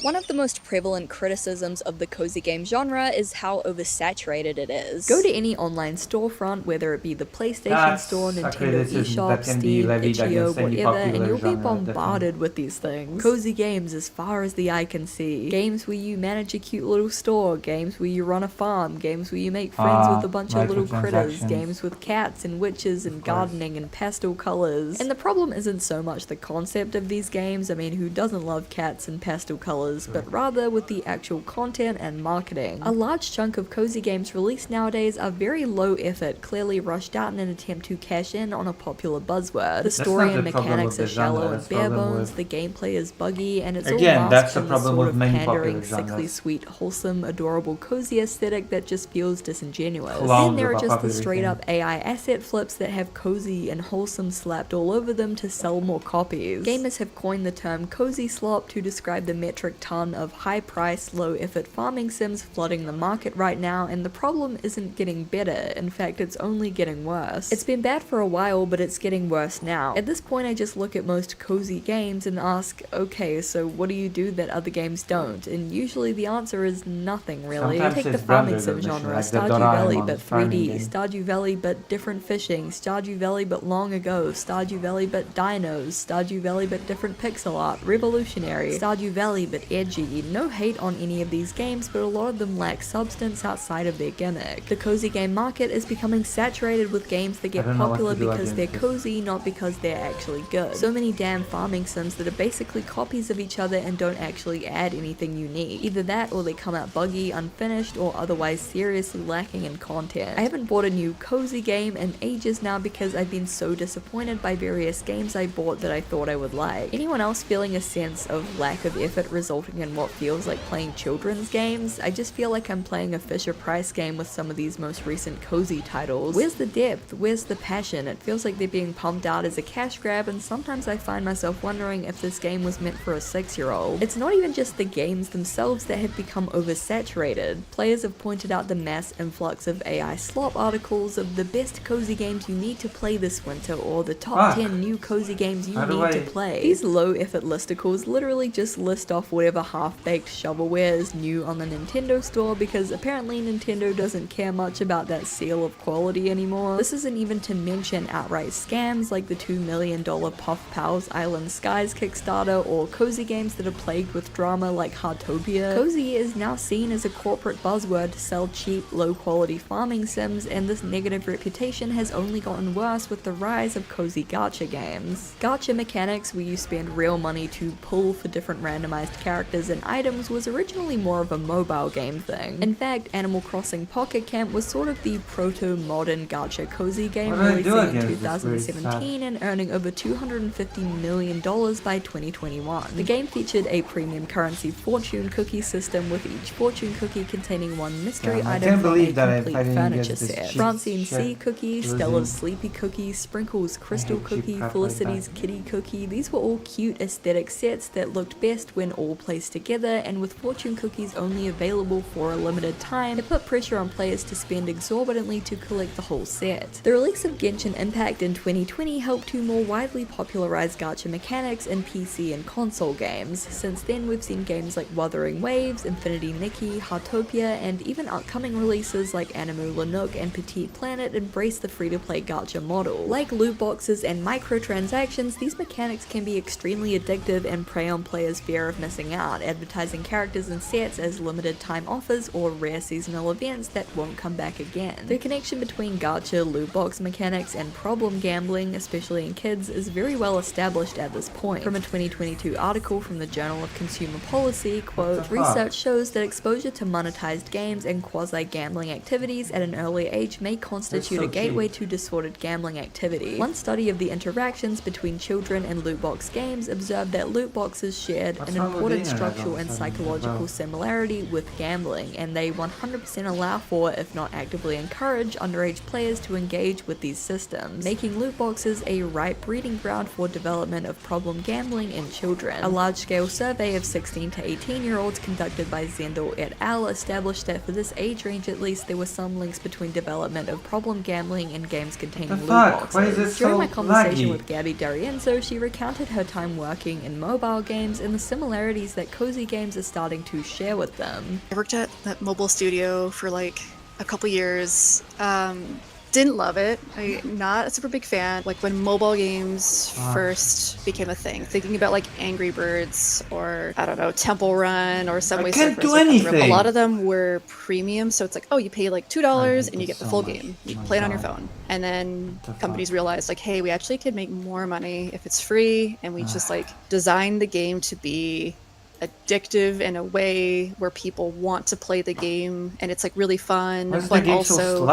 One of the most prevalent criticisms of the cozy game genre is how oversaturated it is. Go to any online storefront, whether it be the PlayStation That's Store, a Nintendo criticism that eShop, can be Steam, levied itch.io, against any whatever, and popular you'll be genre, bombarded with these things. Cozy games as far as the eye can see. Games where you manage a cute little store, games where you run a farm, games where you make friends with a bunch of little critters, microtransactions. games with cats and witches and gardening and pastel colors. And the problem isn't so much the concept of these games, I mean, who doesn't love cats and pastel colors, but rather with the actual content and marketing. A large chunk of cozy games released nowadays are very low effort, clearly rushed out in an attempt to cash in on a popular buzzword. The story not and the problem mechanics with are the genre, shallow and that's the bare problem bones, with- the gameplay is buggy, and it's Again, all that's masked the in the problem sort with of many pandering, popular sickly genres. sweet, wholesome, adorable, cozy aesthetic that just feels disingenuous. Clones Then there are of just the popular straight up thing. AI asset flips that have cozy and wholesome slapped all over them to sell more copies. Gamers have coined the term cozy slop to describe the metric ton of high price, low effort farming sims flooding the market right now, and the problem isn't getting better, in fact it's only getting worse. It's been bad for a while, but it's getting worse now. At this point I just look at most cozy games and ask, okay, so what do you do that other games don't? And usually the answer is nothing really. Sometimes Take the it's farming brand sim recognition, genre, like the Stardew Valley Doraemon but farming 3D, game. Stardew Valley but different fishing, Stardew Valley but long ago, Stardew Valley but dinos, Stardew Valley but different pixel art, revolutionary, Stardew Valley but edgy. No hate on any of these games, but a lot of them lack substance outside of their gimmick. The cozy game market is becoming saturated with games that get I don't know what popular to do because they're against this. cozy, not because they're actually good. So many damn farming sims that are basically copies of each other and don't actually add anything unique. Either that or they come out buggy, unfinished, or otherwise seriously lacking in content. I haven't bought a new cozy game in ages now because I've been so disappointed by various games I bought that I thought I would like. Anyone else feeling a sense of lack of effort resulting in what feels like playing children's games? I just feel like I'm playing a Fisher-Price game with some of these most recent cozy titles. Where's the depth? Where's the passion? It feels like they're being pumped out as a cash grab, and sometimes I find myself wondering if this game was meant for a 6-year-old. It's not even just the games themselves that have become oversaturated. Players have pointed out the mass influx of AI slop articles of the best cozy games you need to play this winter, or the top 10 new cozy games you How do need to I- play. These low effort listicles literally just list off whatever half-baked shovelware is new on the Nintendo store, because apparently Nintendo doesn't care much about that seal of quality anymore. This isn't even to mention outright scams like the $2 million Puff Pals Island Skies Kickstarter, or cozy games that are plagued with drama like Heartopia. Cozy is now seen as a corporate buzzword to sell cheap, low-quality farming sims, and this negative reputation has only gotten worse with the rise of cozy gacha games. Gacha mechanics, where you spend real money to pull for different randomized characters and items, was originally more of a mobile game thing. In fact, Animal Crossing Pocket Camp was sort of the proto-modern gacha cozy game, What do I do releasing in against this? Very 2017 and earning over $250 million by 2021. The game featured a premium currency fortune cookie system, with each fortune cookie containing one mystery Damn, I item can't from a believe that I'm complete fighting furniture against this set. cheap Francine C shit. cookie, Losing. Stella's sleepy cookie, Sprinkles crystal cheap cookie, crap like Felicity's that. kitty cookie. These were all cute aesthetic sets that looked best when all placed together, and with fortune cookies only available for a limited time, it put pressure on players to spend exorbitantly to collect the whole set. The release of Genshin Impact in 2020 helped to more widely popularize gacha mechanics in PC and console games. Since then, we've seen games like Wuthering Waves, Infinity Nikki, Heartopia, and even upcoming releases like Animu Lanook and Petite Planet embrace the free-to-play gacha model. Like loot boxes and microtransactions, these mechanics can be extremely addictive and prey on players' fear of missing out, advertising characters and sets as limited time offers or rare seasonal events that won't come back again. The connection between gacha, loot box mechanics, and problem gambling, especially in kids, is very well established at this point. From a 2022 article from the Journal of Consumer Policy, quote, research shows that exposure to monetized games and quasi-gambling activities at an early age may constitute a gateway to disordered gambling activity. One study of the interactions between children and loot box games observed that loot boxes shared an important structural and psychological similarity with gambling, and they 100% allow for, if not actively encourage, underage players to engage with these systems, making loot boxes a ripe breeding ground for development of problem gambling in children. A large-scale survey of 16 to 18-year-olds conducted by Zendel et al. Established that for this age range at least, there were some links between development of problem gambling and games containing loot boxes. During my conversation with Gabby D'Arienzo, she recounted her time working in mobile games and the similarities that cozy games are starting to share with them. I worked at that mobile studio for like a couple years. Didn't love it. I'm not a super big fan. Like when mobile games first became a thing, thinking about like Angry Birds or I don't know, Temple Run or Subway Surfers. A lot of them were premium, so it's like, oh, you pay like $2 and you get the full game. You can play it on your phone. And then companies realized like, hey, we actually could make more money if it's free, and we just like designed the game to be addictive in a way where people want to play the game and it's like really fun, but also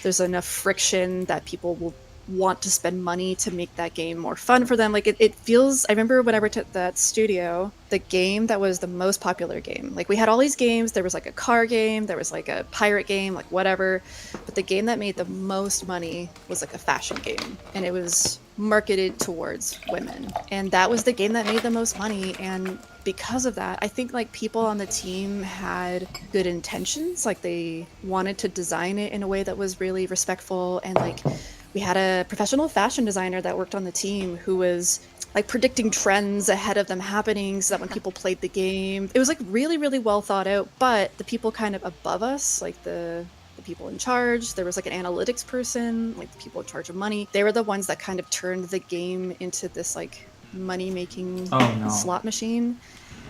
there's enough friction that people will want to spend money to make that game more fun for them. Like it feels, I remember when I worked at that studio, the game that was the most popular game, like we had all these games, there was like a car game, there was like a pirate game, like whatever, but the game that made the most money was like a fashion game, and it was marketed towards women, and that was the game that made the most money. And because of that, I think like people on the team had good intentions, like they wanted to design it in a way that was really respectful, and like we had a professional fashion designer that worked on the team who was like predicting trends ahead of them happening so that when people played the game, it was like really, really well thought out. But the people kind of above us, like the people in charge, there was like an analytics person, like the people in charge of money, they were the ones that kind of turned the game into this like money-making slot machine.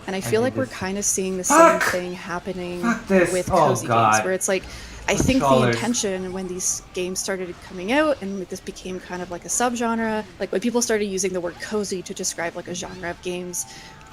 And I feel like we're kind of seeing the same thing happening with cozy games, where it's like, I think the intention when these games started coming out and this became kind of like a subgenre, like when people started using the word cozy to describe like a genre of games,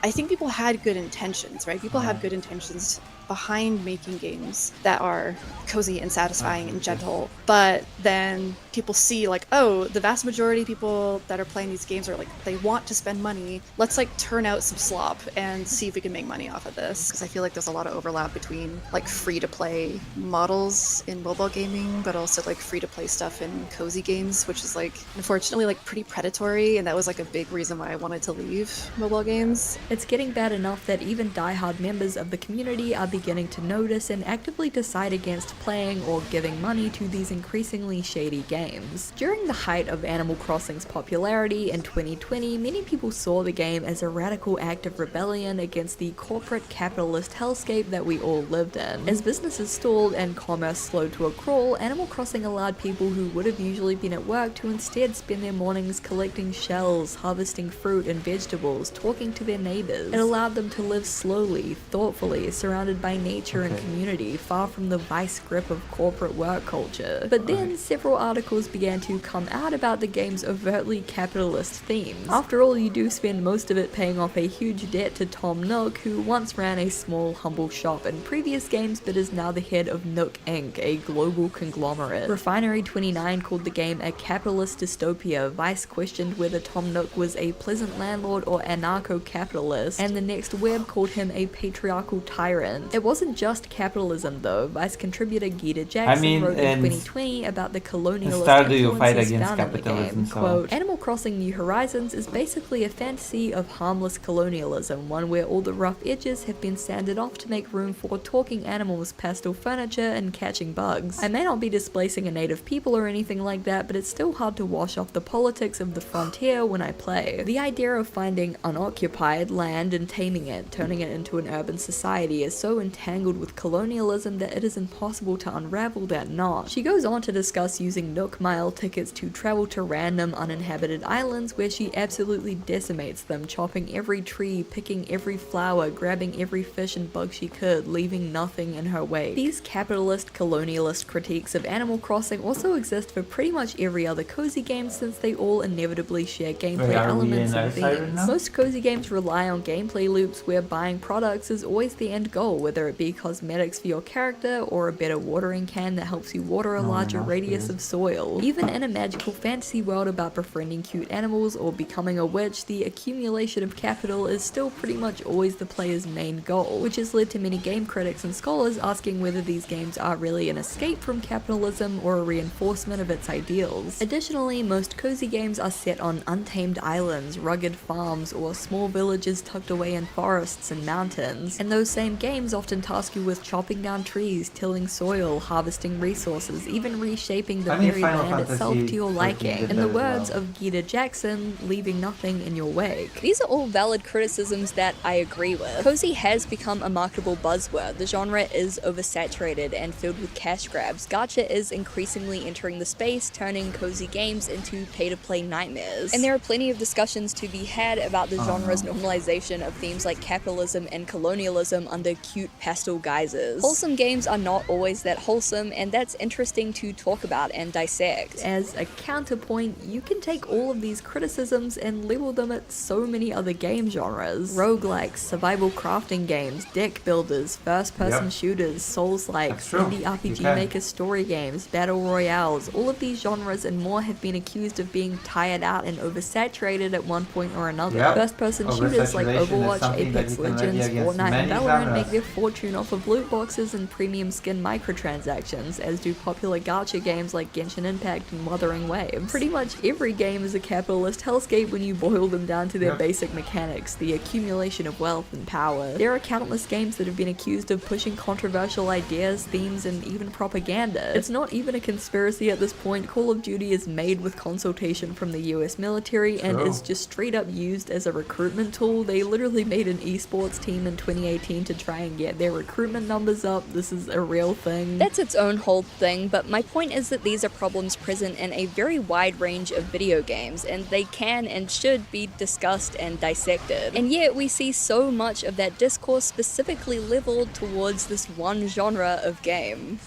I think people had good intentions, right? People have good intentions behind making games that are cozy and satisfying and gentle, but then people see like, oh, the vast majority of people that are playing these games are like, they want to spend money, let's like turn out some slop and see if we can make money off of this. Because I feel like there's a lot of overlap between like free-to-play models in mobile gaming, but also like free-to-play stuff in cozy games, which is like unfortunately like pretty predatory, and that was like a big reason why I wanted to leave mobile games. It's getting bad enough that even diehard members of the community are beginning to notice and actively decide against playing or giving money to these increasingly shady games. During the height of Animal Crossing's popularity in 2020, many people saw the game as a radical act of rebellion against the corporate capitalist hellscape that we all lived in. As businesses stalled and commerce slowed to a crawl, Animal Crossing allowed people who would have usually been at work to instead spend their mornings collecting shells, harvesting fruit and vegetables, talking to their neighbors. It allowed them to live slowly, thoughtfully, surrounded by nature and community, far from the vice grip of corporate work culture. But then several articles began to come out about the game's overtly capitalist themes. After all, you do spend most of it paying off a huge debt to Tom Nook, who once ran a small, humble shop in previous games but is now the head of Nook Inc., a global conglomerate. Refinery29 called the game a capitalist dystopia. Vice questioned whether Tom Nook was a pleasant landlord or anarcho-capitalist, and the Next Web called him a patriarchal tyrant. It wasn't just capitalism though. Vice contributor Gita Jackson wrote in 2020 about the colonialist influences found in the game. Quote, Animal Crossing New Horizons is basically a fantasy of harmless colonialism, one where all the rough edges have been sanded off to make room for talking animals, pastel furniture, and catching bugs. I may not be displacing a native people or anything like that, but it's still hard to wash off the politics of the frontier when I play. The idea of finding unoccupied, land and taming it, turning it into an urban society, is so entangled with colonialism that it is impossible to unravel that knot. She goes on to discuss using Nook Mile tickets to travel to random uninhabited islands where she absolutely decimates them, chopping every tree, picking every flower, grabbing every fish and bug she could, leaving nothing in her wake. These capitalist, colonialist critiques of Animal Crossing also exist for pretty much every other cozy game, since they all inevitably share gameplay elements and themes. Most cozy games rely on gameplay loops where buying products is always the end goal, whether it be cosmetics for your character or a better watering can that helps you water a larger radius of soil. Even in a magical fantasy world about befriending cute animals or becoming a witch, the accumulation of capital is still pretty much always the player's main goal, which has led to many game critics and scholars asking whether these games are really an escape from capitalism or a reinforcement of its ideals. Additionally, most cozy games are set on untamed islands, rugged farms, or small villages tucked away in forests and mountains, and those same games often task you with chopping down trees, tilling soil, harvesting resources, even reshaping the very land itself to your liking. In the words of Gita Jackson, leaving nothing in your wake. These are all valid criticisms that I agree with. Cozy has become a marketable buzzword. The genre is oversaturated and filled with cash grabs. Gacha is increasingly entering the space, turning cozy games into pay-to-play nightmares. And there are plenty of discussions to be had about the genre's normalization of themes like capitalism and colonialism under cute pastel guises. Wholesome games are not always that wholesome, and that's interesting to talk about and dissect. As a counterpoint, you can take all of these criticisms and level them at so many other game genres. Roguelikes, survival crafting games, deck builders, first-person shooters, Souls-likes, indie RPG Maker story games, battle royales, all of these genres and more have been accused of being tired out and oversaturated at one point or another. First-person shooters like Overwatch, Apex Legends, Fortnite, and Valorant make their fortune off of loot boxes and premium skin microtransactions, as do popular gacha games like Genshin Impact and Wuthering Waves. Pretty much every game is a capitalist hellscape when you boil them down to their basic mechanics, the accumulation of wealth and power. There are countless games that have been accused of pushing controversial ideas, themes, and even propaganda. It's not even a conspiracy at this point. Call of Duty is made with consultation from the US military and is just straight up used as a recruitment tool. They literally made an esports team in 2018 to try and get their recruitment numbers up. This is a real thing. That's its own whole thing, but my point is that these are problems present in a very wide range of video games, and they can and should be discussed and dissected. And yet we see so much of that discourse specifically leveled towards this one genre of game.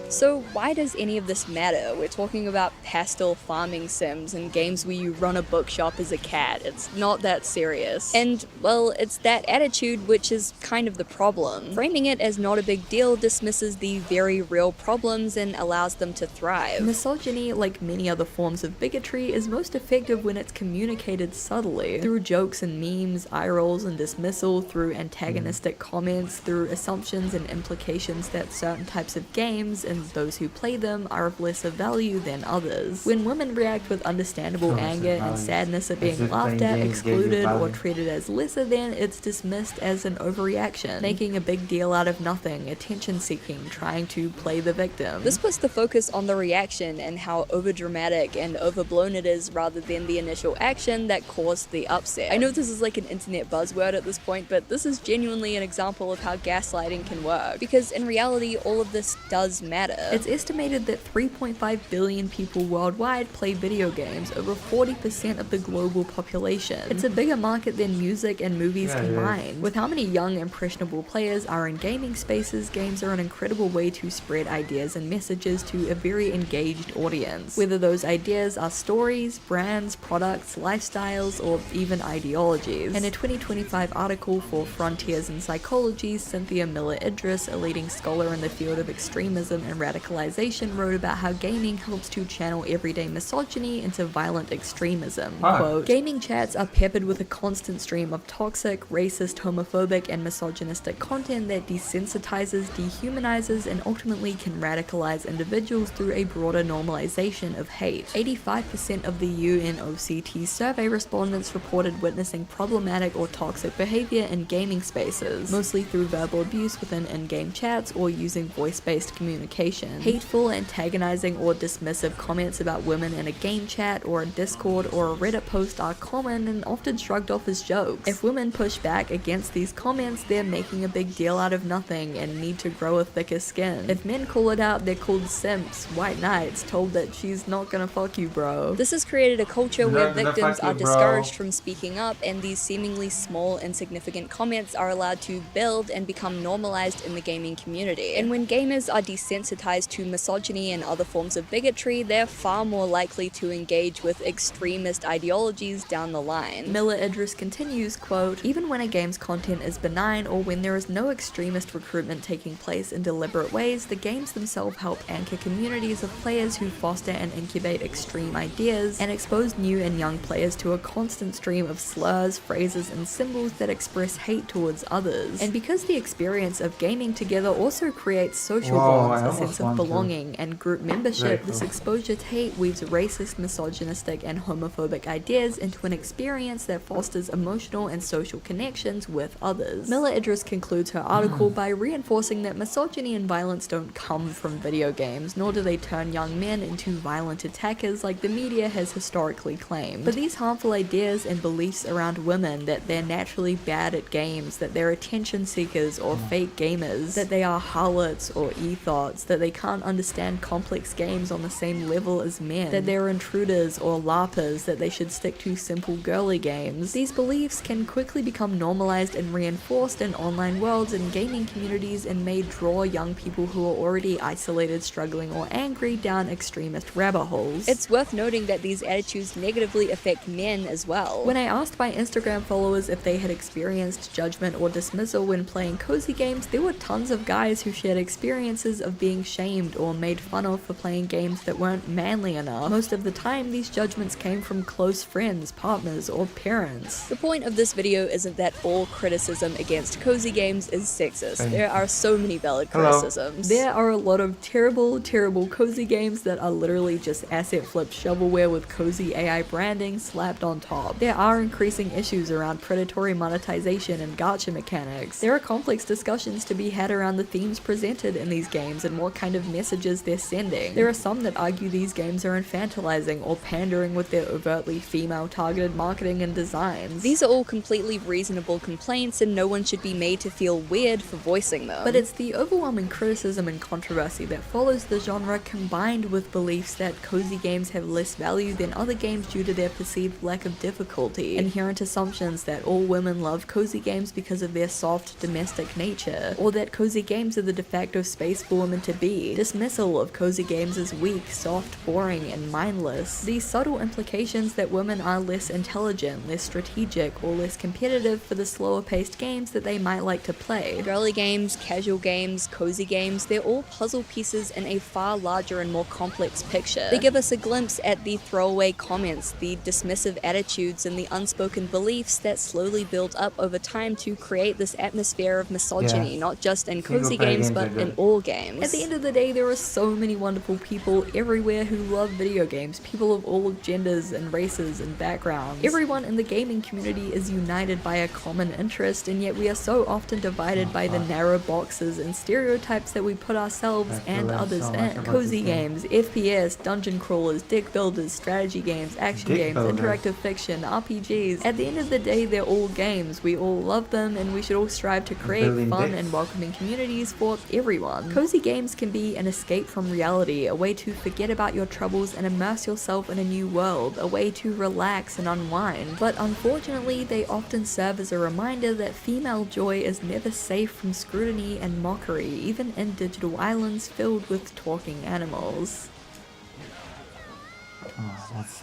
So why does any of this matter? We're talking about pastel farming sims and games where you run a bookshop as a cat. It's not that serious. And, well, it's that attitude which is kind of the problem. Framing it as not a big deal dismisses the very real problems and allows them to thrive. Misogyny, like many other forms of bigotry, is most effective when it's communicated subtly, through jokes and memes, eye rolls and dismissal, through antagonistic comments, through assumptions and implications that certain types of games and those who play them are of lesser value than others. When women react with understandable anger and sadness at being laughed at, excluded, or treated as lesser than, it's dismissed as an overreaction, making a big deal out of nothing, attention-seeking, trying to play the victim. This puts the focus on the reaction and how overdramatic and overblown it is rather than the initial action that caused the upset. I know this is like an internet buzzword at this point, but this is genuinely an example of how gaslighting can work, because in reality all of this does matter. It's estimated that 3.5 billion people worldwide play video games, over 40% of the global population. It's a bigger market than music and movies combined. With how many young, impressionable players are in gaming spaces, games are an incredible way to spread ideas and messages to a very engaged audience. Whether those ideas are stories, brands, products, lifestyles, or even ideologies. In a 2025 article for Frontiers in Psychology, Cynthia Miller-Idris, a leading scholar in the field of extremism and radicalization, wrote about how gaming helps to channel everyday misogyny into violent extremism. Quote, "Gaming chats are peppered with a constant stream of toxic, racist, homophobic, and misogynistic content that desensitizes, dehumanizes, and ultimately can radicalize individuals through a broader normalization of hate." 85% of the UNOCT survey respondents reported witnessing problematic or toxic behavior in gaming spaces, mostly through verbal abuse within in-game chats or using voice-based communication. conversation. Hateful, antagonizing, or dismissive comments about women in a game chat or a Discord or a Reddit post are common and often shrugged off as jokes. If women push back against these comments, they're making a big deal out of nothing and need to grow a thicker skin. If men call it out, they're called simps, white knights, told that she's not gonna fuck you, bro. This has created a culture where victims are discouraged from speaking up, and these seemingly small, insignificant comments are allowed to build and become normalized in the gaming community. And when gamers are desensitized to misogyny and other forms of bigotry, they're far more likely to engage with extremist ideologies down the line. Miller Idris continues, quote, "Even when a game's content is benign or when there is no extremist recruitment taking place in deliberate ways, the games themselves help anchor communities of players who foster and incubate extreme ideas and expose new and young players to a constant stream of slurs, phrases, and symbols that express hate towards others. And because the experience of gaming together also creates social bonds, a sense of belonging, and group membership, this exposure to hate weaves racist, misogynistic, and homophobic ideas into an experience that fosters emotional and social connections with others." Miller Idris concludes her article by reinforcing that misogyny and violence don't come from video games, nor do they turn young men into violent attackers like the media has historically claimed. But these harmful ideas and beliefs around women, that they're naturally bad at games, that they're attention seekers or fake gamers, that they are harlots or ethots, that they can't understand complex games on the same level as men, that they're intruders or larpers, that they should stick to simple girly games. These beliefs can quickly become normalized and reinforced in online worlds and gaming communities and may draw young people who are already isolated, struggling, or angry down extremist rabbit holes. It's worth noting that these attitudes negatively affect men as well. When I asked my Instagram followers if they had experienced judgment or dismissal when playing cozy games, there were tons of guys who shared experiences of being shamed or made fun of for playing games that weren't manly enough. Most of the time, these judgments came from close friends, partners, or parents. The point of this video isn't that all criticism against cozy games is sexist. There are so many valid criticisms. There are a lot of terrible, terrible cozy games that are literally just asset flip shovelware with cozy AI branding slapped on top. There are increasing issues around predatory monetization and gacha mechanics. There are complex discussions to be had around the themes presented in these games and what kind of messages they're sending. There are some that argue these games are infantilizing or pandering with their overtly female-targeted marketing and designs. These are all completely reasonable complaints, and no one should be made to feel weird for voicing them. But it's the overwhelming criticism and controversy that follows the genre, combined with beliefs that cozy games have less value than other games due to their perceived lack of difficulty, inherent assumptions that all women love cozy games because of their soft, domestic nature, or that cozy games are the de facto space for women to be, dismissal of cozy games as weak, soft, boring, and mindless. These subtle implications that women are less intelligent, less strategic, or less competitive for the slower-paced games that they might like to play. Girly games, casual games, cozy games, they're all puzzle pieces in a far larger and more complex picture. They give us a glimpse at the throwaway comments, the dismissive attitudes, and the unspoken beliefs that slowly build up over time to create this atmosphere of misogyny, not just in cozy games, but in all games. At the end of the day, there are so many wonderful people everywhere who love video games, people of all genders and races and backgrounds. Everyone in the gaming community is united by a common interest, and yet we are so often divided by the narrow boxes and stereotypes that we put ourselves and others in. Cozy games, FPS, dungeon crawlers, deck builders, strategy games, action games, interactive fiction, RPGs. At the end of the day, they're all games. We all love them, and we should all strive to create fun and welcoming communities for everyone. Cozy games can be an escape from reality, a way to forget about your troubles and immerse yourself in a new world, a way to relax and unwind. But unfortunately, they often serve as a reminder that female joy is never safe from scrutiny and mockery, even in digital islands filled with talking animals.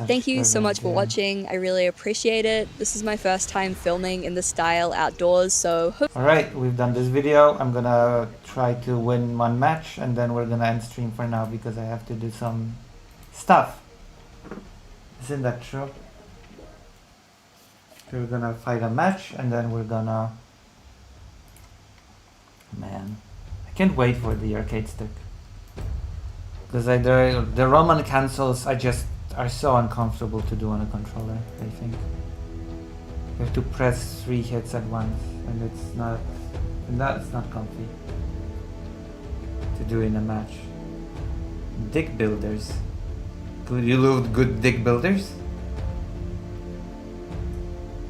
Thank you so much for watching. I really appreciate it. This is my first time filming in this style outdoors, so alright, we've done this video. I'm gonna try to win one match and then we're gonna end stream for now because I have to do some stuff. Isn't that true? We're gonna fight a match and then we're gonna... Man, I can't wait for the arcade stick. Because the Roman cancels are so uncomfortable to do on a controller, I think. You have to press 3 hits at once and that's not comfy to do in a match. Dick builders. You love good dick builders?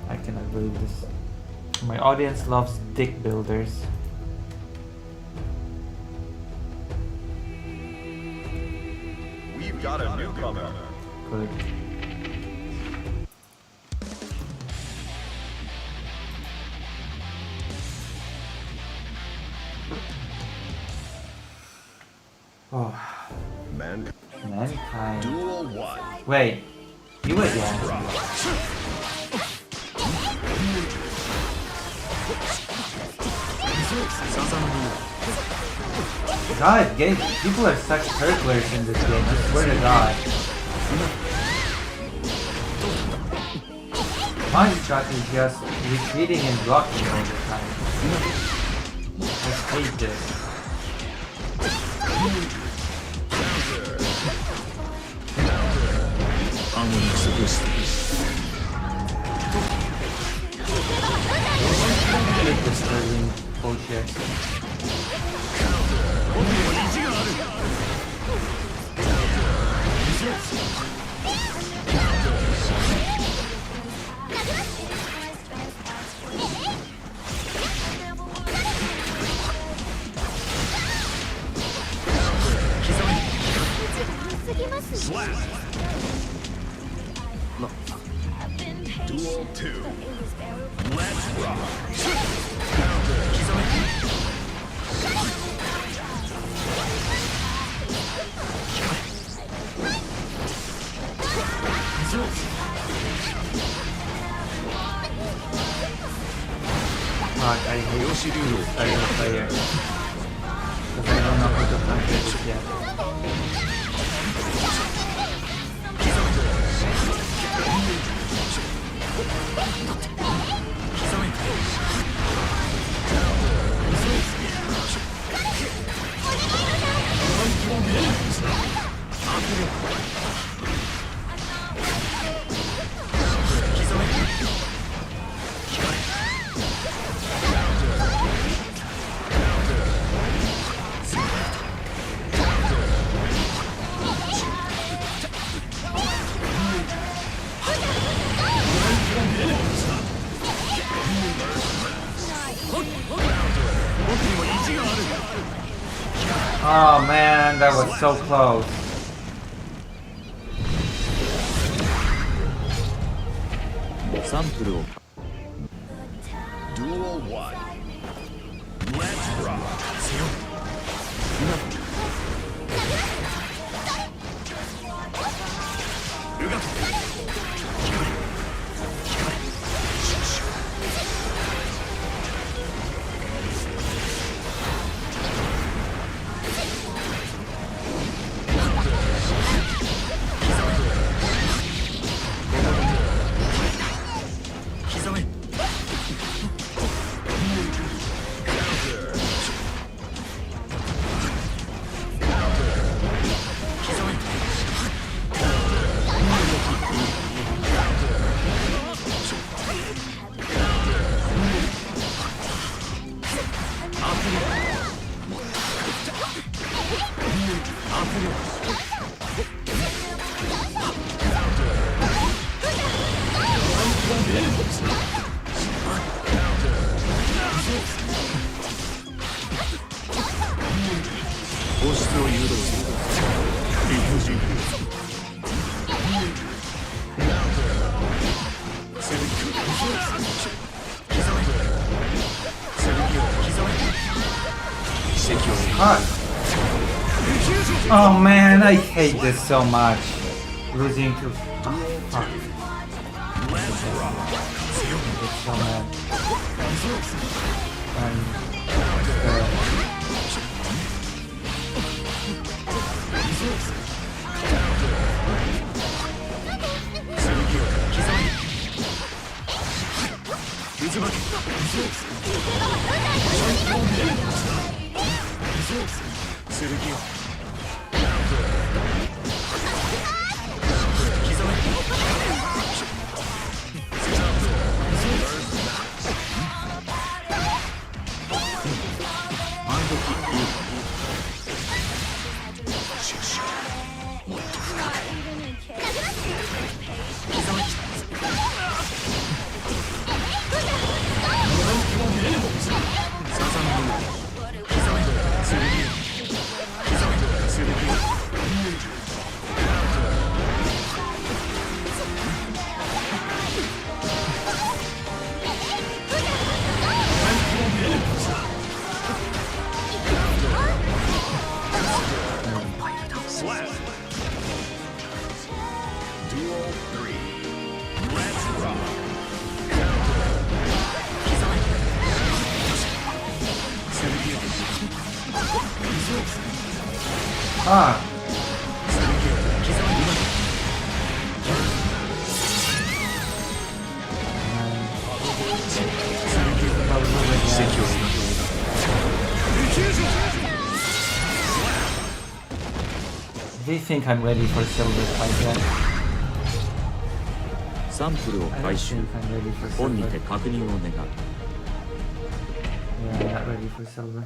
I cannot believe this. My audience loves dick builders. We've got a newcomer. Good. Oh. Mankind. Duel 1. Wait. You again. God, people are such hurtlers in this game, I swear to God. My shot is just retreating and blocking all the time. I hate this. I hate this early bullshit. Slap. Duel 2. Let's rock. Fuck, I hate this style of player. Because I don't know how to counter this yet. Oh man, that was so close. Duel 1. Let's rock. Oh man, I hate this so much. Losing to... Oh, fuck. It's so mad. Ah. They think I'm ready for silver fight yet. サンプルを回収。本にて確認を願う。Yeah, not ready for silver.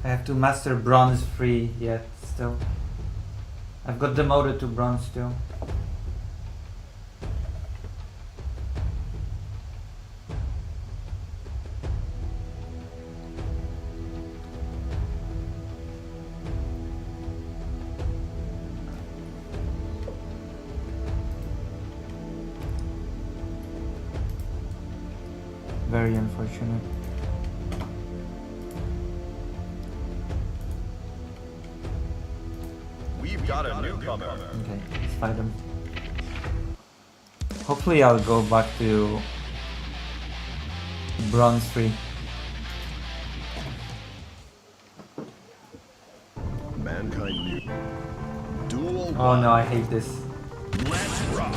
I have to master bronze 3 yet still. I've got demoted to bronze 2. Very unfortunate. We've got a newcomer. Okay, let's fight him. Hopefully I'll go back to bronze 3. Mankind new. Duel Oh no, I hate this. Let's rock.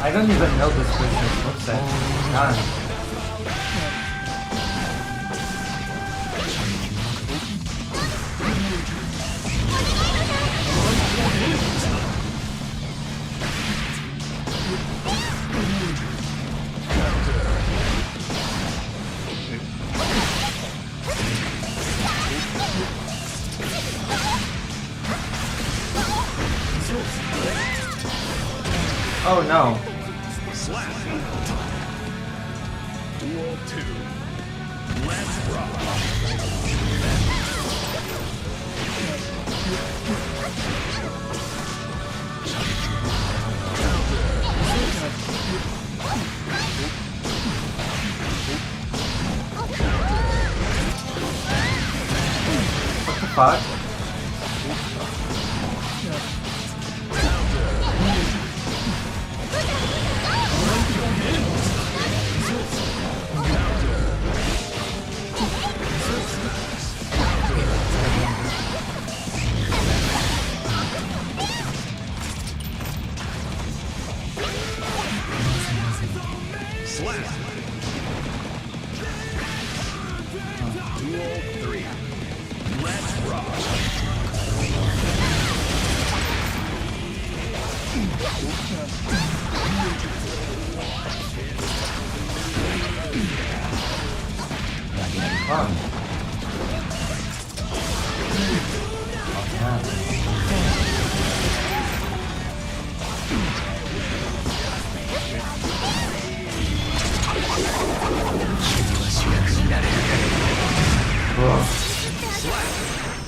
I don't even know this person's moveset. Darn. Oh no. Slap. Duel 2. Let's rock. What the fuck? Slap. Duel 3. Let's rock.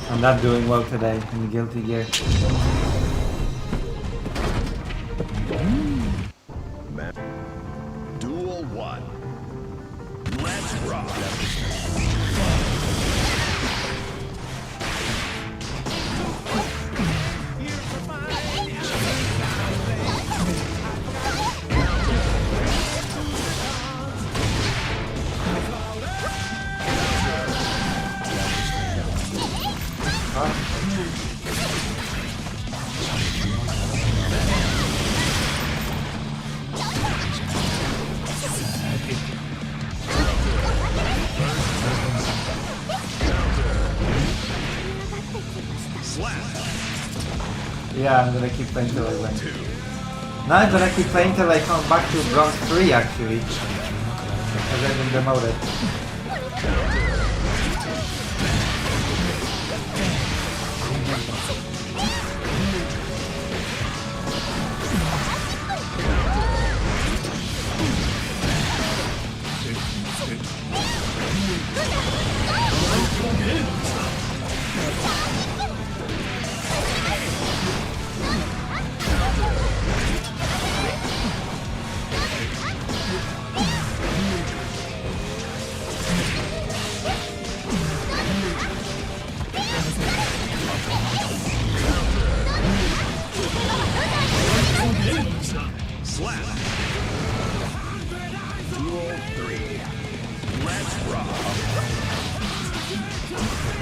I'm not doing well today in the Guilty Gear. Duel 1. Let's rock. Yeah, I'm gonna keep playing till I win. No, I'm gonna keep playing till I come back to bronze 3 actually. Because I've been demoted.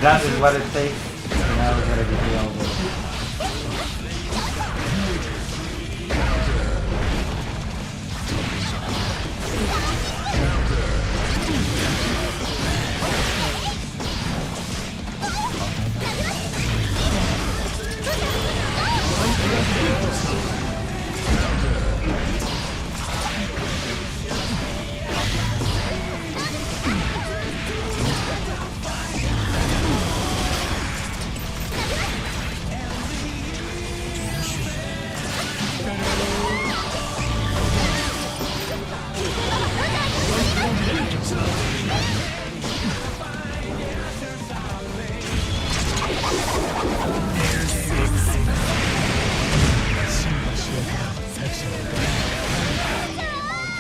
That is what it takes. Now we're gonna be healed.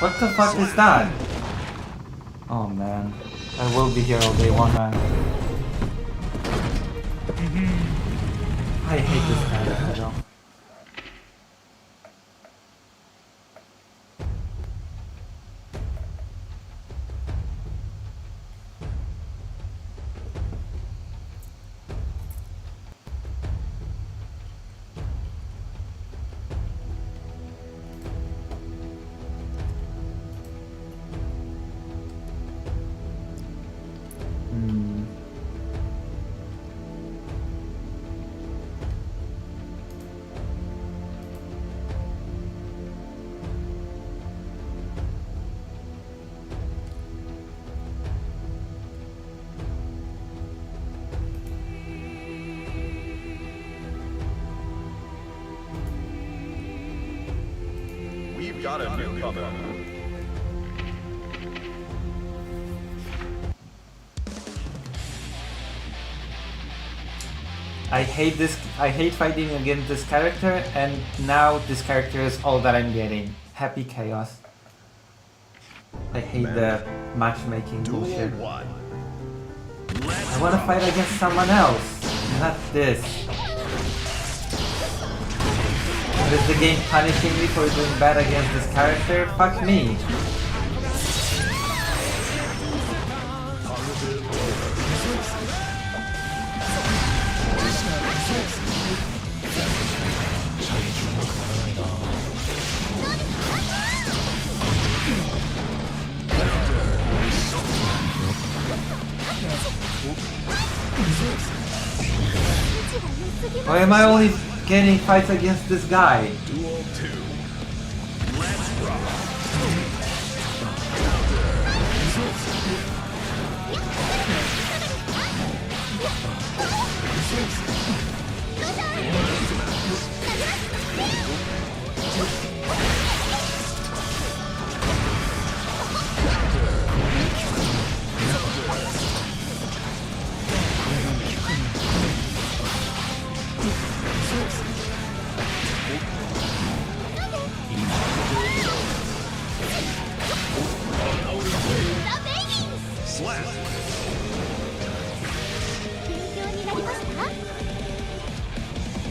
What the fuck is that? Oh man. I will be here all day one man. I hate this character though. We've got a newcomer. I hate fighting against this character, and now this character is all that I'm getting. Happy chaos. I hate the matchmaking bullshit. I wanna fight against someone else, not this. Is the game punishing me for doing bad against this character? Fuck me. Why am I only getting fights against this guy? Duel 2. Let's rock. Slap.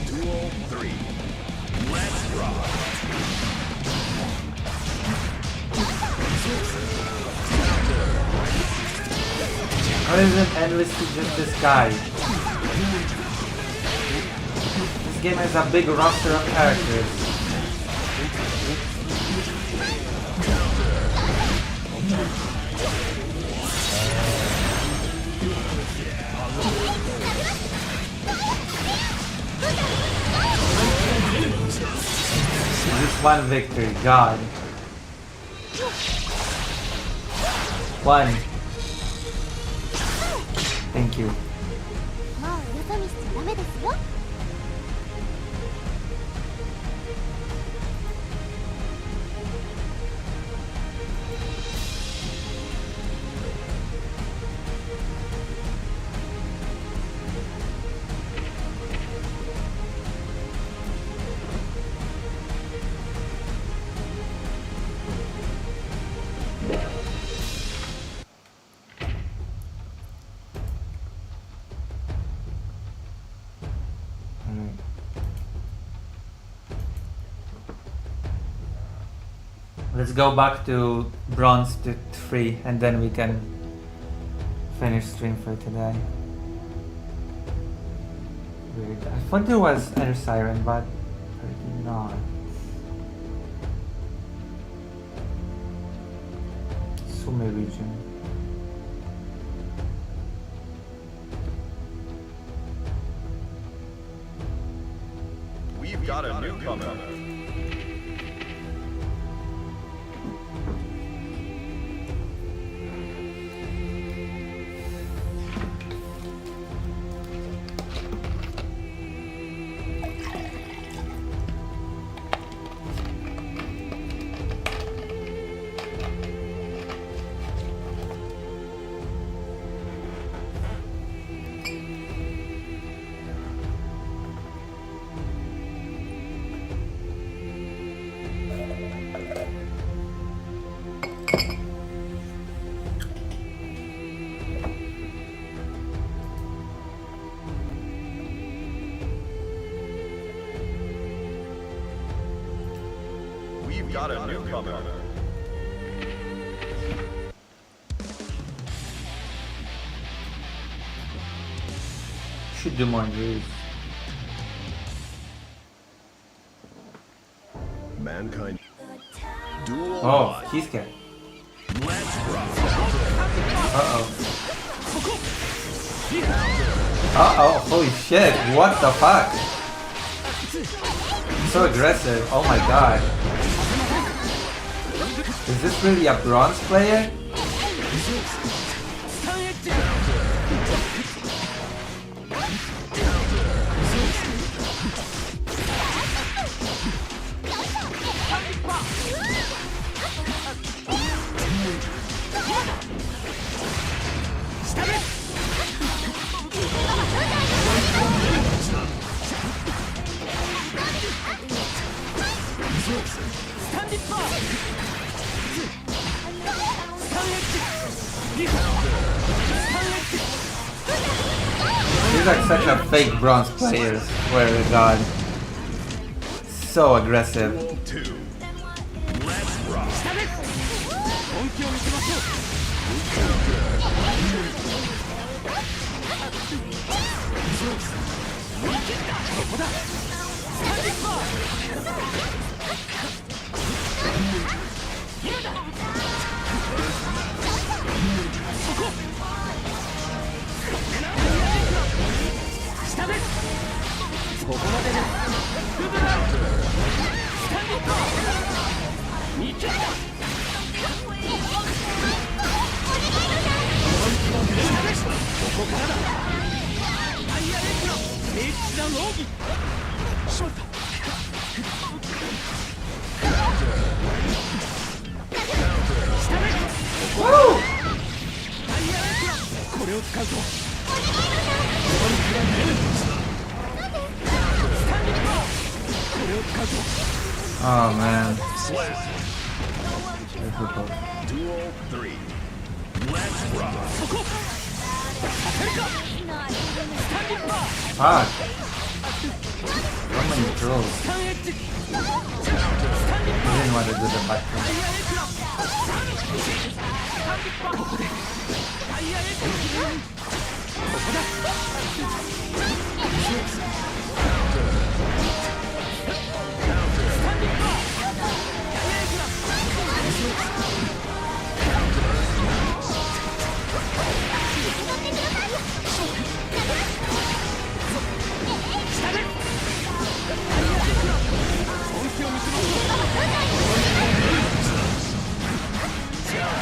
Duel 3. Let's rock. How is it endlessly just this guy? This game has a big roster of characters. Just one victory, God. One. Thank you. Let's go back to bronze to 3 and then we can finish stream for today. weird. I thought there was Air Siren, but apparently not. Sume region. We've got a newcomer. We've got a newcomer. Should do more news. Mankind. Duel. Oh, he's scared. Let's rock. Uh-oh. Uh-oh, holy shit, what the fuck? So aggressive, oh my god. Is this really a bronze player? He's like such a fake bronze player, swear to god. So aggressive. Duel 2. Let's rock. Oh man. Duel 3. Let's rock. Fuck. So many throws. I didn't want to do the back throw.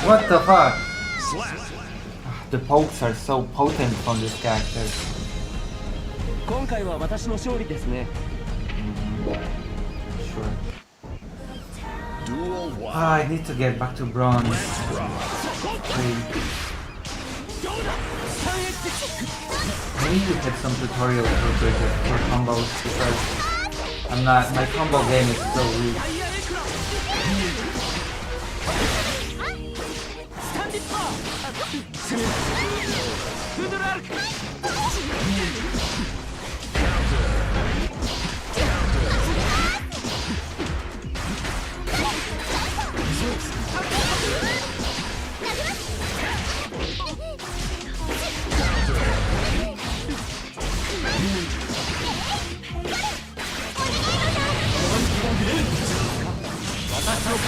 What the fuck? The pokes are so potent from this character. 今回は私の勝利ですね。 Sure. Duel 1. I need to get back to bronze. Please. I need to get some tutorials for combos because my combo game is so weak.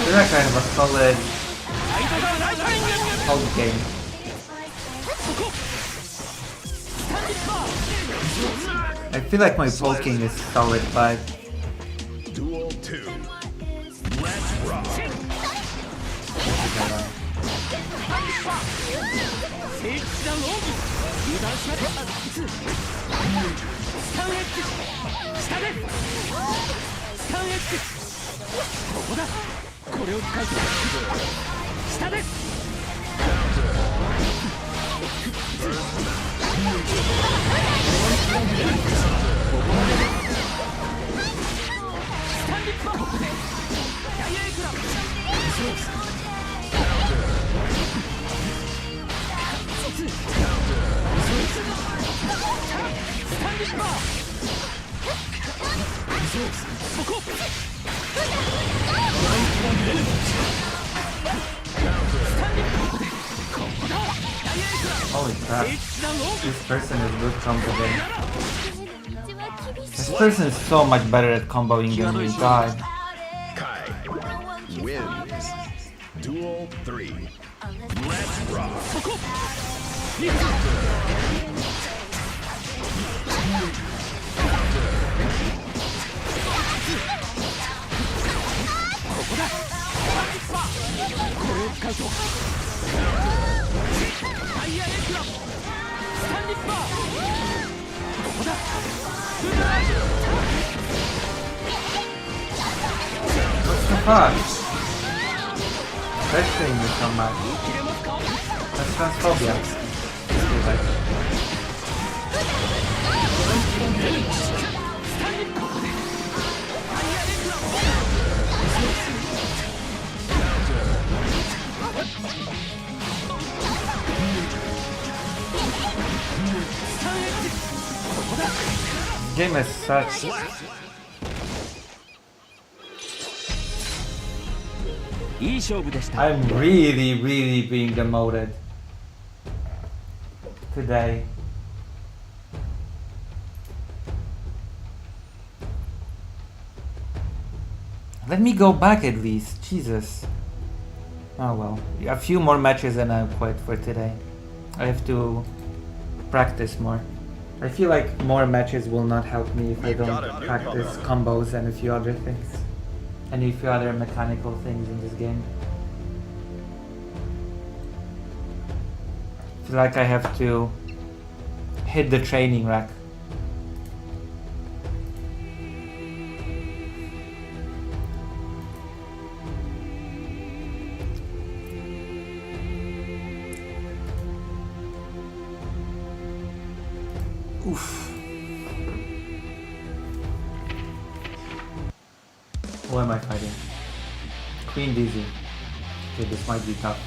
feel like I have a solid poke game. I feel like my poking is solid 5. Duel 2. Let's rock. Holy crap. This person is good comboing. This person is so much better at comboing than me, god. Kai wins. Duel 3. Let's rock. What's the fuck? Pressuring me so much. That's transphobia. Feel like. Game is such. I'm really being demoted today. Let me go back at least. Jesus. Oh well. A few more matches and I'll quit for today. I have to practice more. I feel like more matches will not help me if I don't practice combos and a few other things. And a few other mechanical things in this game. I feel like I have to hit the training rack. Oof. Who am I fighting? Queen Dizzy. Okay, this might be tough.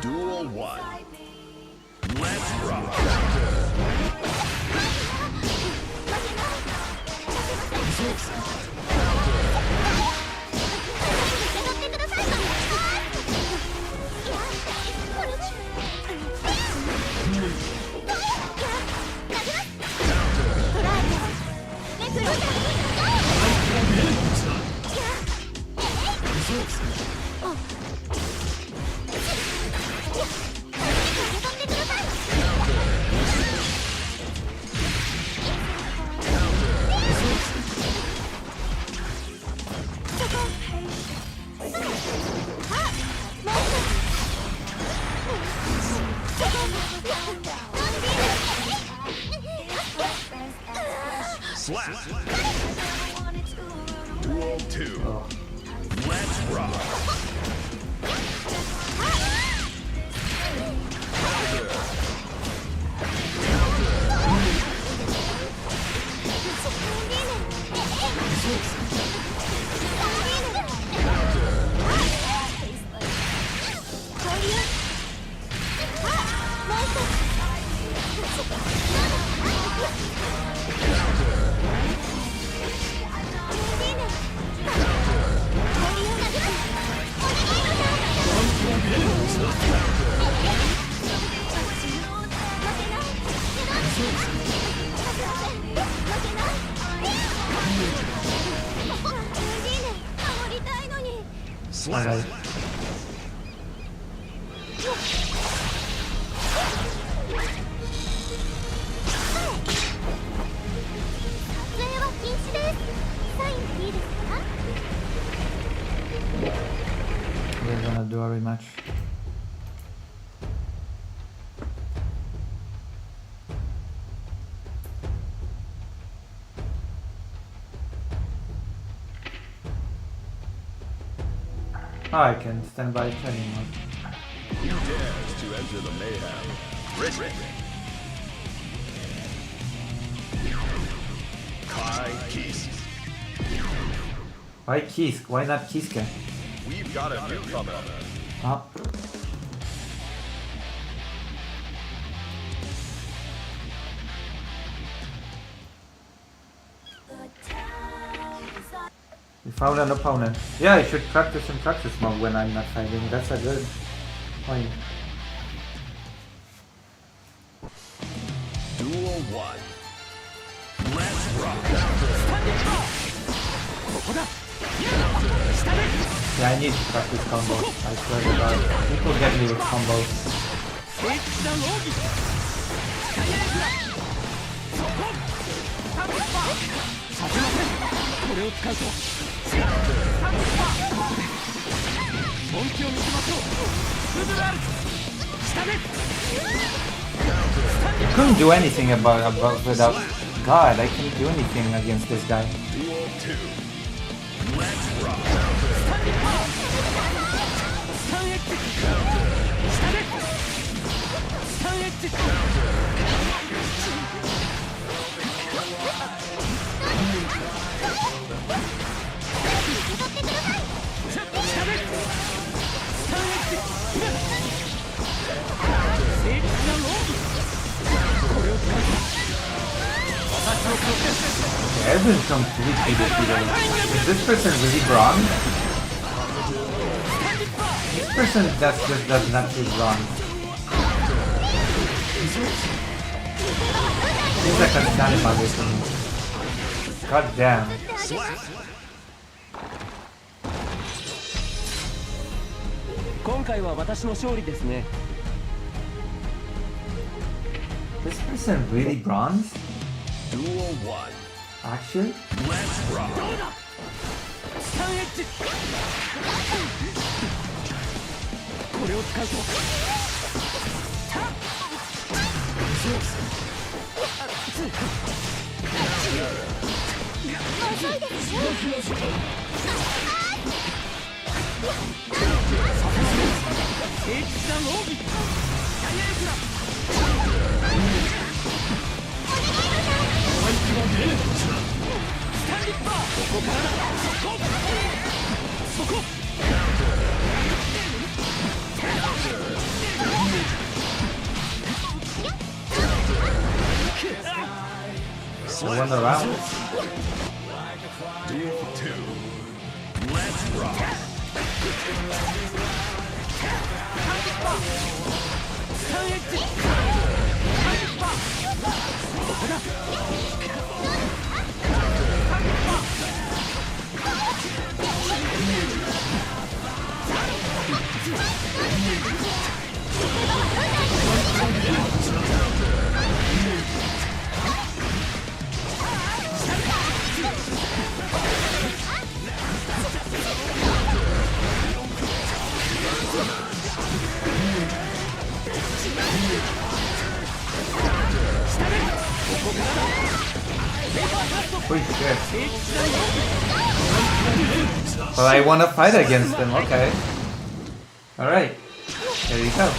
Duel 1. Let's rock. Slap. Duel 2. Let's rock. Slap. Alright. We're gonna do a rematch. Oh, I can stand by training mode. Who dares to enter the mayhem? Rick. Kai Kisk. Why Kisk? Why not Kiske? We've got a newcomer. Oh. You found an opponent. Yeah, I should practice in practice mode when I'm not fighting. That's a good point. Duel 1. Let's rock. Yeah, I need to practice combos. I swear to God. People get me with combos. I couldn't do anything about without God. I can't do anything against this guy. Duel 2. Let's rock. Everyone's completely defeated. Is this person really bronze? This person just does not do bronze. Seems like a stand about this one. God damn. This person really bronze? Duel 1. Actually? Let's rock. So one around. Duel 2. Let's rock. Holy shit. Well, I want to fight against them, okay. Alright, there you go.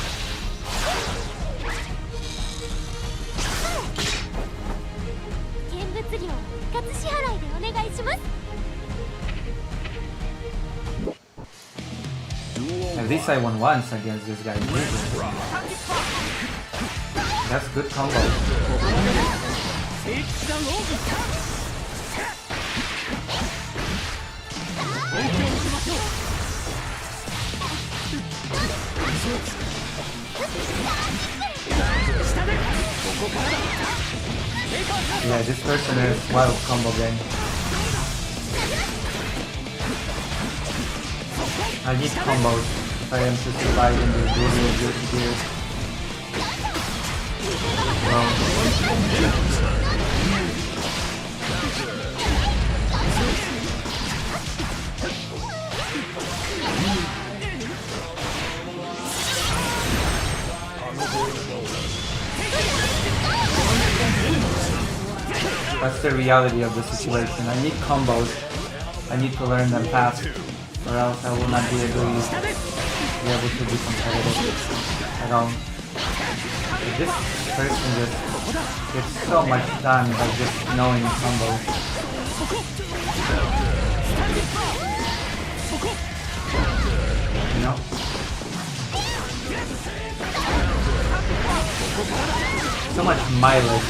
At least I won once against this guy. That's good combo. Yeah, this person is wild combo game. I need combos if I am to survive in this brutal gear. That's the reality of the situation. I need combos. I need to learn them fast, or else I will not be able to be competitive at all. This person just gets so much done by just knowing combos. You know? So much mileage.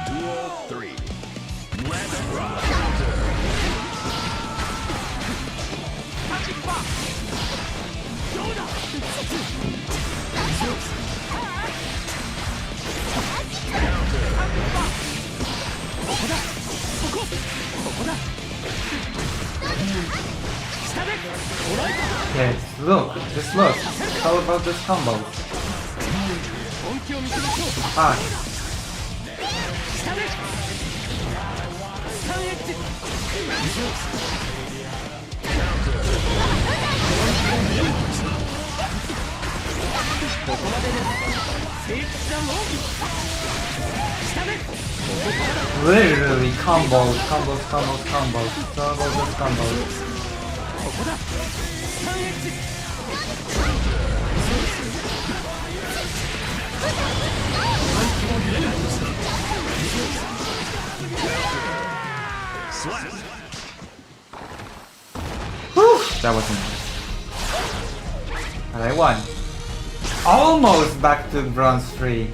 Duel 3. Let's rock. Okay, just look. It's all about this combo. Ah. Literally combos. It's all about this combos. Slap. Whew, that wasn't. But I won. Almost back to bronze 3.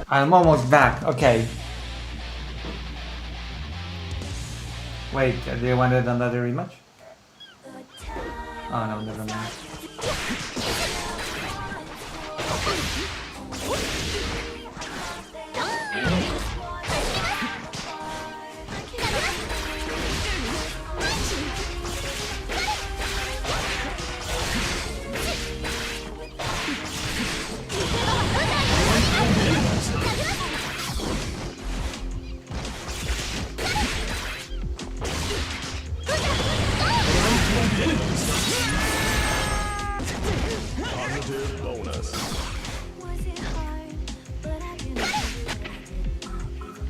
I'm almost back. Okay. Wait, do you want another rematch? Oh no, never mind. Positive bonus.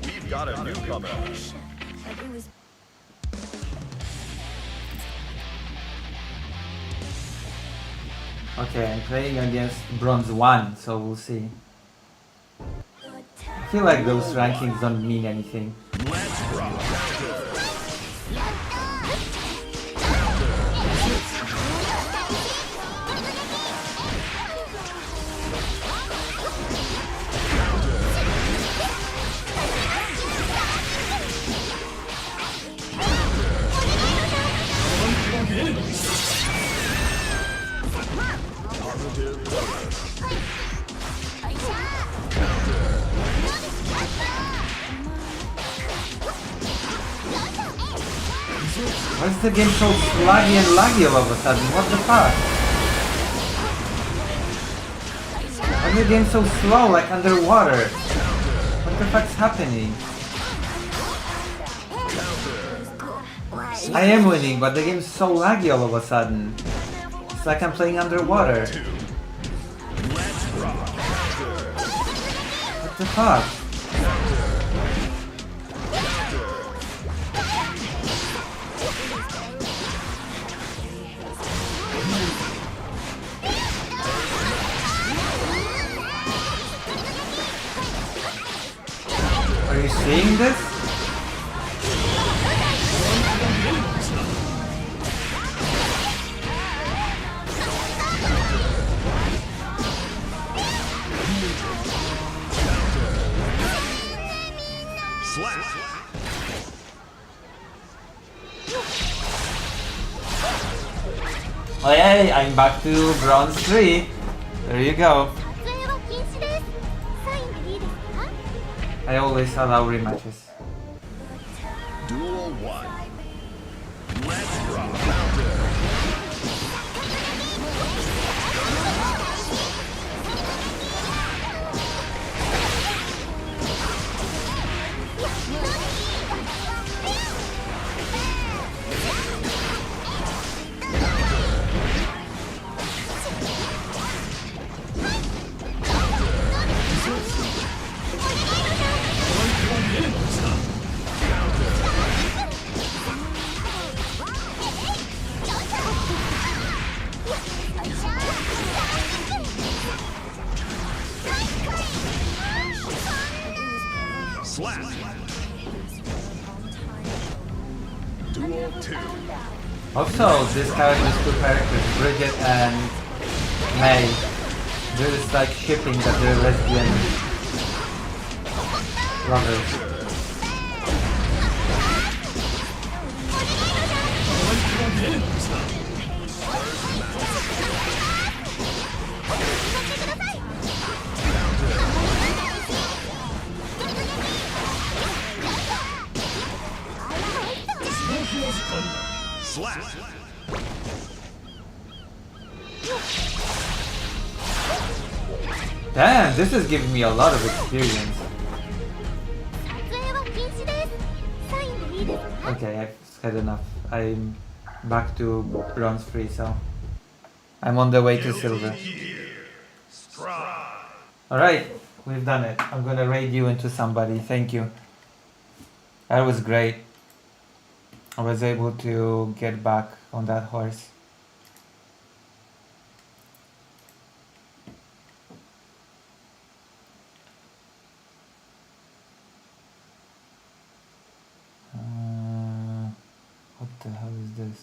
We've got a newcomer. Okay, I'm playing against bronze 1, so we'll see. I feel like those rankings don't mean anything. Let's rock. Why is the game so sluggy and laggy all of a sudden? What the fuck? Why is the game so slow, like underwater? What the fuck's happening? I am winning, but the game's so laggy all of a sudden. It's like I'm playing underwater. What the fuck? Are you seeing this? Slap. Oh yay, I'm back to bronze 3. There you go. I always allow rematches. Duel 1. Let's rock counter. Slap. Duel 2. Also, this character's two characters, Bridget and May. They're just like shipping that they're lesbian lovers. Slap. Damn, this is giving me a lot of experience. Okay, I've had enough. I'm back to bronze 3, so I'm on the way to silver. Alright, we've done it. I'm gonna raid you into somebody. Thank you. That was great. I was able to get back on that horse. What the hell is this?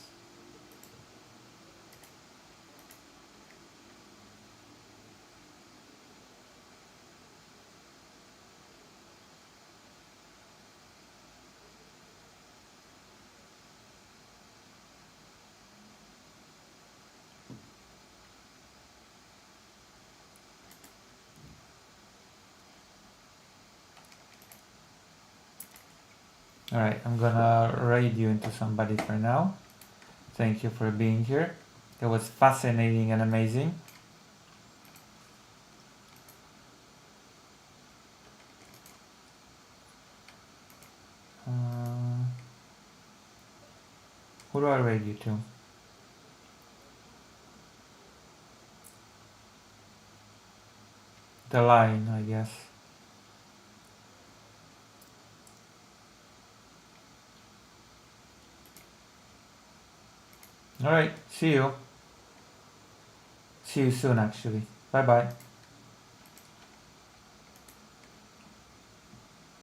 Alright, I'm gonna raid you into somebody for now. Thank you for being here. It was fascinating and amazing. Who do I raid you to? The line, I guess. Alright, see you. See you soon actually. Bye bye.